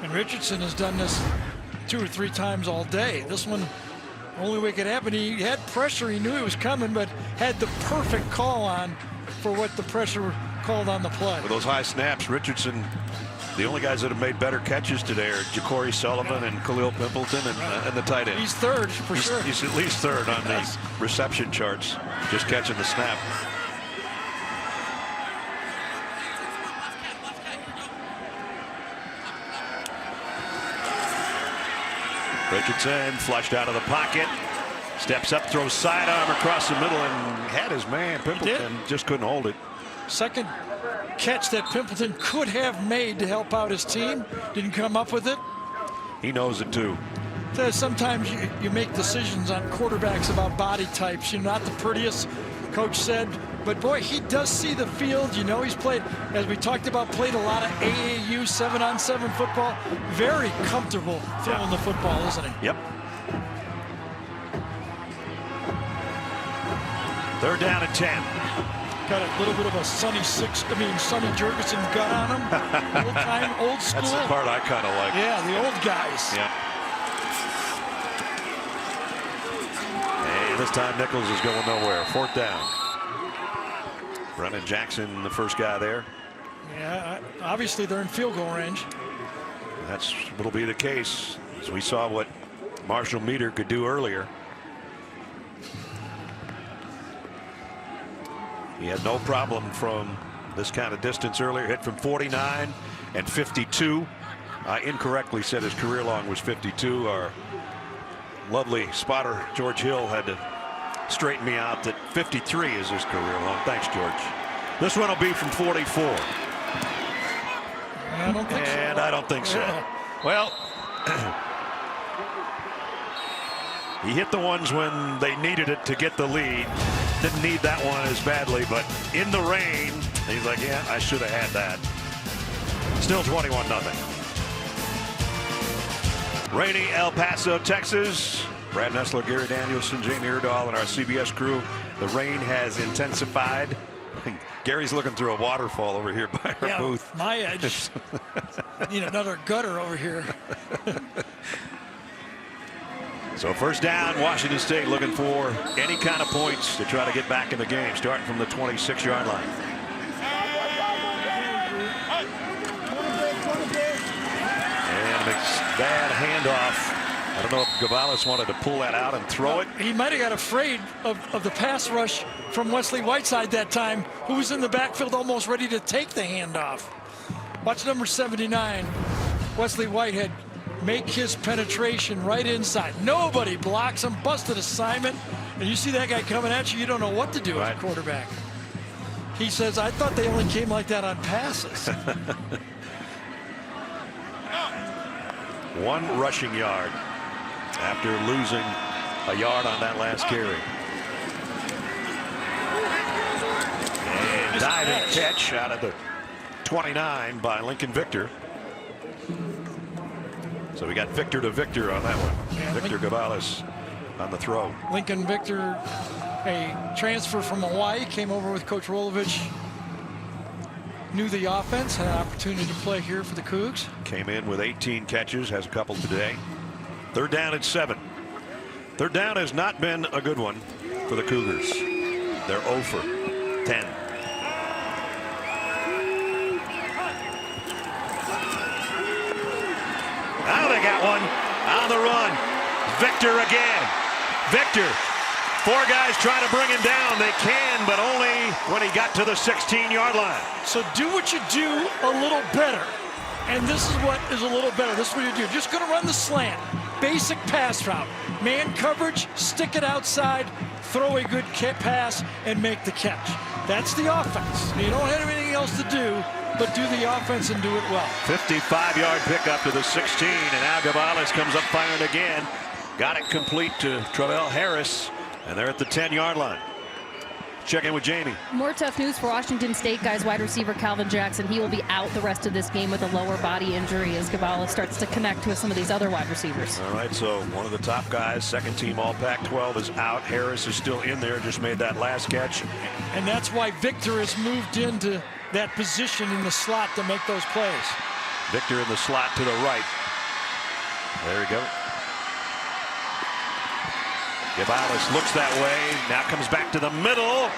And Richardson has done this 2 or 3 times all day. This one, only way it could happen, he had pressure. He knew it was coming, but had the perfect call on for what the pressure called on the play. With those high snaps, Richardson, the only guys that have made better catches today are Ja'Cory Sullivan and Khalil Pimpleton and the tight end. He's third for sure. He's at least third on the reception charts, just catching the snap. Richardson flushed out of the pocket, steps up, throws sidearm across the middle, and had his man Pimpleton, just couldn't hold it. Second catch that Pimpleton could have made to help out his team, didn't come up with it. He knows it too. Sometimes you make decisions on quarterbacks about body types. You're not the prettiest, coach said, but boy, he does see the field. You know, he's played, as we talked about, played a lot of AAU 7-on-7 football. Very comfortable throwing the football, isn't he? Yep. Third down and 10. Got a little bit of a Sonny Jurgensen gut on him. Old school. That's the part I kind of like. Yeah, the old guys. Yeah. And this time Nichols is going nowhere. 4th down. Brennan Jackson, the first guy there. Yeah, obviously they're in field goal range. That's what'll be the case, as we saw what Marshall Meter could do earlier. He had no problem from this kind of distance earlier. Hit from 49 and 52. I incorrectly said his career long was 52. Our lovely spotter George Hill had to straighten me out that 53 is his career long. Thanks, George. This one will be from 44. I don't think so. And I don't think so. Well, he hit the ones when they needed it to get the lead. Didn't need that one as badly, but in the rain, he's like, yeah, I should have had that. Still 21-0. Rainy El Paso, Texas. Brad Nessler, Gary Danielson, Jamie Erdahl, and our CBS crew. The rain has intensified. Gary's looking through a waterfall over here by our booth. My edge. Need another gutter over here. So first down, Washington State looking for any kind of points to try to get back in the game, starting from the 26-yard line. And a bad handoff. I don't know if Gavalis wanted to pull that out and throw it. He might have got afraid of the pass rush from Wesley Whiteside that time, who was in the backfield almost ready to take the handoff. Watch number 79, Wesley Whitehead, make his penetration right inside. Nobody blocks him, busted assignment. And you see that guy coming at you, you don't know what to do as a quarterback. He says, I thought they only came like that on passes. 1 rushing yard after losing a yard on that last carry. And diving catch out of the 29 by Lincoln Victor. So we got Victor to Victor on that one. Yeah, Victor Gavalis on the throw. Lincoln Victor, a transfer from Hawaii, came over with Coach Rolovich. Knew the offense, had an opportunity to play here for the Cougs. Came in with 18 catches, has a couple today. 3rd down and 7. 3rd down has not been a good one for the Cougars. They're 0 for 10. Now they got one on the run. Victor again. Victor. 4 guys trying to bring him down. They can, but only when he got to the 16-yard line. So do what you do a little better. And this is what is a little better. This is what you do. You're just going to run the slant. Basic pass route. Man coverage, stick it outside, throw a good pass, and make the catch. That's the offense. You don't have anything else to do but do the offense and do it well. 55-yard pickup to the 16, and now Gavalis comes up firing again. Got it complete to Travell Harris, and they're at the 10-yard line. Check in with Jamie. More tough news for Washington State, guys. Wide receiver Calvin Jackson, he will be out the rest of this game with a lower body injury as Gavalis starts to connect with some of these other wide receivers. All right, so one of the top guys, second team all Pac-12, is out. Harris is still in there, just made that last catch. And that's why Victor has moved into that position in the slot to make those plays. Victor in the slot to the right. There we go. Gavalis looks that way, now comes back to the middle,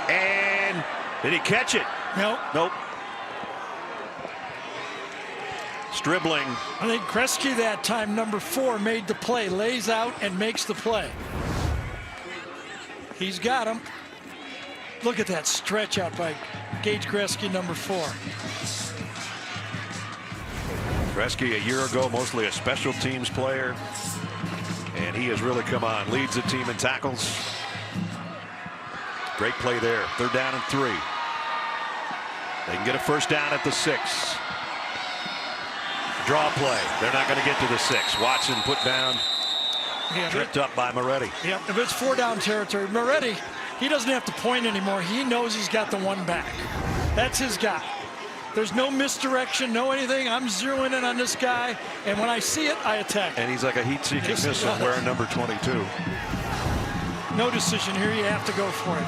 and did he catch it? Nope. Nope. Stribbling. I think Kresge that time, number 4, made the play, lays out and makes the play. He's got him. Look at that stretch out by Gage Kresge, number 4. Kresge, a year ago, mostly a special teams player. And he has really come on. Leads the team in tackles. Great play there. 3rd down and 3. They can get a 1st down at the 6. Draw play. They're not going to get to the 6. Watson put down. Tripped up by Moretti. Yep, if it's 4-down territory, Moretti, he doesn't have to point anymore. He knows he's got the one back. That's his guy. There's no misdirection, no anything. I'm zeroing in on this guy, and when I see it, I attack. And he's like a heat-seeking missile wearing number 22. No decision here. You have to go for it.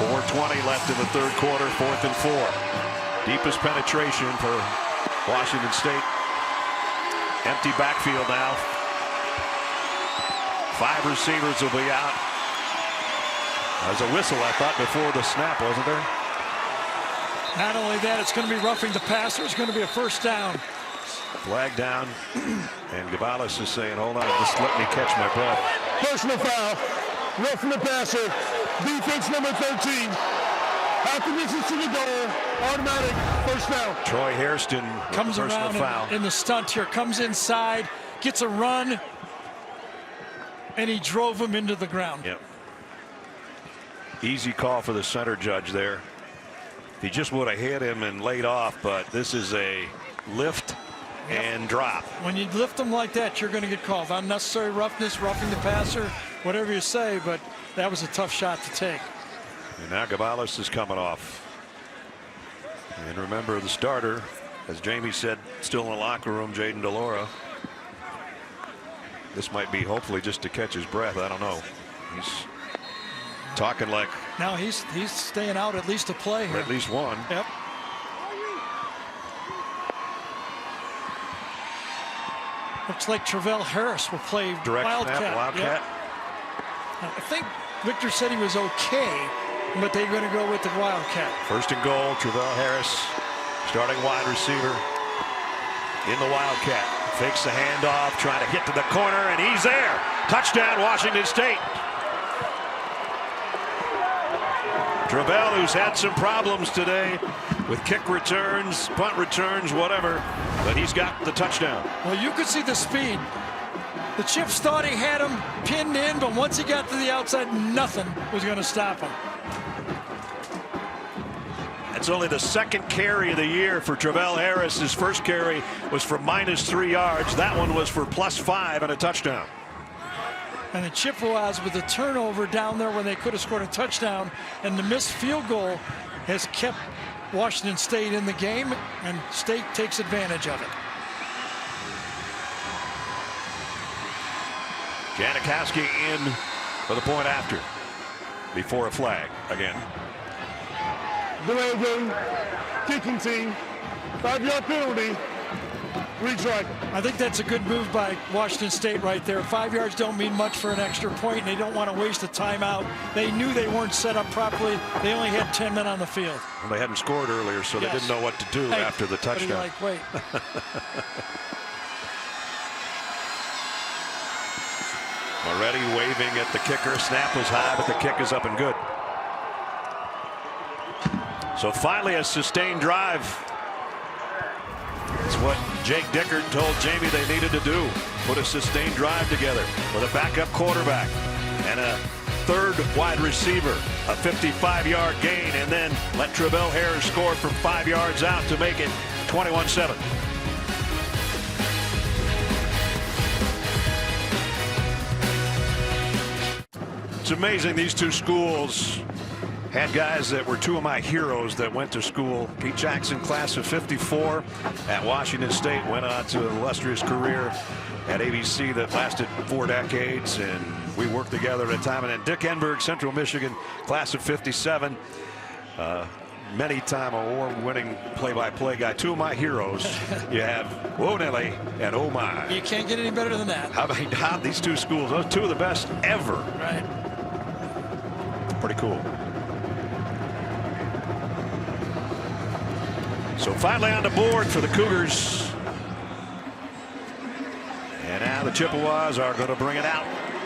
4:20 left in the 3rd quarter, 4th and 4. Deepest penetration for Washington State. Empty backfield now. 5 receivers will be out. There's a whistle, I thought, before the snap, wasn't there? Not only that, it's going to be roughing the passer. It's going to be a 1st down. Flag down, and Gavalis is saying, hold on, just let me catch my breath. Personal foul, roughing the passer, defense number 13. After this is to the goal, automatic 1st down. Troy Hairston comes around foul. In the stunt here, comes inside, gets a run, and he drove him into the ground. Yep. Easy call for the center judge there. He just would have hit him and laid off, but this is a lift and drop. When you lift them like that, you're going to get called. Unnecessary roughness, roughing the passer, whatever you say, but that was a tough shot to take. And now Gavalis is coming off. And remember the starter, as Jamie said, still in the locker room, Jayden DeLaura. This might be hopefully just to catch his breath. I don't know. He's talking like. Now he's staying out at least a play here. At least one. Yep. Looks like Travell Harris will play direct Wildcat. Snap, Wildcat. Yep. I think Victor said he was okay, but they're going to go with the Wildcat. 1st and goal. Travell Harris, starting wide receiver. in the Wildcat. Fakes the handoff, trying to hit to the corner, and he's there. Touchdown, Washington State. Travell, who's had some problems today with kick returns, punt returns, whatever, but he's got the touchdown. Well, you could see the speed. The Chips thought he had him pinned in, but once he got to the outside, nothing was going to stop him. It's only the second carry of the year for Travell Harris. His first carry was for -3 yards. That one was for +5 and a touchdown. And the Chippewas with the turnover down there when they could have scored a touchdown, and the missed field goal has kept Washington State in the game, and State takes advantage of it. Janikowski in for the point after, before a flag again. Delay game, kicking team, 5-yard penalty, retry. I think that's a good move by Washington State right there. 5 yards don't mean much for an extra point, and they don't want to waste a timeout. They knew they weren't set up properly. They only had 10 men on the field. Well, they hadn't scored earlier, so they didn't know what to do after the touchdown. Like, wait. Already waving at the kicker. Snap was high, but the kick is up and good. So finally a sustained drive. It's what Jake Dickert told Jamie they needed to do. Put a sustained drive together with a backup quarterback and a third wide receiver. A 55-yard gain, and then let Travell Harris score from 5 yards out to make it 21-7. It's amazing these two schools had guys that were two of my heroes that went to school. Pete Jackson, class of '54 at Washington State, went on to an illustrious career at ABC that lasted 4 decades, and we worked together at a time. And then Dick Enberg, Central Michigan, class of '57, many-time award-winning play-by-play guy. Two of my heroes. You have Whoa Nelly and Oh My. You can't get any better than that. How about these two schools? Those two of the best ever. Right. Pretty cool. So finally on the board for the Cougars. And now the Chippewas are going to bring it out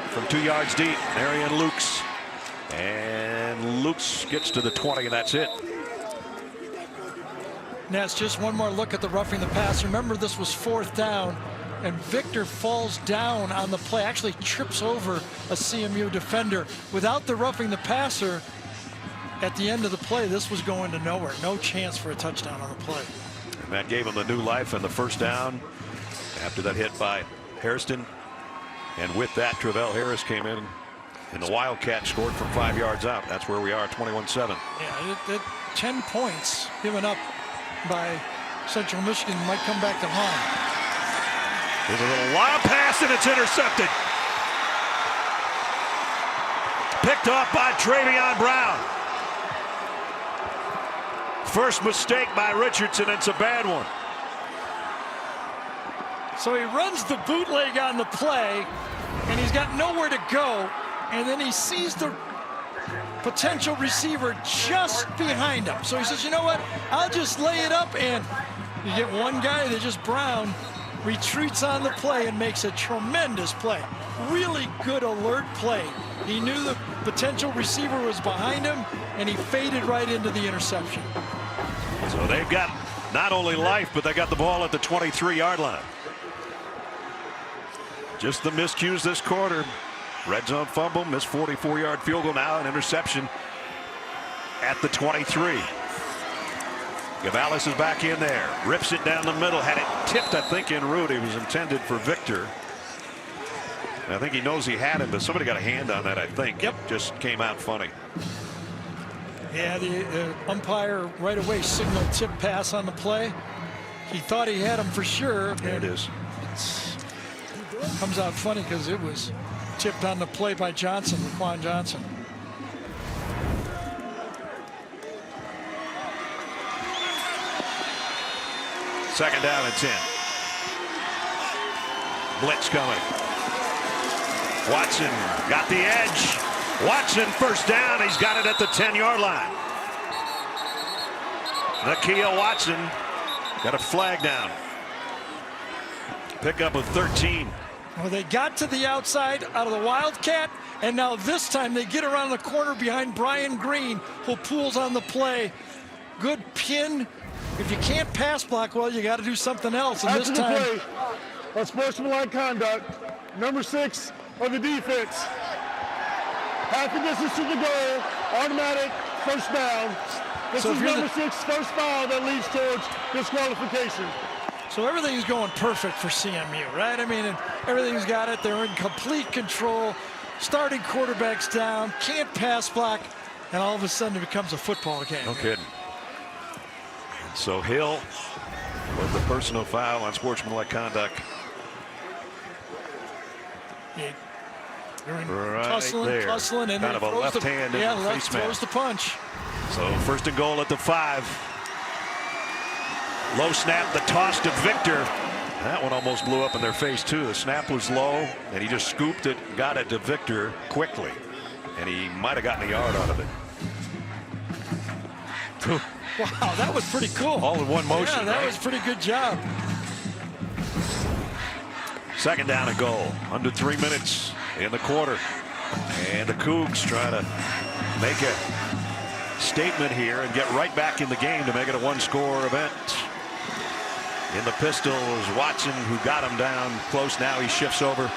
from 2 yards deep. Marion Lukes. And Lukes gets to the 20, and that's it. Now it's just one more look at the roughing the pass. Remember, this was 4th down, and Victor falls down on the play, actually trips over a CMU defender. Without the roughing the passer, at the end of the play, this was going to nowhere. No chance for a touchdown on the play. And that gave him the new life and the first down after that hit by Hairston. And with that, Travell Harris came in, and the Wildcat scored from 5 yards out. That's where we are, 21-7. Yeah, 10 points given up by Central Michigan might come back to haunt. There's a little wild pass, and it's intercepted. Picked off by Travion Brown. First mistake by Richardson. It's a bad one. So he runs the bootleg on the play, and he's got nowhere to go, and then he sees the potential receiver just behind him. So he says, you know what, I'll just lay it up, and you get one guy that just Brown retreats on the play and makes a tremendous play. Really good alert play. He knew the potential receiver was behind him, and he faded right into the interception. So they've got not only life, but they got the ball at the 23-yard line. Just the miscues this quarter. Red zone fumble, missed 44-yard field goal, now an interception at the 23. Gavalis is back in there, rips it down the middle, had it tipped, I think, en route. It was intended for Victor. And I think he knows he had him, but somebody got a hand on that, I think. Yep. Just came out funny. Yeah, the umpire right away signaled tip pass on the play. He thought he had him for sure. There it is. It comes out funny because it was tipped on the play by Johnson, Laquan Johnson. Second down and 10. Blitz coming. Watson got the edge. Watson first down. He's got it at the 10-yard line. Nakia Watson got a flag down. Pickup of 13. Well, they got to the outside out of the Wildcat, and now this time they get around the corner behind Brian Green, who pulls on the play. Good pin. If you can't pass block well, you got to do something else. And this time, play, unsportsmanlike conduct, number 6 of the defense. Half the distance to the goal, automatic first down. This is number 6 first foul that leads towards disqualification. So everything's going perfect for CMU, right? I mean, everything's got it. They're in complete control. Starting quarterback's down, can't pass block, and all of a sudden it becomes a football game. No kidding. So Hill with the personal foul on sportsmanlike conduct. Yeah. Right tussling, and kind of a left hand in the face throws the punch. So first and goal at the 5. Low snap, the toss to Victor. That one almost blew up in their face too. The snap was low, and he just scooped it, got it to Victor quickly, and he might have gotten a yard out of it. Wow, that was pretty cool. All in one motion. Yeah, that was a pretty good job. Second down and goal. Under 3 minutes in the quarter. And the Cougs try to make a statement here and get right back in the game to make it a one-score event. In the pistol is Watson, who got him down close. Now he shifts over to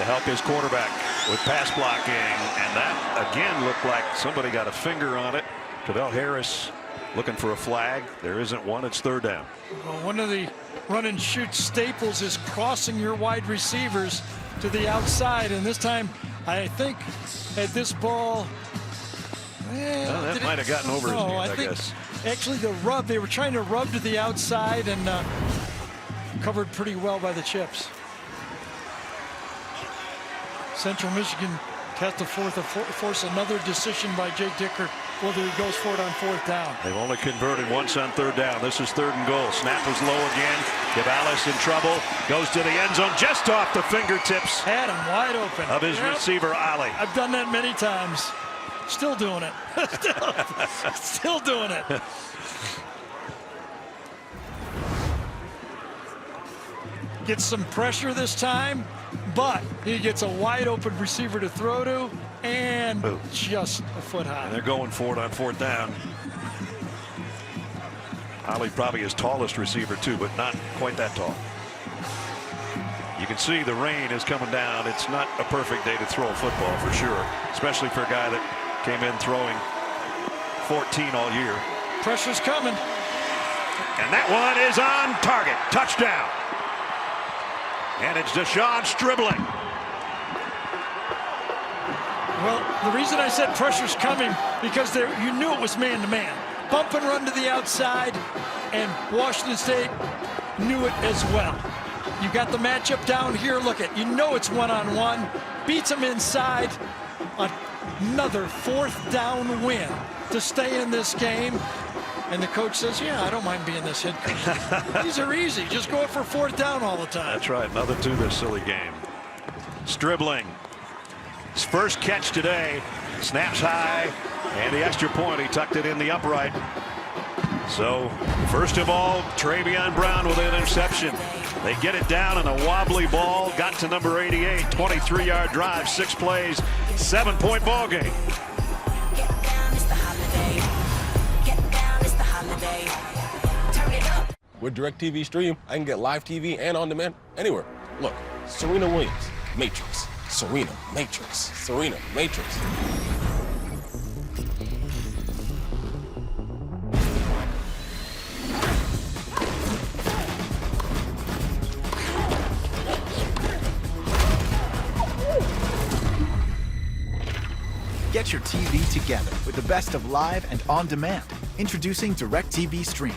help his quarterback with pass blocking. And that, again, looked like somebody got a finger on it. Cavell Harris looking for a flag. There isn't one. It's third down. Well, one of the run and shoot staples is crossing your wide receivers to the outside. And this time, I think at this ball, well, that might have gotten over his knees, I guess. Actually, the rub, they were trying to rub to the outside and covered pretty well by the Chips. Central Michigan has to force another decision by Jake Dicker whether he goes for it on 4th down. They've only converted once on 3rd down. This is 3rd and goal. Snap was low again. Gonzalez in trouble. Goes to the end zone just off the fingertips. Had him wide open. Of his receiver, Ali. I've done that many times. Still doing it. Still doing it. Gets some pressure this time, but he gets a wide open receiver to throw to, and just a foot high. And they're going for it on 4th down. Ali probably his tallest receiver too, but not quite that tall. You can see the rain is coming down. It's not a perfect day to throw a football for sure, especially for a guy that came in throwing 14 all year. Pressure's coming. And that one is on target. Touchdown. And it's Deshaun Stribling. Well, the reason I said pressure's coming, because you knew it was man-to-man. Bump and run to the outside, and Washington State knew it as well. You got the matchup down here. Look at, you know it's one-on-one. Beats him inside. Another 4th down win to stay in this game. And the coach says, yeah, I don't mind being this head coach. These are easy. Just go for 4th down all the time. That's right. Nothing to this silly game. Stribling. His first catch today. Snaps high. And the extra point. He tucked it in the upright. So, first of all, Travion Brown with an interception. They get it down on a wobbly ball. Got to number 88. 23-yard drive. 6 plays. 7-point ball game. With DirecTV Stream, I can get live TV and on demand anywhere. Look, Serena Williams, Matrix. Serena, Matrix. Serena, Matrix. Get your TV together with the best of live and on demand. Introducing DirecTV Stream.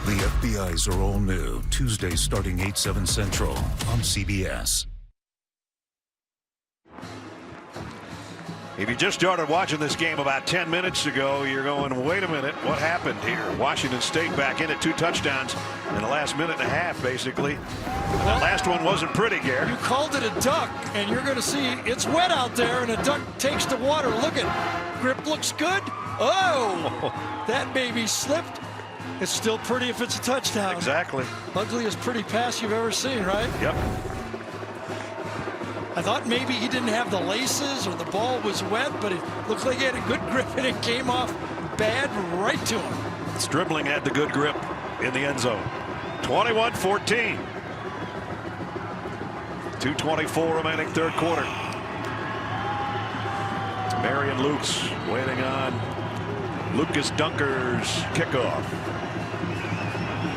The FBI's are all new. Tuesdays starting 8/7 Central on CBS. If you just started watching this game about 10 minutes ago, you're going, wait a minute, what happened here? Washington State back in at 2 touchdowns in the last minute and a half, basically. That last one wasn't pretty, Gary. You called it a duck, and you're going to see it's wet out there, and a duck takes the water. Look at grip looks good. Oh, that baby slipped. It's still pretty if it's a touchdown. Exactly. Ugliest pretty pass you've ever seen, right? Yep. I thought maybe he didn't have the laces or the ball was wet, but it looked like he had a good grip and it came off bad right to him. Stribling had the good grip in the end zone. 21-14. 2:24 remaining third quarter. Marion Lukes waiting on Lucas Dunker's kickoff.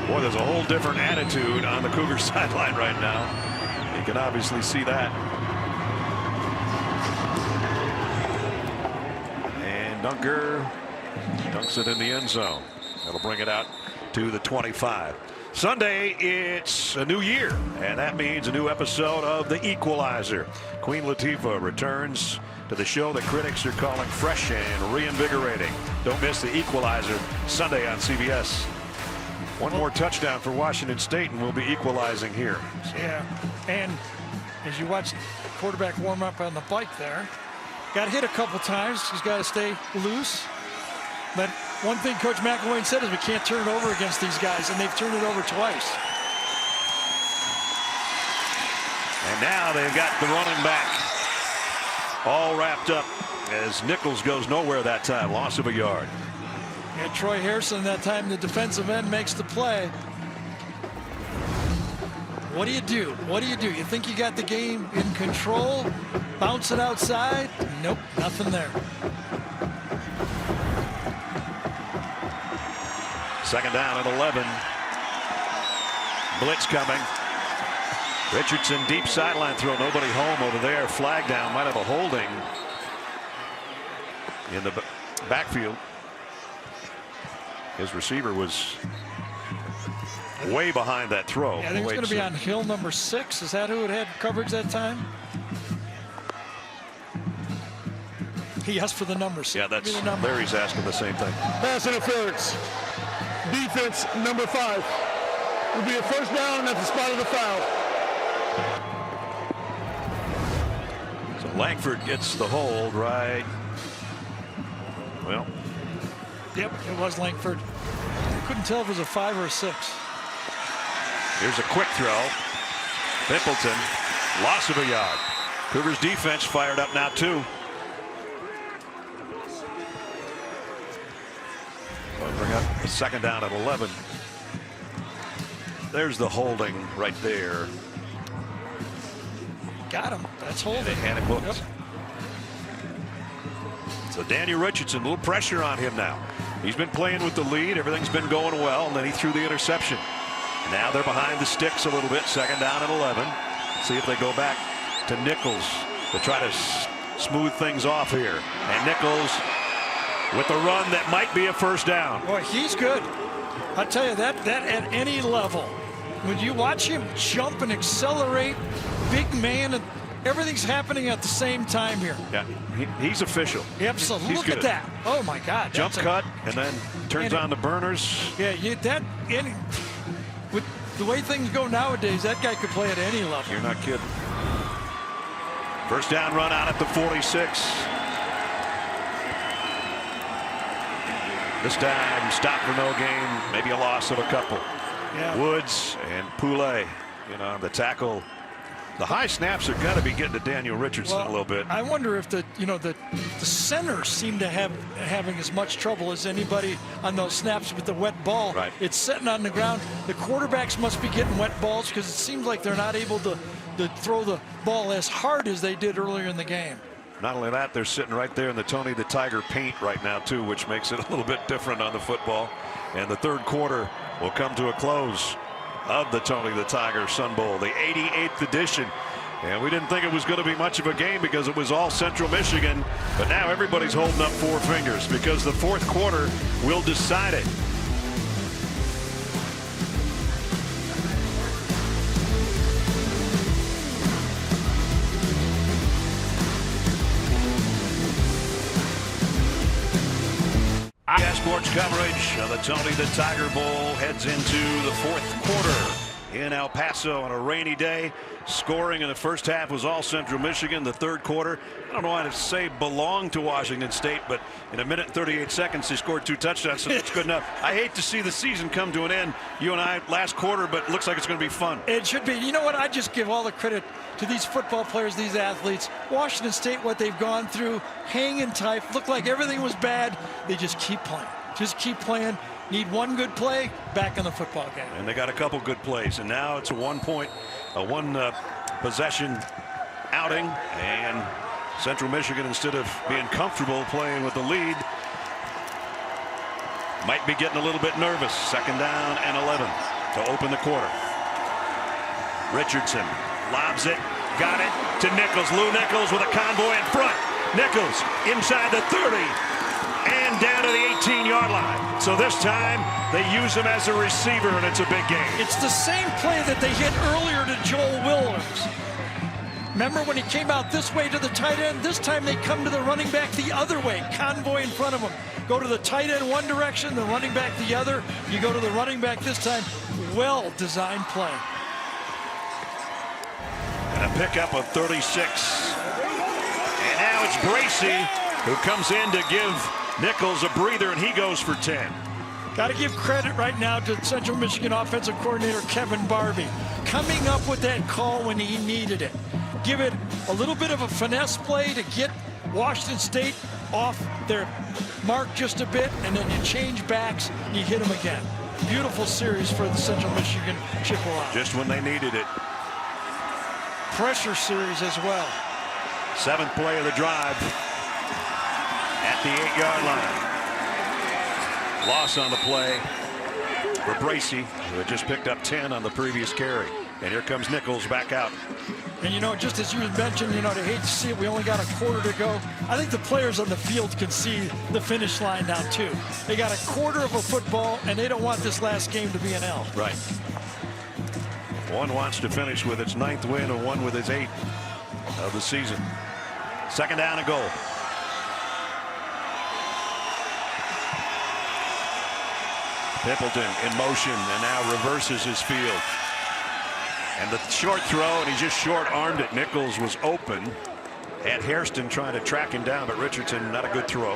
Boy, there's a whole different attitude on the Cougars sideline right now. You can obviously see that. And Dunker dunks it in the end zone. That'll bring it out to the 25. Sunday, it's a new year, and that means a new episode of The Equalizer. Queen Latifah returns to the show that critics are calling fresh and reinvigorating. Don't miss The Equalizer Sunday on CBS. One more touchdown for Washington State, and we'll be equalizing here. Yeah, and as you watch the quarterback warm up on the bike there, got hit a couple times. He's got to stay loose. But one thing Coach McElwain said is we can't turn it over against these guys, and they've turned it over twice. And now they've got the running back all wrapped up as Nichols goes nowhere that time. Loss of a yard. And Troy Harrison that time, the defensive end, makes the play. What do you do? What do you do? You think you got the game in control? Bounce it outside? Nope, nothing there. Second down at 11. Blitz coming. Richardson deep sideline throw. Nobody home over there. Flag down. Might have a holding in the backfield. His receiver was way behind that throw. Yeah, I think it's going to be on Hill number 6. Is that who had coverage that time? He asked for the numbers. Yeah, that's Larry's asking the same thing. Pass interference. Defense number 5. Will be a first down at the spot of the foul. So Langford gets the hold right. Well. Yep, it was Langford. Couldn't tell if it was a 5 or a 6. Here's a quick throw. Pimpleton, loss of a yard. Cougars defense fired up now too. We'll bring up a second down at 11. There's the holding right there. Got him. That's holding. And it booked. Yep. So Daniel Richardson, a little pressure on him now. He's been playing with the lead. Everything's been going well, and then he threw the interception. Now they're behind the sticks a little bit. Second down at 11. See if they go back to Nichols to try to smooth things off here. And Nichols with a run that might be a first down. Boy, he's good. I tell you, that at any level, when you watch him jump and accelerate, big man, and everything's happening at the same time here. Yeah, he's official. Absolutely. He's Look good. at that. Oh my God. Jump cut and then turns on the burners. Yeah, with the way things go nowadays, that guy could play at any level. You're not kidding. First down run out at the 46. This time stop for no gain, maybe a loss of a couple. Yeah. Woods and Poulet, the tackle. The high snaps are got to be getting to Daniel Richardson a little bit. I wonder if the centers seem to having as much trouble as anybody on those snaps with the wet ball. Right. It's sitting on the ground. The quarterbacks must be getting wet balls because it seems like they're not able to throw the ball as hard as they did earlier in the game. Not only that, they're sitting right there in the Tony the Tiger paint right now too, which makes it a little bit different on the football. And the third quarter will come to a close of the Tony the Tiger Sun Bowl, the 88th edition. And we didn't think it was going to be much of a game because it was all Central Michigan. But now everybody's holding up 4 fingers because the fourth quarter will decide it. Sports coverage of the Tony the Tiger Bowl heads into the fourth quarter. in El Paso on a rainy day. Scoring in the first half was all Central Michigan. The third quarter, I don't know why to say belonged to Washington State, but in a minute and 38 seconds, they scored 2 touchdowns, so that's good enough. I hate to see the season come to an end. You and I last quarter, but it looks like it's going to be fun. It should be. You know what? I just give all the credit to these football players, these athletes. Washington State, what they've gone through, hanging tight, looked like everything was bad. They just keep playing. Just keep playing. Need one good play, back in the football game. And they got a couple good plays, and now it's a one possession outing, and Central Michigan, instead of being comfortable playing with the lead, might be getting a little bit nervous. Second down and 11 to open the quarter. Richardson lobs it, got it to Nichols. Lou Nichols with a convoy in front. Nichols inside the 30 and down to the 18-yard line. So this time they use him as a receiver, and it's a big game. It's the same play that they hit earlier to Joel Williams. Remember when he came out this way to the tight end? This time they come to the running back the other way. Convoy in front of him. Go to the tight end one direction, the running back the other. You go to the running back this time. Well-designed play. And a pickup of 36. And now it's Bracey who comes in to give Nichols a breather, and he goes for 10. Got to give credit right now to Central Michigan offensive coordinator Kevin Barbie. Coming up with that call when he needed it. Give it a little bit of a finesse play to get Washington State off their mark just a bit, and then you change backs and you hit them again. Beautiful series for the Central Michigan Chippewa. Just when they needed it. Pressure series as well. 7th play of the drive at the 8-yard line. Loss on the play for Bracey, who had just picked up 10 on the previous carry. And here comes Nichols back out. And you know, just as you mentioned, you know, they hate to see it. We only got a quarter to go. I think the players on the field can see the finish line now too. They got a quarter of a football, and they don't want this last game to be an L. Right. One wants to finish with its 9th win, and one with its 8th of the season. Second down and goal. Pimpleton in motion and now reverses his field. And the short throw, and he just short-armed it. Nichols was open. Had Hairston trying to track him down, but Richardson, not a good throw.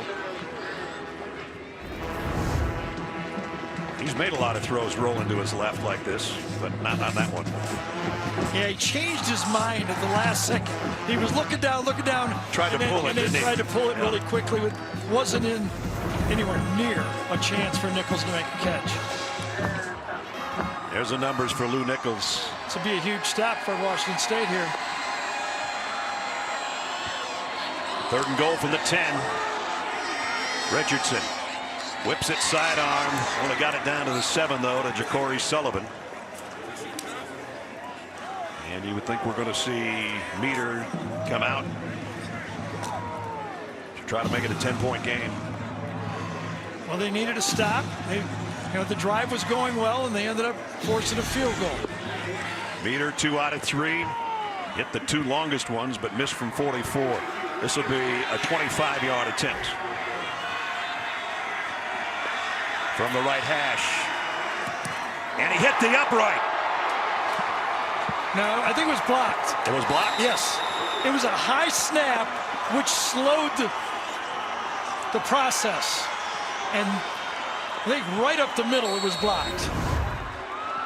He's made a lot of throws rolling to his left like this, but not on that one. Yeah, he changed his mind at the last second. He was looking down. Tried to pull it, didn't he? Tried to pull it really quickly. It wasn't in anywhere near a chance for Nichols to make a catch. There's the numbers for Lou Nichols. This will be a huge stop for Washington State here. 3rd and goal from the 10. Richardson whips it sidearm. Only got it down to the 7, though, to Ja'Cory Sullivan. And you would think we're going to see Meter come out to try to make it a 10-point game. Well, they needed a stop. The drive was going well, and they ended up forcing a field goal. Meter 2 out of 3. Hit the 2 longest ones, but missed from 44. This will be a 25-yard attempt. From the right hash. And he hit the upright. No, I think it was blocked. It was blocked? Yes. It was a high snap, which slowed the process. And I think right up the middle it was blocked.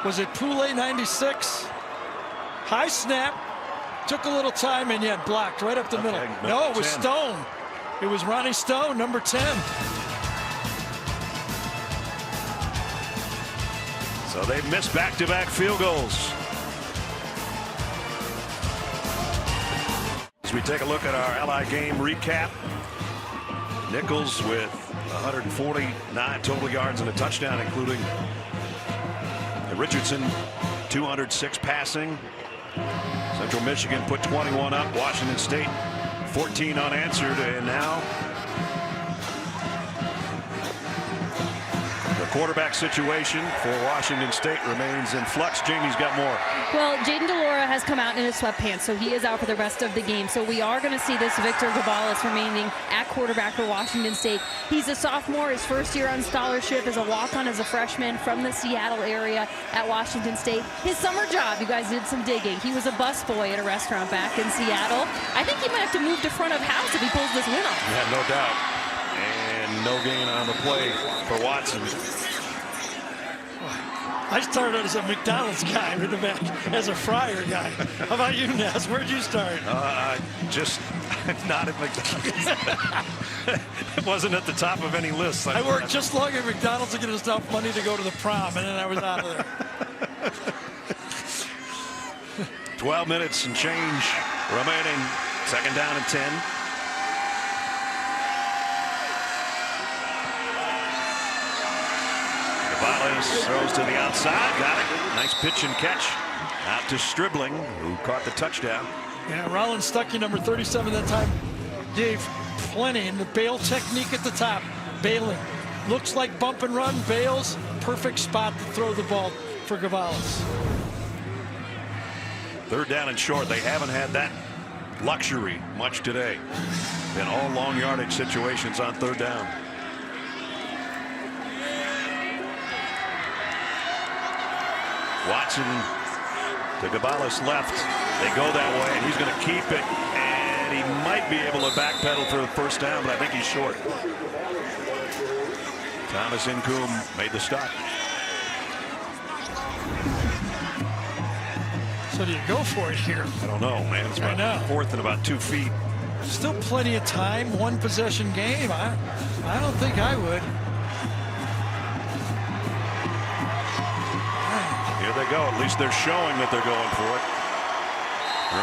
Was it Poulet 96? High snap, took a little time, and yet blocked right up the middle. No, it was 10. Stone. It was Ronnie Stone, number 10. So they've missed back-to-back field goals. As we take a look at our LI game recap, Nichols with 149 total yards and a touchdown, including Richardson 206 passing. Central Michigan put 21 up. Washington State 14 unanswered, and now the quarterback situation for Washington State remains in flux. Jamie's got more. Well, Jayden de Laura has come out in his sweatpants, so he is out for the rest of the game. So we are going to see this Victor Gabalis remaining at quarterback for Washington State. He's a sophomore, his first year on scholarship as a walk-on as a freshman from the Seattle area at Washington State. His summer job, you guys did some digging. He was a busboy at a restaurant back in Seattle. I think he might have to move to front of house if he pulls this win off. Yeah, no doubt. And no gain on the play for Watson. I started as a McDonald's guy in the back, as a fryer guy. How about you, Ness? Where'd you start? Just not at McDonald's. It wasn't at the top of any list. I worked just long at McDonald's to get us enough money to go to the prom, and then I was out of there. 12 minutes and change remaining. Second down and 10. Gabalis throws to the outside. Got it. Nice pitch and catch. Out to Stribling, who caught the touchdown. Yeah, Rollins Stuckey, number 37 that time, gave plenty in the bail technique at the top. Bailing. Looks like bump and run. Bails. Perfect spot to throw the ball for Gabalis. Third down and short. They haven't had that luxury much today. Been all long yardage situations on third down. Watson to Gabalis left. They go that way, and he's going to keep it. And he might be able to backpedal for the first down, but I think he's short. Thomas Incoom made the stop. So do you go for it here? I don't know, man. It's about fourth and about 2 feet. Still plenty of time. One possession game. I don't think I would. Here they go. At least they're showing that they're going for it.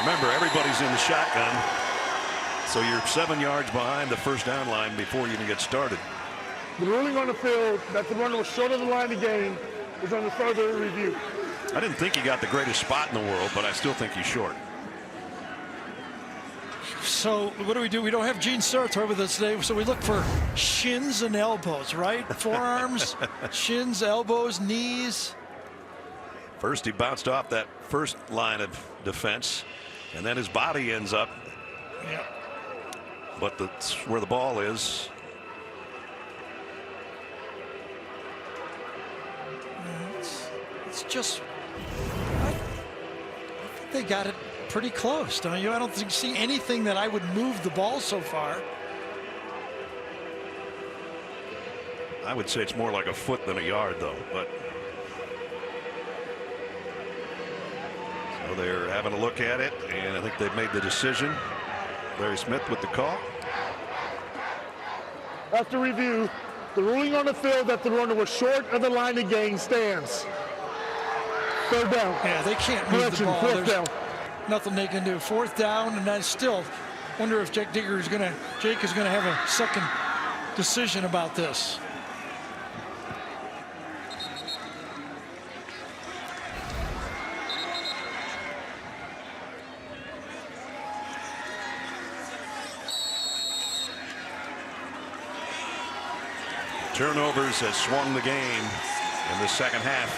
Remember, everybody's in the shotgun. So you're 7 yards behind the first down line before you even get started. The ruling on the field that the runner was short of the line to gain is under further review. I didn't think he got the greatest spot in the world, but I still think he's short. So what do? We don't have Gene Sartor with us today, so we look for shins and elbows, right? Forearms, shins, elbows, knees. First, he bounced off that first line of defense, and then his body ends up. Yeah. But that's where the ball is. It's just, I think they got it pretty close, don't you? I don't see anything that I would move the ball so far. I would say it's more like a foot than a yard, though. But so they're having a look at it, and I think they've made the decision. Larry Smith with the call. After review, the ruling on the field that the runner was short of the line to gain stands. Third down. Yeah, they can't move the ball. Fourth down. Nothing they can do. Fourth down, and I still wonder if Jake is going to have a second decision about this. Turnovers has swung the game in the second half.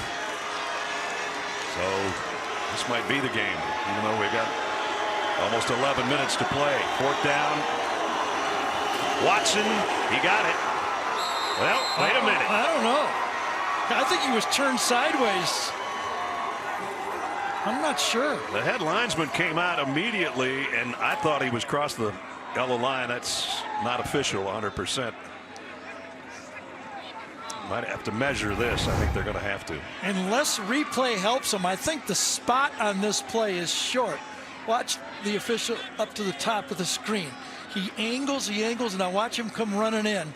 So this might be the game, even though we've got almost 11 minutes to play. Fourth down. Watson, he got it. Well, wait a minute. I don't know. I think he was turned sideways. I'm not sure. The head linesman came out immediately, and I thought he was across the yellow line. That's not official 100%. Might have to measure this. I think they're going to have to. Unless replay helps him, I think the spot on this play is short. Watch the official up to the top of the screen. He angles, and I watch him come running in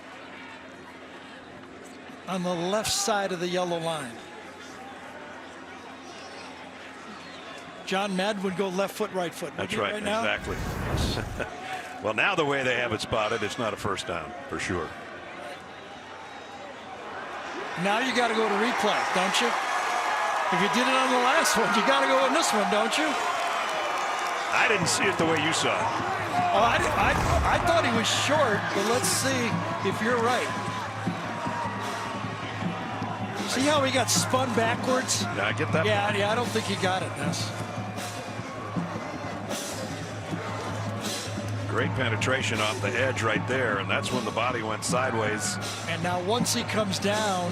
on the left side of the yellow line. John Madden would go left foot, right foot. That's right, now? Exactly. Well, now the way they have it spotted, it's not a first down for sure. Now you got to go to replay, don't you? If you did it on the last one, you got to go on this one, don't you? I didn't see it the way you saw it. Oh, I thought he was short, but let's see if you're right. See how he got spun backwards? Yeah, I get that. Yeah, I don't think he got it, Ness. Great penetration off the edge right there, and that's when the body went sideways. And now once he comes down,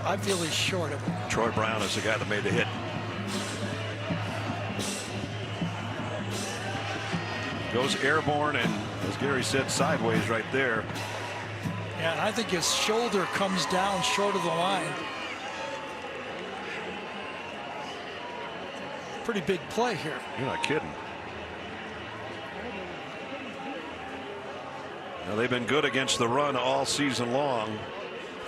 I feel he's short of him. Troy Brown is the guy that made the hit. Goes airborne, and as Gary said, sideways right there. Yeah, and I think his shoulder comes down short of the line. Pretty big play here. You're not kidding. Now, they've been good against the run all season long.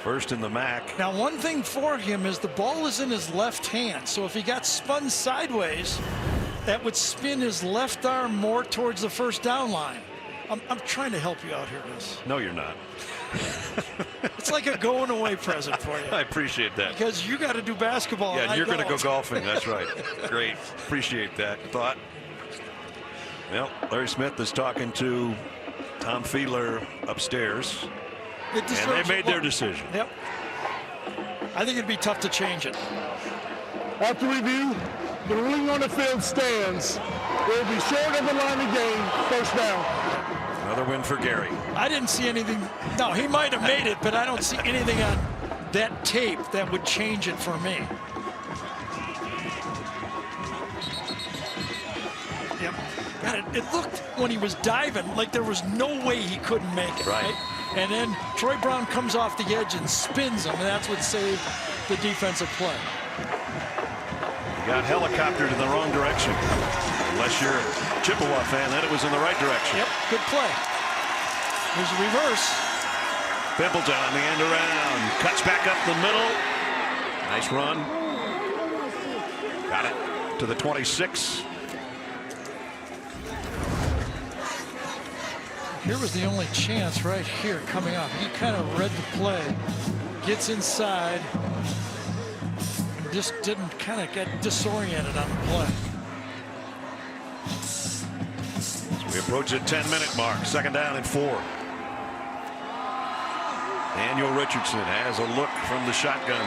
First in the MAC. Now, one thing for him is the ball is in his left hand. So if he got spun sideways, that would spin his left arm more towards the first down line. I'm trying to help you out here, Liz. No, you're not. It's like a going away present for you. I appreciate that. Because you got to do basketball. Yeah, and you're going to go don't. golfing. That's right. Great. Appreciate that thought. Well, Larry Smith is talking to Tom Fiedler upstairs. And they made their decision. Yep. I think it'd be tough to change it. After review, the ruling on the field stands. It will be short of the line of game, first down. Another win for Gary. I didn't see anything. No, he might have made it, but I don't see anything on that tape that would change it for me. Yep. God, it looked when he was diving like there was no way he couldn't make it. Right. And then Troy Brown comes off the edge and spins him, and that's what saved the defensive play. He got helicoptered in the wrong direction. Unless you're a Chippewa fan, then it was in the right direction. Yep, good play. Here's a reverse. Pimpleton on the end around. Cuts back up the middle. Nice run. Got it to the 26. Here was the only chance right here coming up. He kind of read the play, gets inside, and just didn't kind of get disoriented on the play. We approach the 10-minute mark. Second down and 4. Daniel Richardson has a look from the shotgun.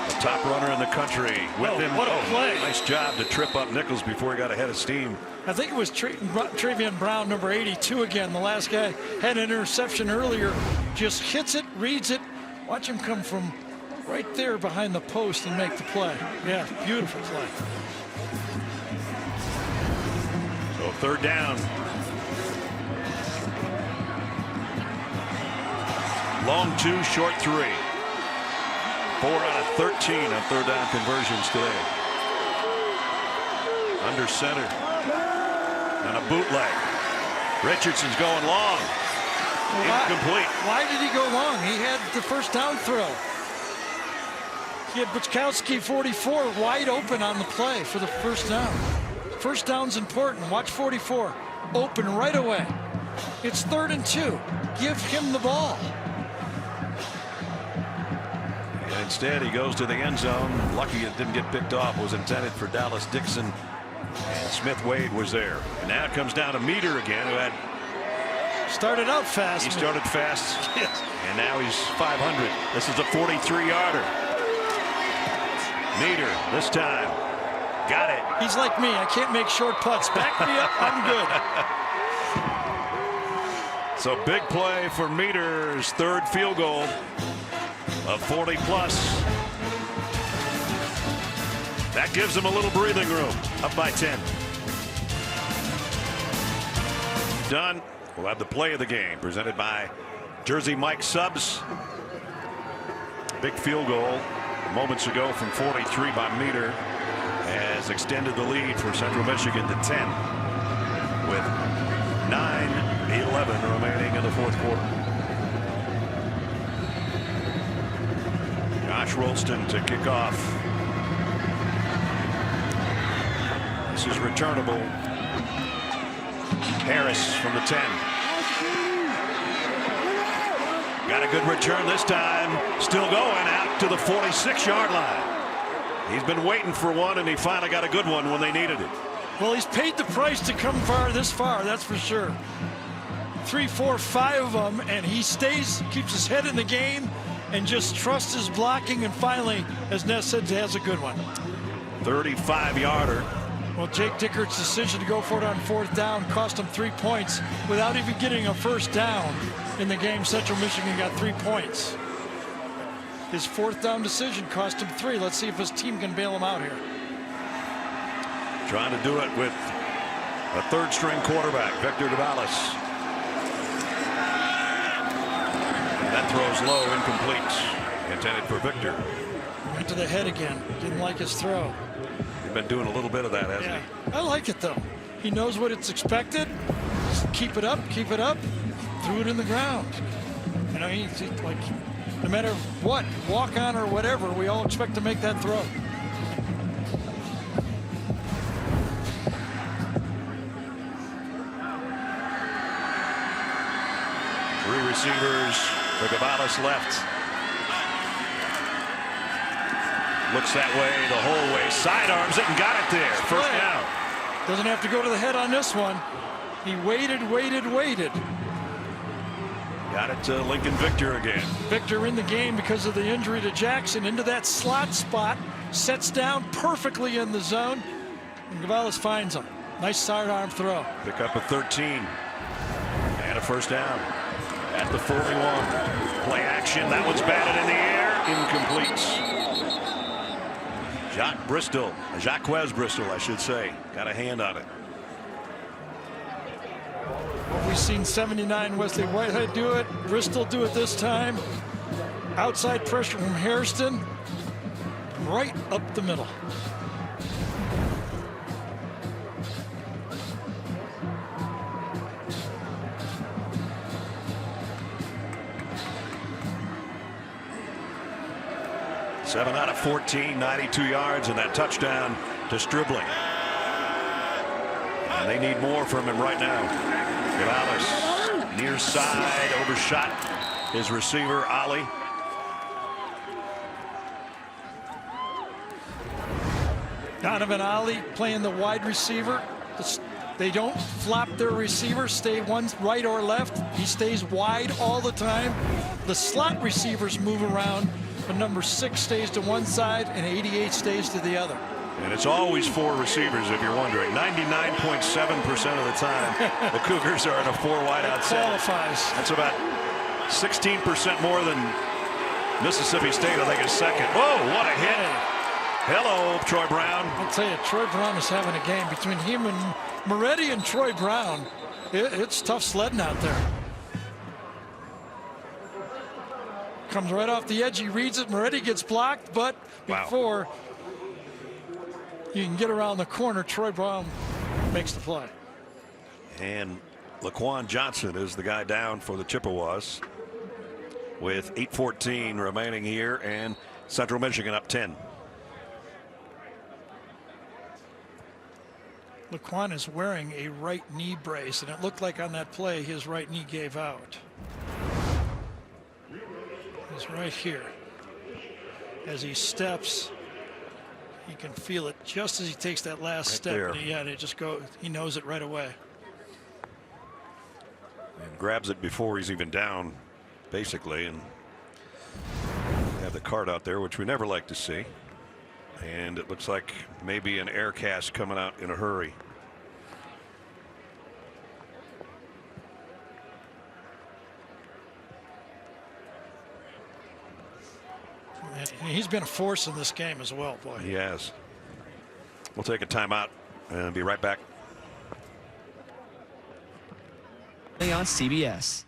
The top runner in the country with him. What a play. Nice job to trip up Nichols before he got ahead of steam. I think it was Travion Brown, number 82 again. The last guy had an interception earlier. Just hits it, reads it. Watch him come from right there behind the post and make the play. Yeah, beautiful play. So third down. Long 2, short 3. 4 out of 13 on third down conversions today. Under center. On a bootleg. Richardson's going long. Incomplete. Why did he go long? He had the first down throw. He had Buczkowski 44 wide open on the play for the first down. First down's important. Watch 44. Open right away. It's 3rd and 2. Give him the ball. And instead he goes to the end zone. Lucky it didn't get picked off. It was intended for Dallas Dixon. And Smith Wade was there. And now it comes down to Meter again, who had started out fast. He started fast. And now he's 500. This is a 43-yarder. Meter this time. Got it. He's like me. I can't make short putts. Back me up. I'm good. So big play for Meter's 3rd field goal of 40 plus. That gives him a little breathing room. Up by 10. Done. We'll have the play of the game presented by Jersey Mike Subs. Big field goal moments ago from 43 by Meter has extended the lead for Central Michigan to 10 with 9:11 remaining in the 4th quarter. Josh Rolston to kick off. This is returnable. Harris from the 10. Got a good return this time. Still going out to the 46-yard line. He's been waiting for one, and he finally got a good one when they needed it. Well, he's paid the price to come this far, that's for sure. 3, 4, 5 of them, and he keeps his head in the game and just trusts his blocking, and finally, as Ness said, has a good one. 35-yarder. Well, Jake Dickert's decision to go for it on 4th down cost him 3 points without even getting a first down in the game. Central Michigan got 3 points. His 4th down decision cost him 3. Let's see if his team can bail him out here. Trying to do it with a 3rd-string quarterback, Victor Davalos. That throws low, incomplete. Intended for Victor. Went to the head again. Didn't like his throw. He's been doing a little bit of that, hasn't he? I like it, though. He knows what it's expected. Just keep it up, keep it up. Threw it in the ground. You know, he's like, no matter what, walk on or whatever, we all expect to make that throw. Three receivers for Davalos left. Looks that way the whole way. Sidearms it and got it there. First down. Doesn't have to go to the head on this one. He waited. Got it to Lincoln Victor again. Victor in the game because of the injury to Jackson into that slot spot. Sets down perfectly in the zone. And Davalos finds him. Nice sidearm throw. Pick up a 13. And a first down. At the 41. Play action. That one's batted in the air. Incomplete. Jacques Bristol, I should say. Got a hand on it. We've seen 79 Wesley Whitehead do it. Bristol do it this time. Outside pressure from Hairston. Right up the middle. Seven out of 14, 92 yards, and that touchdown to Stribling. And they need more from him right now. Davalos near side, overshot his receiver, Ali. Donovan Ali playing the wide receiver. They don't flop their receiver, stay one right or left. He stays wide all the time. The slot receivers move around. But number 6 stays to one side and 88 stays to the other. And it's always 4 receivers, if you're wondering. 99.7% of the time, the Cougars are in a 4 wideout set. Qualifies. That's about 16% more than Mississippi State, I think, is second. Whoa, what a hit. Hello, Troy Brown. I'll tell you, Troy Brown is having a game. Between him and Moretti and Troy Brown, it's tough sledding out there. Comes right off the edge. He reads it. Moretti gets blocked, but before you can get around the corner, Troy Brown makes the play. And Laquan Johnson is the guy down for the Chippewas with 8:14 remaining here, and Central Michigan up 10. Laquan is wearing a right knee brace, and it looked like on that play his right knee gave out. Is right here. As he steps, he can feel it just as he takes that last step. And it just goes. He knows it right away. And grabs it before he's even down, basically, and have the card out there, which we never like to see. And it looks like maybe an air cast coming out in a hurry. He's been a force in this game as well, boy. He has. We'll take a timeout and be right back. On CBS.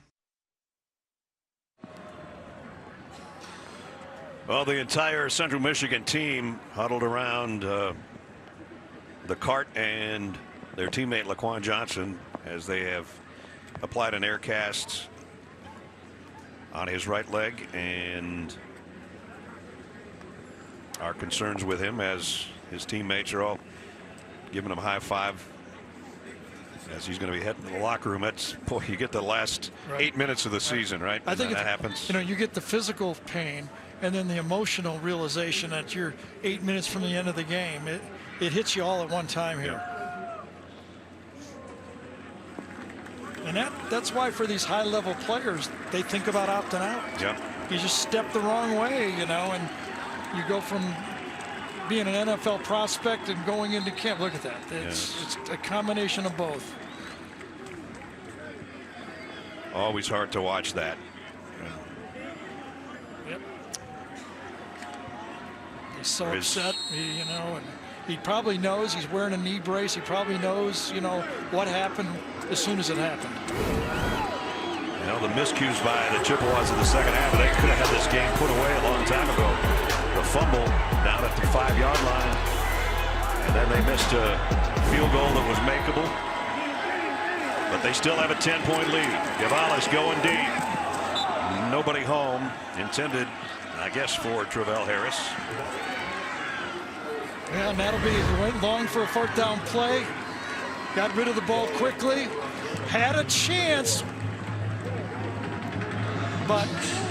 Well, the entire Central Michigan team huddled around the cart and their teammate Laquan Johnson as they have applied an air cast on his right leg, and our concerns with him as his teammates are all giving him a high five as he's going to be heading to the locker room. That's, boy, you get the last 8 minutes of the season, right? I think that happens. You know, you get the physical pain and then the emotional realization that you're 8 minutes from the end of the game. It hits you all at one time here. And that's why for these high-level players, they think about opting out. Yep. You just step the wrong way, you know, and you go from being an NFL prospect and going into camp. Look at that. It's a combination of both. Always hard to watch that. Yep. He's so upset, you know, and he probably knows he's wearing a knee brace. He probably knows, you know, what happened as soon as it happened. You know, the miscues by the Chippewas in the second half, they could have had this game put away a long time ago. The fumble down at the 5-yard line, and then they missed a field goal that was makeable. But they still have a 10-point lead. Gavalis going deep. Nobody home. Intended, I guess, for Travell Harris. Yeah, and that'll be, went long for a 4th down play. Got rid of the ball quickly. Had a chance. But,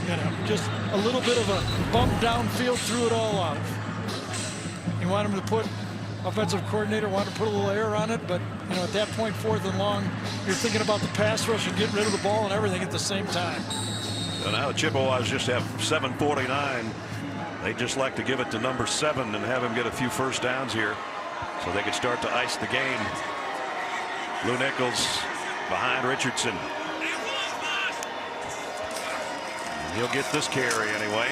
you know, just a little bit of a bump downfield, threw it all out. You want him to put, offensive coordinator wanted to put a little air on it, but, you know, at that point, 4th and long, you're thinking about the pass rush and getting rid of the ball and everything at the same time. So now the Chippewas just have 7:49. They just like to give it to number 7 and have him get a few first downs here so they could start to ice the game. Lou Nichols behind Richardson. He'll get this carry anyway.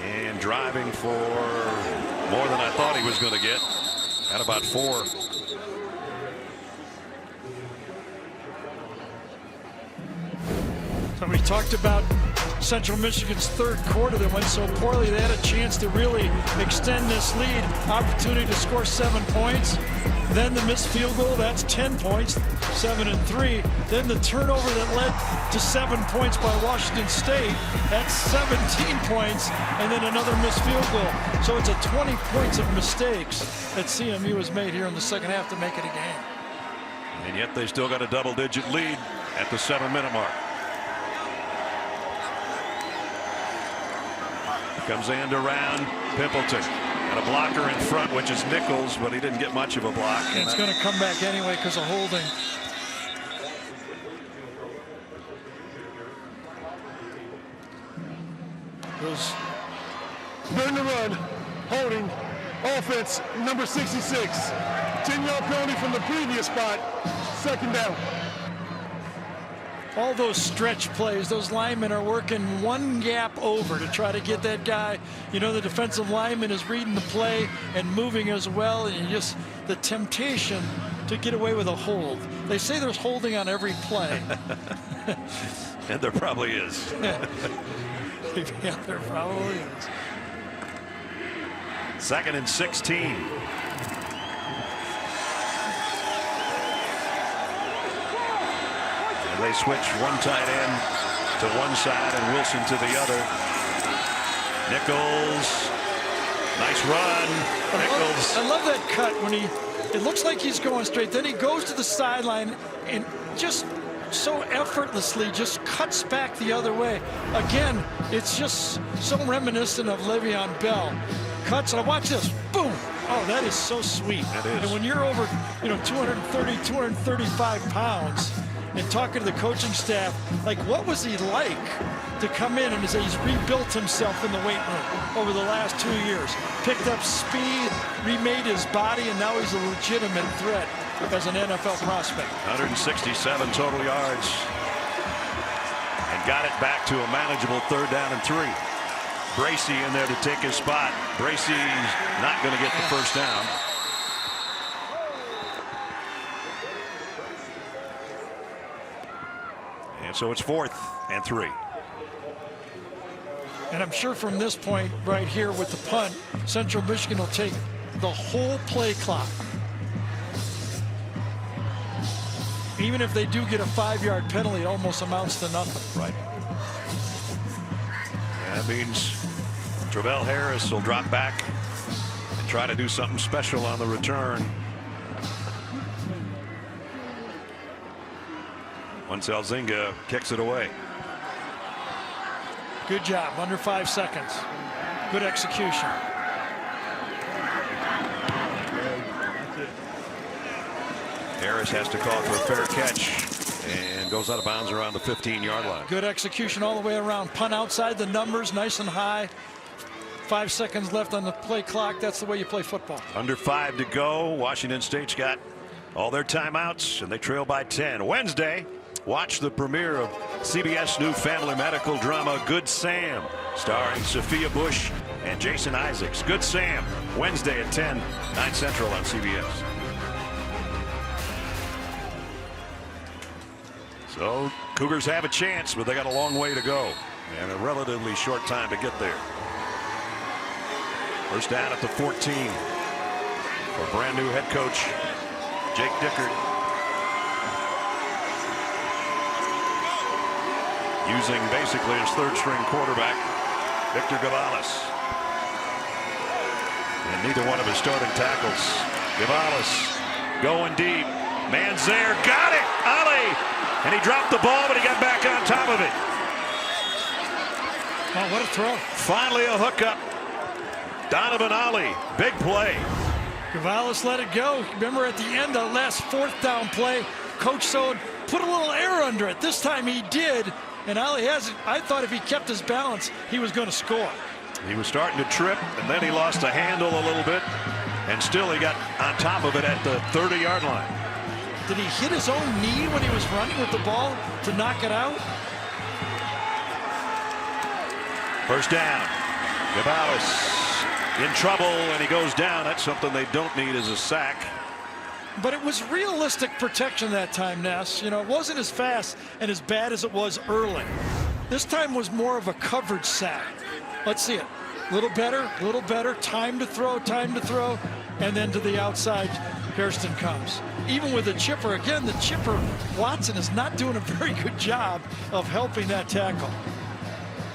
And driving for more than I thought he was going to get. At about 4. So we talked about Central Michigan's 3rd quarter that went so poorly. They had a chance to really extend this lead. Opportunity to score 7 points. Then the missed field goal, that's 10 points, 7-3. Then the turnover that led to 7 points by Washington State, that's 17 points, and then another missed field goal. So it's a 20 points of mistakes that CMU has made here in the second half to make it a game. And yet they still got a double-digit lead at the 7-minute mark. Comes end around Pimpleton. And a blocker in front, which is Nichols, but he didn't get much of a block. And it's going to come back anyway because of holding. Burn the run, holding, offense, number 66. 10-yard penalty from the previous spot, 2nd down. All those stretch plays, those linemen are working one gap over to try to get that guy. You know, the defensive lineman is reading the play and moving as well, and just the temptation to get away with a hold. They say there's holding on every play. And there probably is. Yeah, there probably is. 2nd and 16. They switch one tight end to one side and Wilson to the other. Nichols, nice run. Nichols. I love that cut when it looks like he's going straight. Then he goes to the sideline and just so effortlessly just cuts back the other way. Again, it's just so reminiscent of Le'Veon Bell. Cuts, and watch this, boom. Oh, that is so sweet. That is. And when you're over, you know, 230, 235 pounds, and talking to the coaching staff, like, what was he like to come in and say he's rebuilt himself in the weight room over the last 2 years, picked up speed, remade his body, and now he's a legitimate threat as an NFL prospect. 167 total yards and got it back to a manageable 3rd down and 3. Bracey in there to take his spot. Bracey's not going to get the first down. And so it's 4th and 3. And I'm sure from this point right here with the punt, Central Michigan will take the whole play clock. Even if they do get a 5-yard penalty, it almost amounts to nothing. Right. That means Travell Harris will drop back and try to do something special on the return. Once Elzinga kicks it away. Good job, under 5 seconds. Good execution. Harris Harris has to call for a fair catch and goes out of bounds around the 15-yard line. Good execution all the way around. Punt outside the numbers, nice and high. 5 seconds left on the play clock. That's the way you play football. Under 5 to go. Washington State's got all their timeouts, and they trail by 10. Wednesday, watch the premiere of CBS new family medical drama Good Sam, starring Sophia Bush and Jason Isaacs. Good Sam, Wednesday at 10, 9 Central on CBS. So Cougars have a chance, but they got a long way to go and a relatively short time to get there. First down at the 14 for brand new head coach Jake Dickert. Using basically his third-string quarterback, Victor Gavalis. And neither one of his starting tackles. Gavalis going deep. Man's there. Got it. Ali. And he dropped the ball, but he got back on top of it. Oh, what a throw. Finally a hookup. Donovan Ali. Big play. Gavalis let it go. Remember at the end of the last 4th down play, Coach Sode put a little air under it. This time he did. And Ali hasn't. I thought if he kept his balance, he was going to score. He was starting to trip, and then he lost a handle a little bit, and still he got on top of it at the 30-yard line. Did he hit his own knee when he was running with the ball to knock it out? First down. Gavalis in trouble, and he goes down. That's something they don't need as a sack. But it was realistic protection that time, Ness. You know, it wasn't as fast and as bad as it was early. This time was more of a coverage sack. Let's see it. A little better. Time to throw, and then to the outside, Hairston comes. Even with the chipper, again, the chipper, Watson is not doing a very good job of helping that tackle.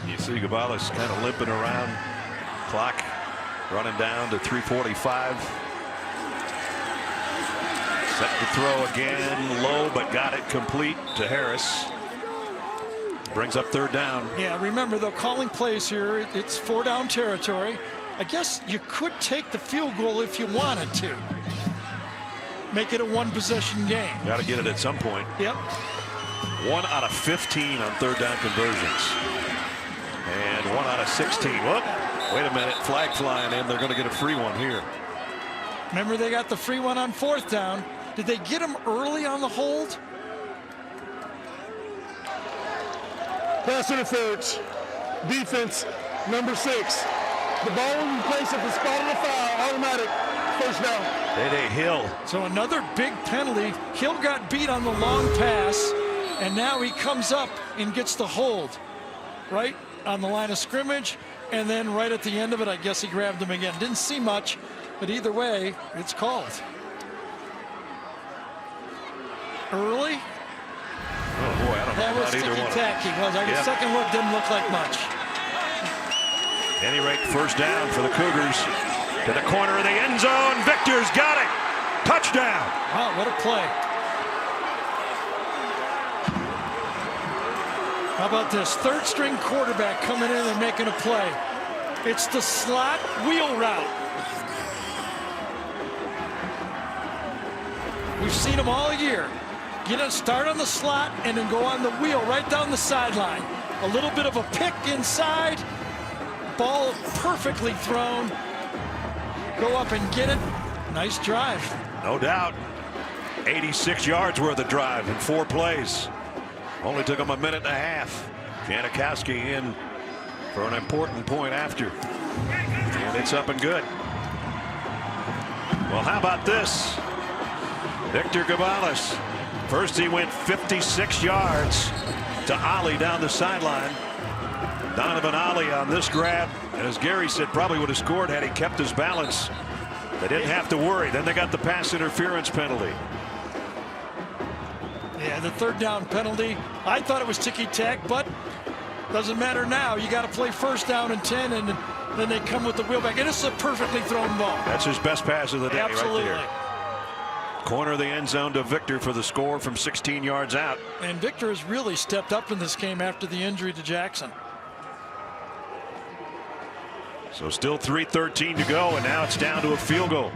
You see Gavalis kind of limping around. Clock running down to 3:45. Set to throw again, low, but got it complete to Harris. Brings up 3rd down. Yeah, remember, though, calling plays here, it's 4-down territory. I guess you could take the field goal if you wanted to. Make it a 1-possession game. Got to get it at some point. Yep. 1 out of 15 on 3rd down conversions. And 1 out of 16. Whoop. Wait a minute. Flag flying in. They're going to get a free one here. Remember, they got the free one on 4th down. Did they get him early on the hold? Pass interference. Defense, number 6. The ball will be placed at the spot of the foul. Automatic. First down. Day Hill. So another big penalty. Hill got beat on the long pass, and now he comes up and gets the hold. Right on the line of scrimmage, and then right at the end of it, I guess he grabbed him again. Didn't see much, but either way, it's called. Early. Oh boy, I don't know that was about either one. ticky-tacky. Our second look didn't look like much. Any rate, first down for the Cougars. To the corner of the end zone. Victor's got it. Touchdown. Wow, what a play. How about this? 3rd-string quarterback coming in and making a play. It's the slot wheel route. We've seen him all year. Start on the slot and then go on the wheel right down the sideline. A little bit of a pick inside. Ball perfectly thrown. Go up and get it. Nice drive. No doubt. 86 yards worth of drive in 4 plays. Only took him a minute and a half. Janikowski in for an important point after. And it's up and good. Well, how about this? Victor Gavalis. First he went 56 yards to Ali down the sideline. Donovan Ali on this grab. And as Gary said, probably would have scored had he kept his balance. They didn't have to worry. Then they got the pass interference penalty. Yeah, the 3rd down penalty. I thought it was ticky-tack, but doesn't matter now. You got to play 1st down and 10, and then they come with the wheelback. And it's a perfectly thrown ball. That's his best pass of the day. Absolutely. Right there. Corner of the end zone to Victor for the score from 16 yards out. And Victor has really stepped up in this game after the injury to Jackson. So still 3:13 to go, and now it's down to a field goal.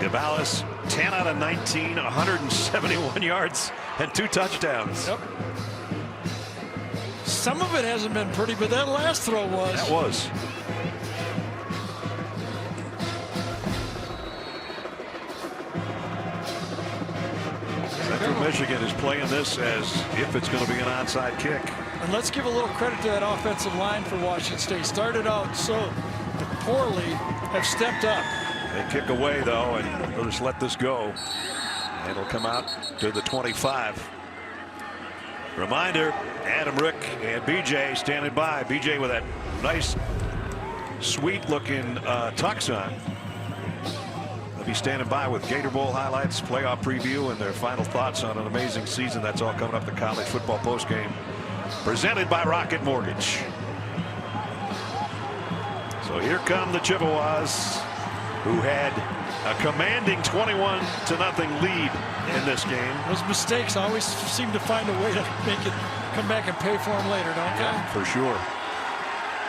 Gonzalez, 10 out of 19, 171 yards and 2 touchdowns. Yep. Some of it hasn't been pretty, but that last throw was. That was. Central Michigan is playing this as if it's going to be an onside kick. And let's give a little credit to that offensive line for Washington State. Started out so poorly, have stepped up. They kick away, though, and they'll just let this go. And it'll come out to the 25. Reminder, Adam, Rick, and BJ standing by. BJ with that nice, sweet-looking tux on. They'll be standing by with Gator Bowl highlights, playoff preview, and their final thoughts on an amazing season. That's all coming up the college football postgame, presented by Rocket Mortgage. So here come the Chippewas, who had a commanding 21-0 lead in this game. Those mistakes always seem to find a way to make it come back and pay for them later, don't they? For sure.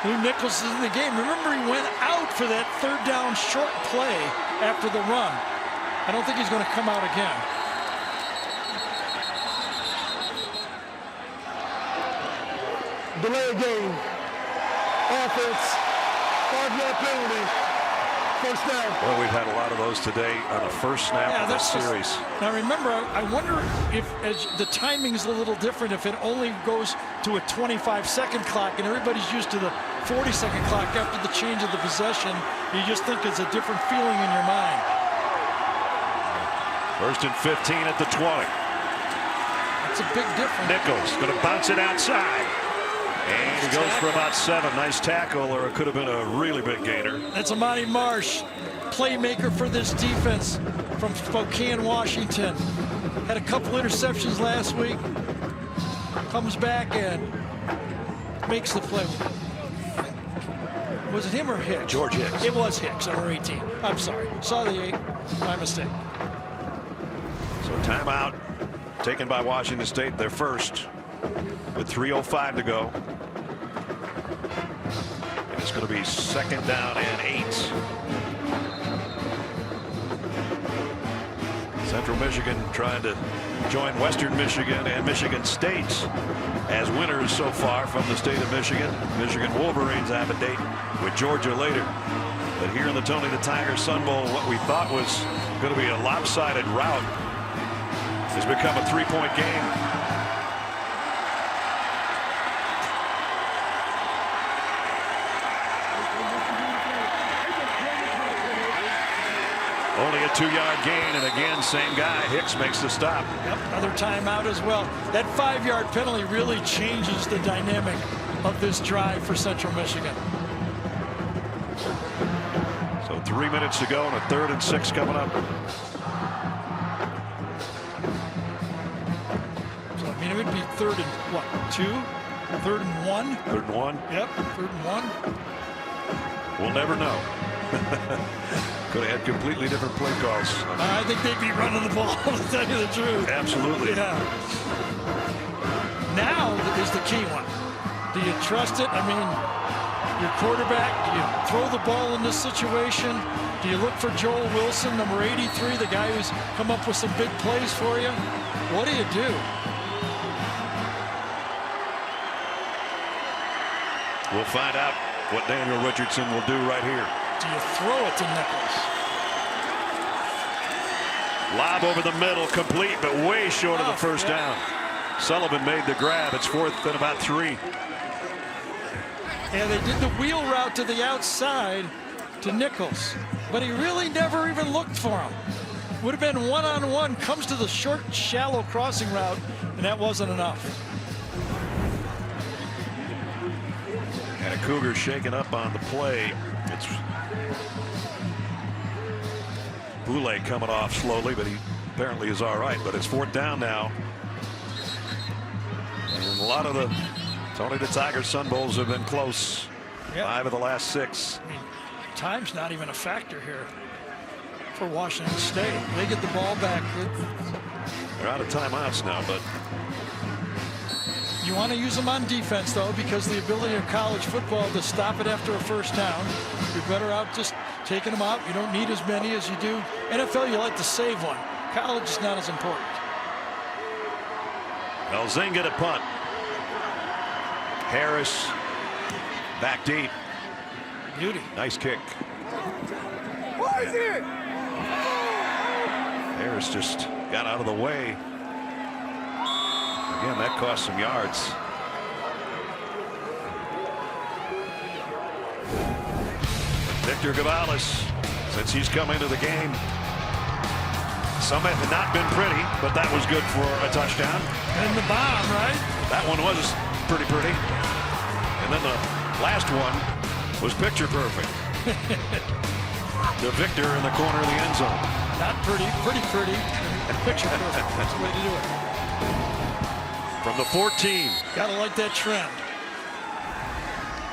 Lou Nichols is in the game. Remember, he went out for that 3rd down short play after the run. I don't think he's going to come out again. Delay game. Offense. 5-yard penalty. First down. Well, we've had a lot of those today on the first snap of this series. Now remember, I wonder if as the timing is a little different if it only goes to a 25-second clock and everybody's used to the 40-second clock after the change of the possession. You just think it's a different feeling in your mind. 1st and 15 at the 20. That's a big difference. Nichols going to bounce it outside. And he goes for about 7. Nice tackle, or it could have been a really big gainer. That's Amani Marsh, playmaker for this defense from Spokane, Washington. Had a couple interceptions last week. Comes back and makes the play. Was it him or Hicks? George Hicks. It was Hicks, number 18. I'm sorry. Saw the 8. My mistake. So timeout taken by Washington State, their first, with 3:05 to go. And it's going to be 2nd down and 8. Central Michigan trying to join Western Michigan and Michigan State as winners so far from the state of Michigan. Michigan Wolverines have a date with Georgia later. But here in the Tony the Tiger Sun Bowl, what we thought was going to be a lopsided rout has become a 3-point game. Only a 2-yard gain, and again, same guy. Hicks makes the stop. Yep, another timeout as well. That 5-yard penalty really changes the dynamic of this drive for Central Michigan. So 3 minutes to go, and a 3rd and 6 coming up. So, I mean, it would be 3rd and what, 2? 3rd and 1? 3rd and 1? Yep, 3rd and 1. We'll never know. Could have had completely different play calls. I think they'd be running the ball, to tell you the truth. Absolutely. Yeah. Now is the key one. Do you trust it? I mean, your quarterback, do you throw the ball in this situation? Do you look for Joel Wilson, number 83, the guy who's come up with some big plays for you? What do you do? We'll find out what Daniel Richardson will do right here. Do you throw it to Nichols? Lob over the middle, complete, but way short of the first down. Sullivan made the grab. It's 4th and about 3. Yeah, they did the wheel route to the outside to Nichols, but he really never even looked for him. Would have been one-on-one, comes to the short, shallow crossing route, and that wasn't enough. And a Cougar shaking up on the play. It's Boulay coming off slowly, but he apparently is all right. But it's 4th down now. And a lot of the Tony the Tiger Sun Bowls have been close. Yep. 5 of the last 6. I mean, time's not even a factor here for Washington State. They get the ball back. They're out of timeouts now, but You want to use them on defense, though, because the ability of college football to stop it after a first down. You're better out just taking them out. You don't need as many as you do. NFL, you like to save one. College is not as important. Elzinga to punt. Harris back deep. Beauty. Nice kick. What is it? Harris just got out of the way. Again, that cost some yards. Victor Gonzalez, since he's come into the game, some have not been pretty, but that was good for a touchdown. And the bomb, right? That one was pretty. And then the last one was picture perfect. The Victor in the corner of the end zone. Not pretty. Picture perfect. That's the way to do it. From the 14. Gotta like that trend.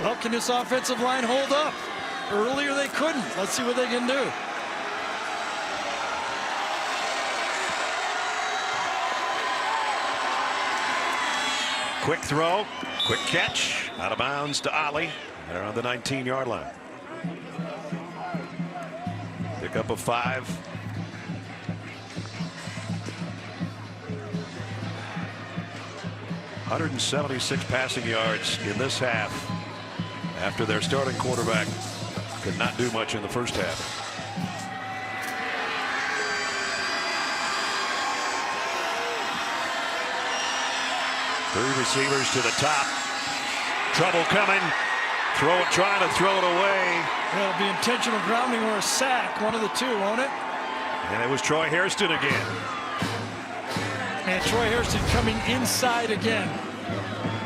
Well, can this offensive line hold up? Earlier they couldn't. Let's see what they can do. Quick throw, quick catch, out of bounds to Ali. They're on the 19-yard line. Pick up a 5. ...176 passing yards in this half after their starting quarterback could not do much in the first half. Three receivers to the top. Trouble coming. Trying to throw it away. It'll be intentional grounding or a sack. One of the two, won't it? And it was Troy Hairston again. And Troy Hairston coming inside again.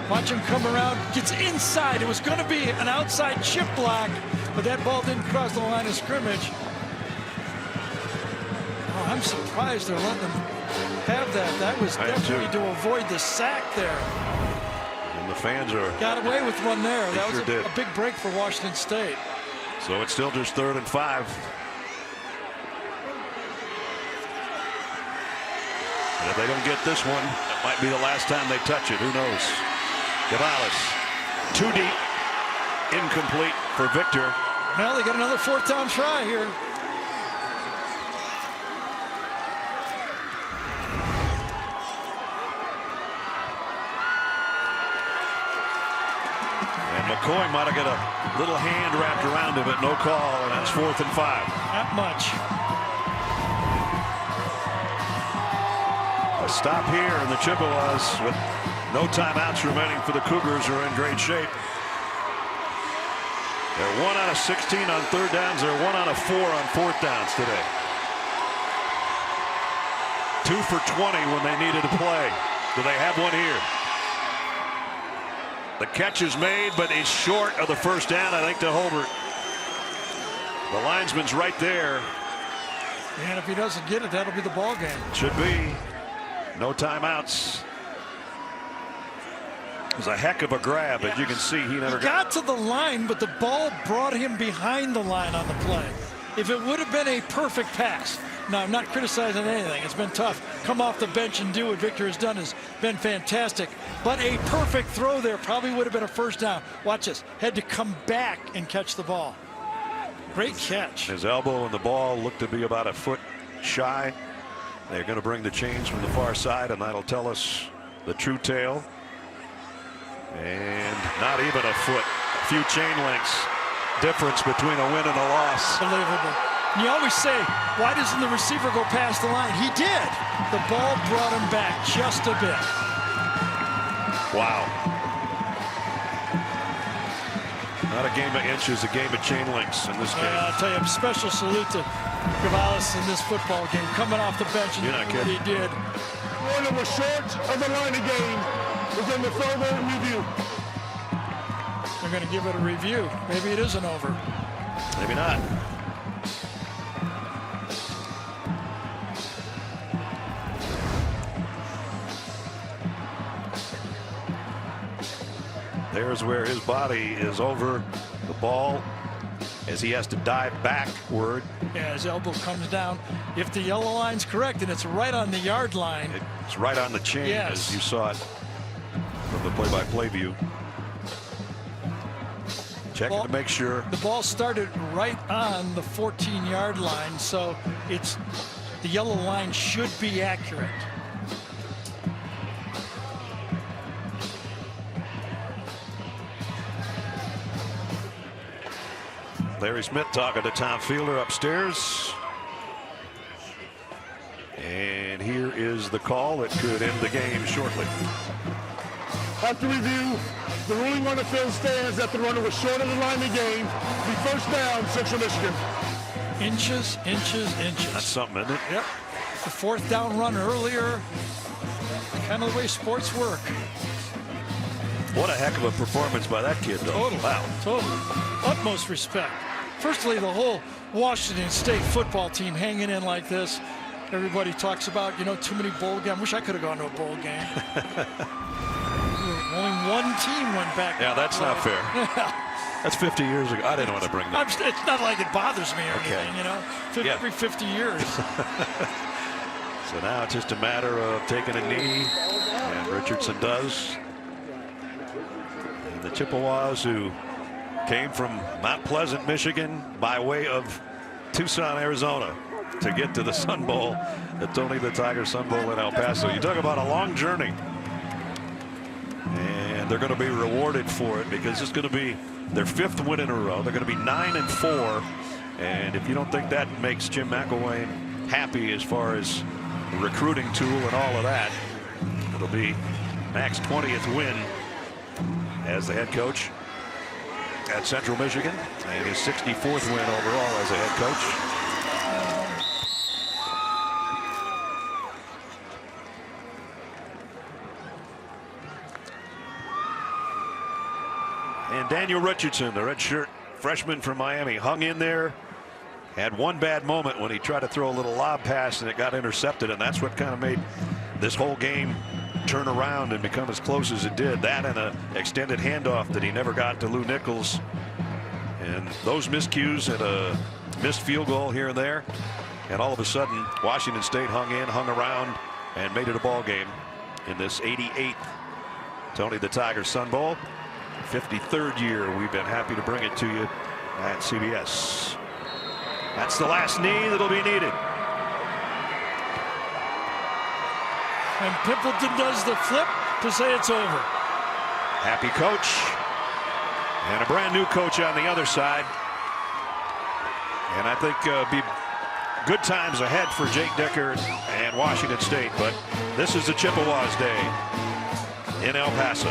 Watch him come around. Gets inside. It was going to be an outside chip block, but that ball didn't cross the line of scrimmage. Oh, I'm surprised they're letting them have that. That was definitely to avoid the sack there. And the fans are... Got away with one there. That was sure a big break for Washington State. So it's still just 3rd and 5. And if they don't get this one, it might be the last time they touch it. Who knows? Gonzalez, too deep, incomplete for Victor. Well, they got another 4th down try here. And McCoy might have got a little hand wrapped around him, but no call, and that's 4th and 5. Not much. A stop here in the Chippewas with no timeouts remaining for the Cougars, who are in great shape. They're 1 out of 16 on 3rd downs. They're 1 out of 4 on 4th downs today. 2 for 20 when they needed to play. Do they have one here? The catch is made, but it's short of the first down, I think, to Holbert. The linesman's right there. And if he doesn't get it, that'll be the ball game. Should be. No timeouts. It was a heck of a grab, but you can see he never got to the line, but the ball brought him behind the line on the play. If it would have been a perfect pass. Now, I'm not criticizing anything. It's been tough. Come off the bench and do what Victor has done has been fantastic. But a perfect throw there probably would have been a first down. Watch this. Had to come back and catch the ball. Great catch. His elbow and the ball looked to be about a foot shy. They're going to bring the chains from the far side, and that'll tell us the true tale. And not even a foot. A few chain links difference between a win and a loss. Unbelievable. You always say, why doesn't the receiver go past the line? He did. The ball brought him back just a bit. Wow. Not a game of inches, a game of chain links in this game. I'll tell you, a special salute to Gonzalez in this football game, coming off the bench and doing what he did. One that was short of the line of game was in the further review. They're going to give it a review. Maybe it isn't over. Maybe not. There's where his body is over the ball as he has to dive backward. Yeah, his elbow comes down. If the yellow line's correct, and it's right on the yard line. It's right on the chain, as you saw it from the play-by-play view. Checking to make sure. The ball started right on the 14-yard line, so it's the yellow line should be accurate. Larry Smith talking to Tom Fielder upstairs. And here is the call that could end the game shortly. After review, the ruling on the field stands that the runner was short of the line of the game. Be first down, Central Michigan. Inches, inches, inches. That's something, isn't it? Yep. The fourth down run earlier. Kind of the way sports work. What a heck of a performance by that kid, though. Totally. Wow. Totally. Utmost respect. Firstly, the whole Washington State football team hanging in like this. Everybody talks about, you know, too many bowl games. I wish I could have gone to a bowl game. Only one team went back. Yeah, that's not fair. That's 50 years ago. I didn't want to bring that. It's not like it bothers me or Okay. anything, you know. Yeah. Every 50 years. So now it's just a matter of taking a knee, and Richardson does. And the Chippewas, who came from Mount Pleasant, Michigan, by way of Tucson, Arizona, to get to the Sun Bowl, the Tony the Tiger Sun Bowl in El Paso. You talk about a long journey. And they're going to be rewarded for it, because it's going to be their 5th win in a row. They're going to be 9-4. And if you don't think that makes Jim McElwain happy as far as the recruiting tool and all of that, it'll be Mac's 20th win as the head coach at Central Michigan, and his 64th win overall as a head coach. And Daniel Richardson, the redshirt freshman from Miami, hung in there. Had one bad moment when he tried to throw a little lob pass and it got intercepted, and that's what kind of made this whole game turn around and become as close as it did. That and an extended handoff that he never got to Lou Nichols. And those miscues and a missed field goal here and there. And all of a sudden, Washington State hung in, hung around, and made it a ball game in this 88th Tony the Tiger Sun Bowl. 53rd year we've been happy to bring it to you at CBS. That's the last knee that'll be needed. And Pimpleton does the flip to say it's over. Happy coach. And a brand new coach on the other side. And I think be good times ahead for Jake Decker and Washington State. But this is the Chippewas Day in El Paso.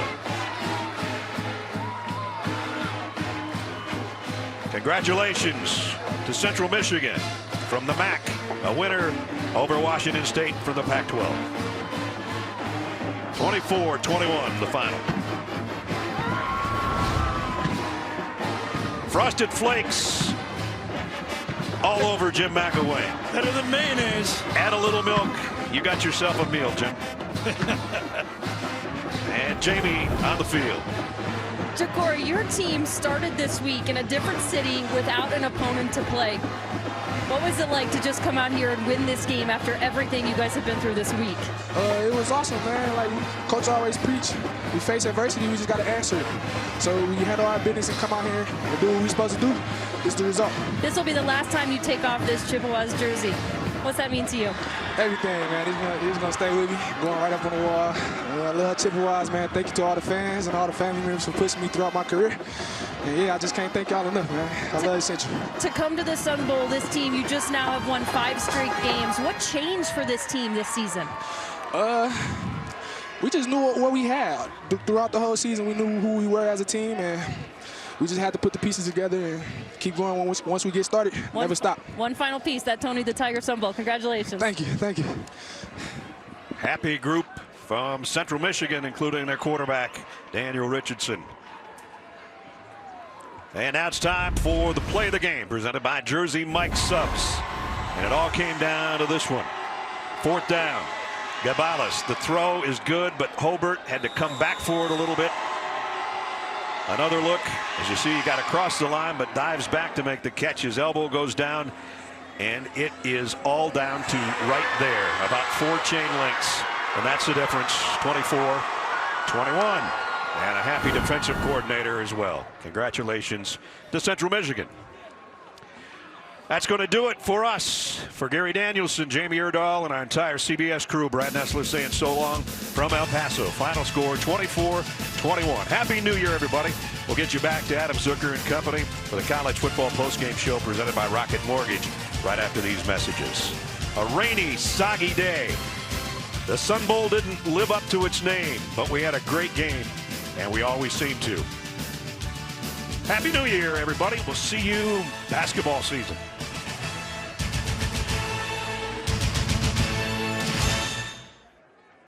Congratulations to Central Michigan from the MAC, a winner over Washington State from the Pac-12. 24-21 the final. Frosted Flakes all over Jim McElwain. Better than mayonnaise. Add a little milk. You got yourself a meal, Jim. And Jamie on the field. Ja'Cory, your team started this week in a different city without an opponent to play. What was it like to just come out here and win this game after everything you guys have been through this week? It was awesome, man. Like Coach always preach, we face adversity, we just got to answer it. So we handle our business and come out here and do what we're supposed to do. It's the result. This will be the last time you take off this Chippewas jersey. What's that mean to you? Everything, man. He's gonna stay with me, going right up on the wall. I love Chippewas, man. Thank you to all the fans and all the family members for pushing me throughout my career. And yeah, I just can't thank y'all enough, man. I love Central. To come to the Sun Bowl, this team, you just now have won 5 straight games. What changed for this team this season? We just knew what we had. Throughout the whole season, we knew who we were as a team, and we just had to put the pieces together and keep going once we get started. Never stop. One final piece, that Tony the Tiger Sun Bowl. Congratulations. Thank you. Thank you. Happy group from Central Michigan, including their quarterback, Daniel Richardson. And now it's time for the play of the game, presented by Jersey Mike Subs. And it all came down to this one. 4th down. Gabalis, the throw is good, but Hobart had to come back for it a little bit. Another look, as you see, he got across the line, but dives back to make the catch. His elbow goes down, and it is all down to right there, about 4 chain links, and that's the difference. 24-21. happy defensive coordinator as well. Congratulations to Central Michigan. That's going to do it for us. For Gary Danielson, Jamie Erdahl, and our entire CBS crew, Brad Nessler saying so long from El Paso. Final score 24-21. Happy New Year, everybody. We'll get you back to Adam Zucker and company for the college football postgame show presented by Rocket Mortgage right after these messages. A rainy, soggy day. The Sun Bowl didn't live up to its name, but we had a great game, and we always seem to. Happy New Year, everybody. We'll see you basketball season.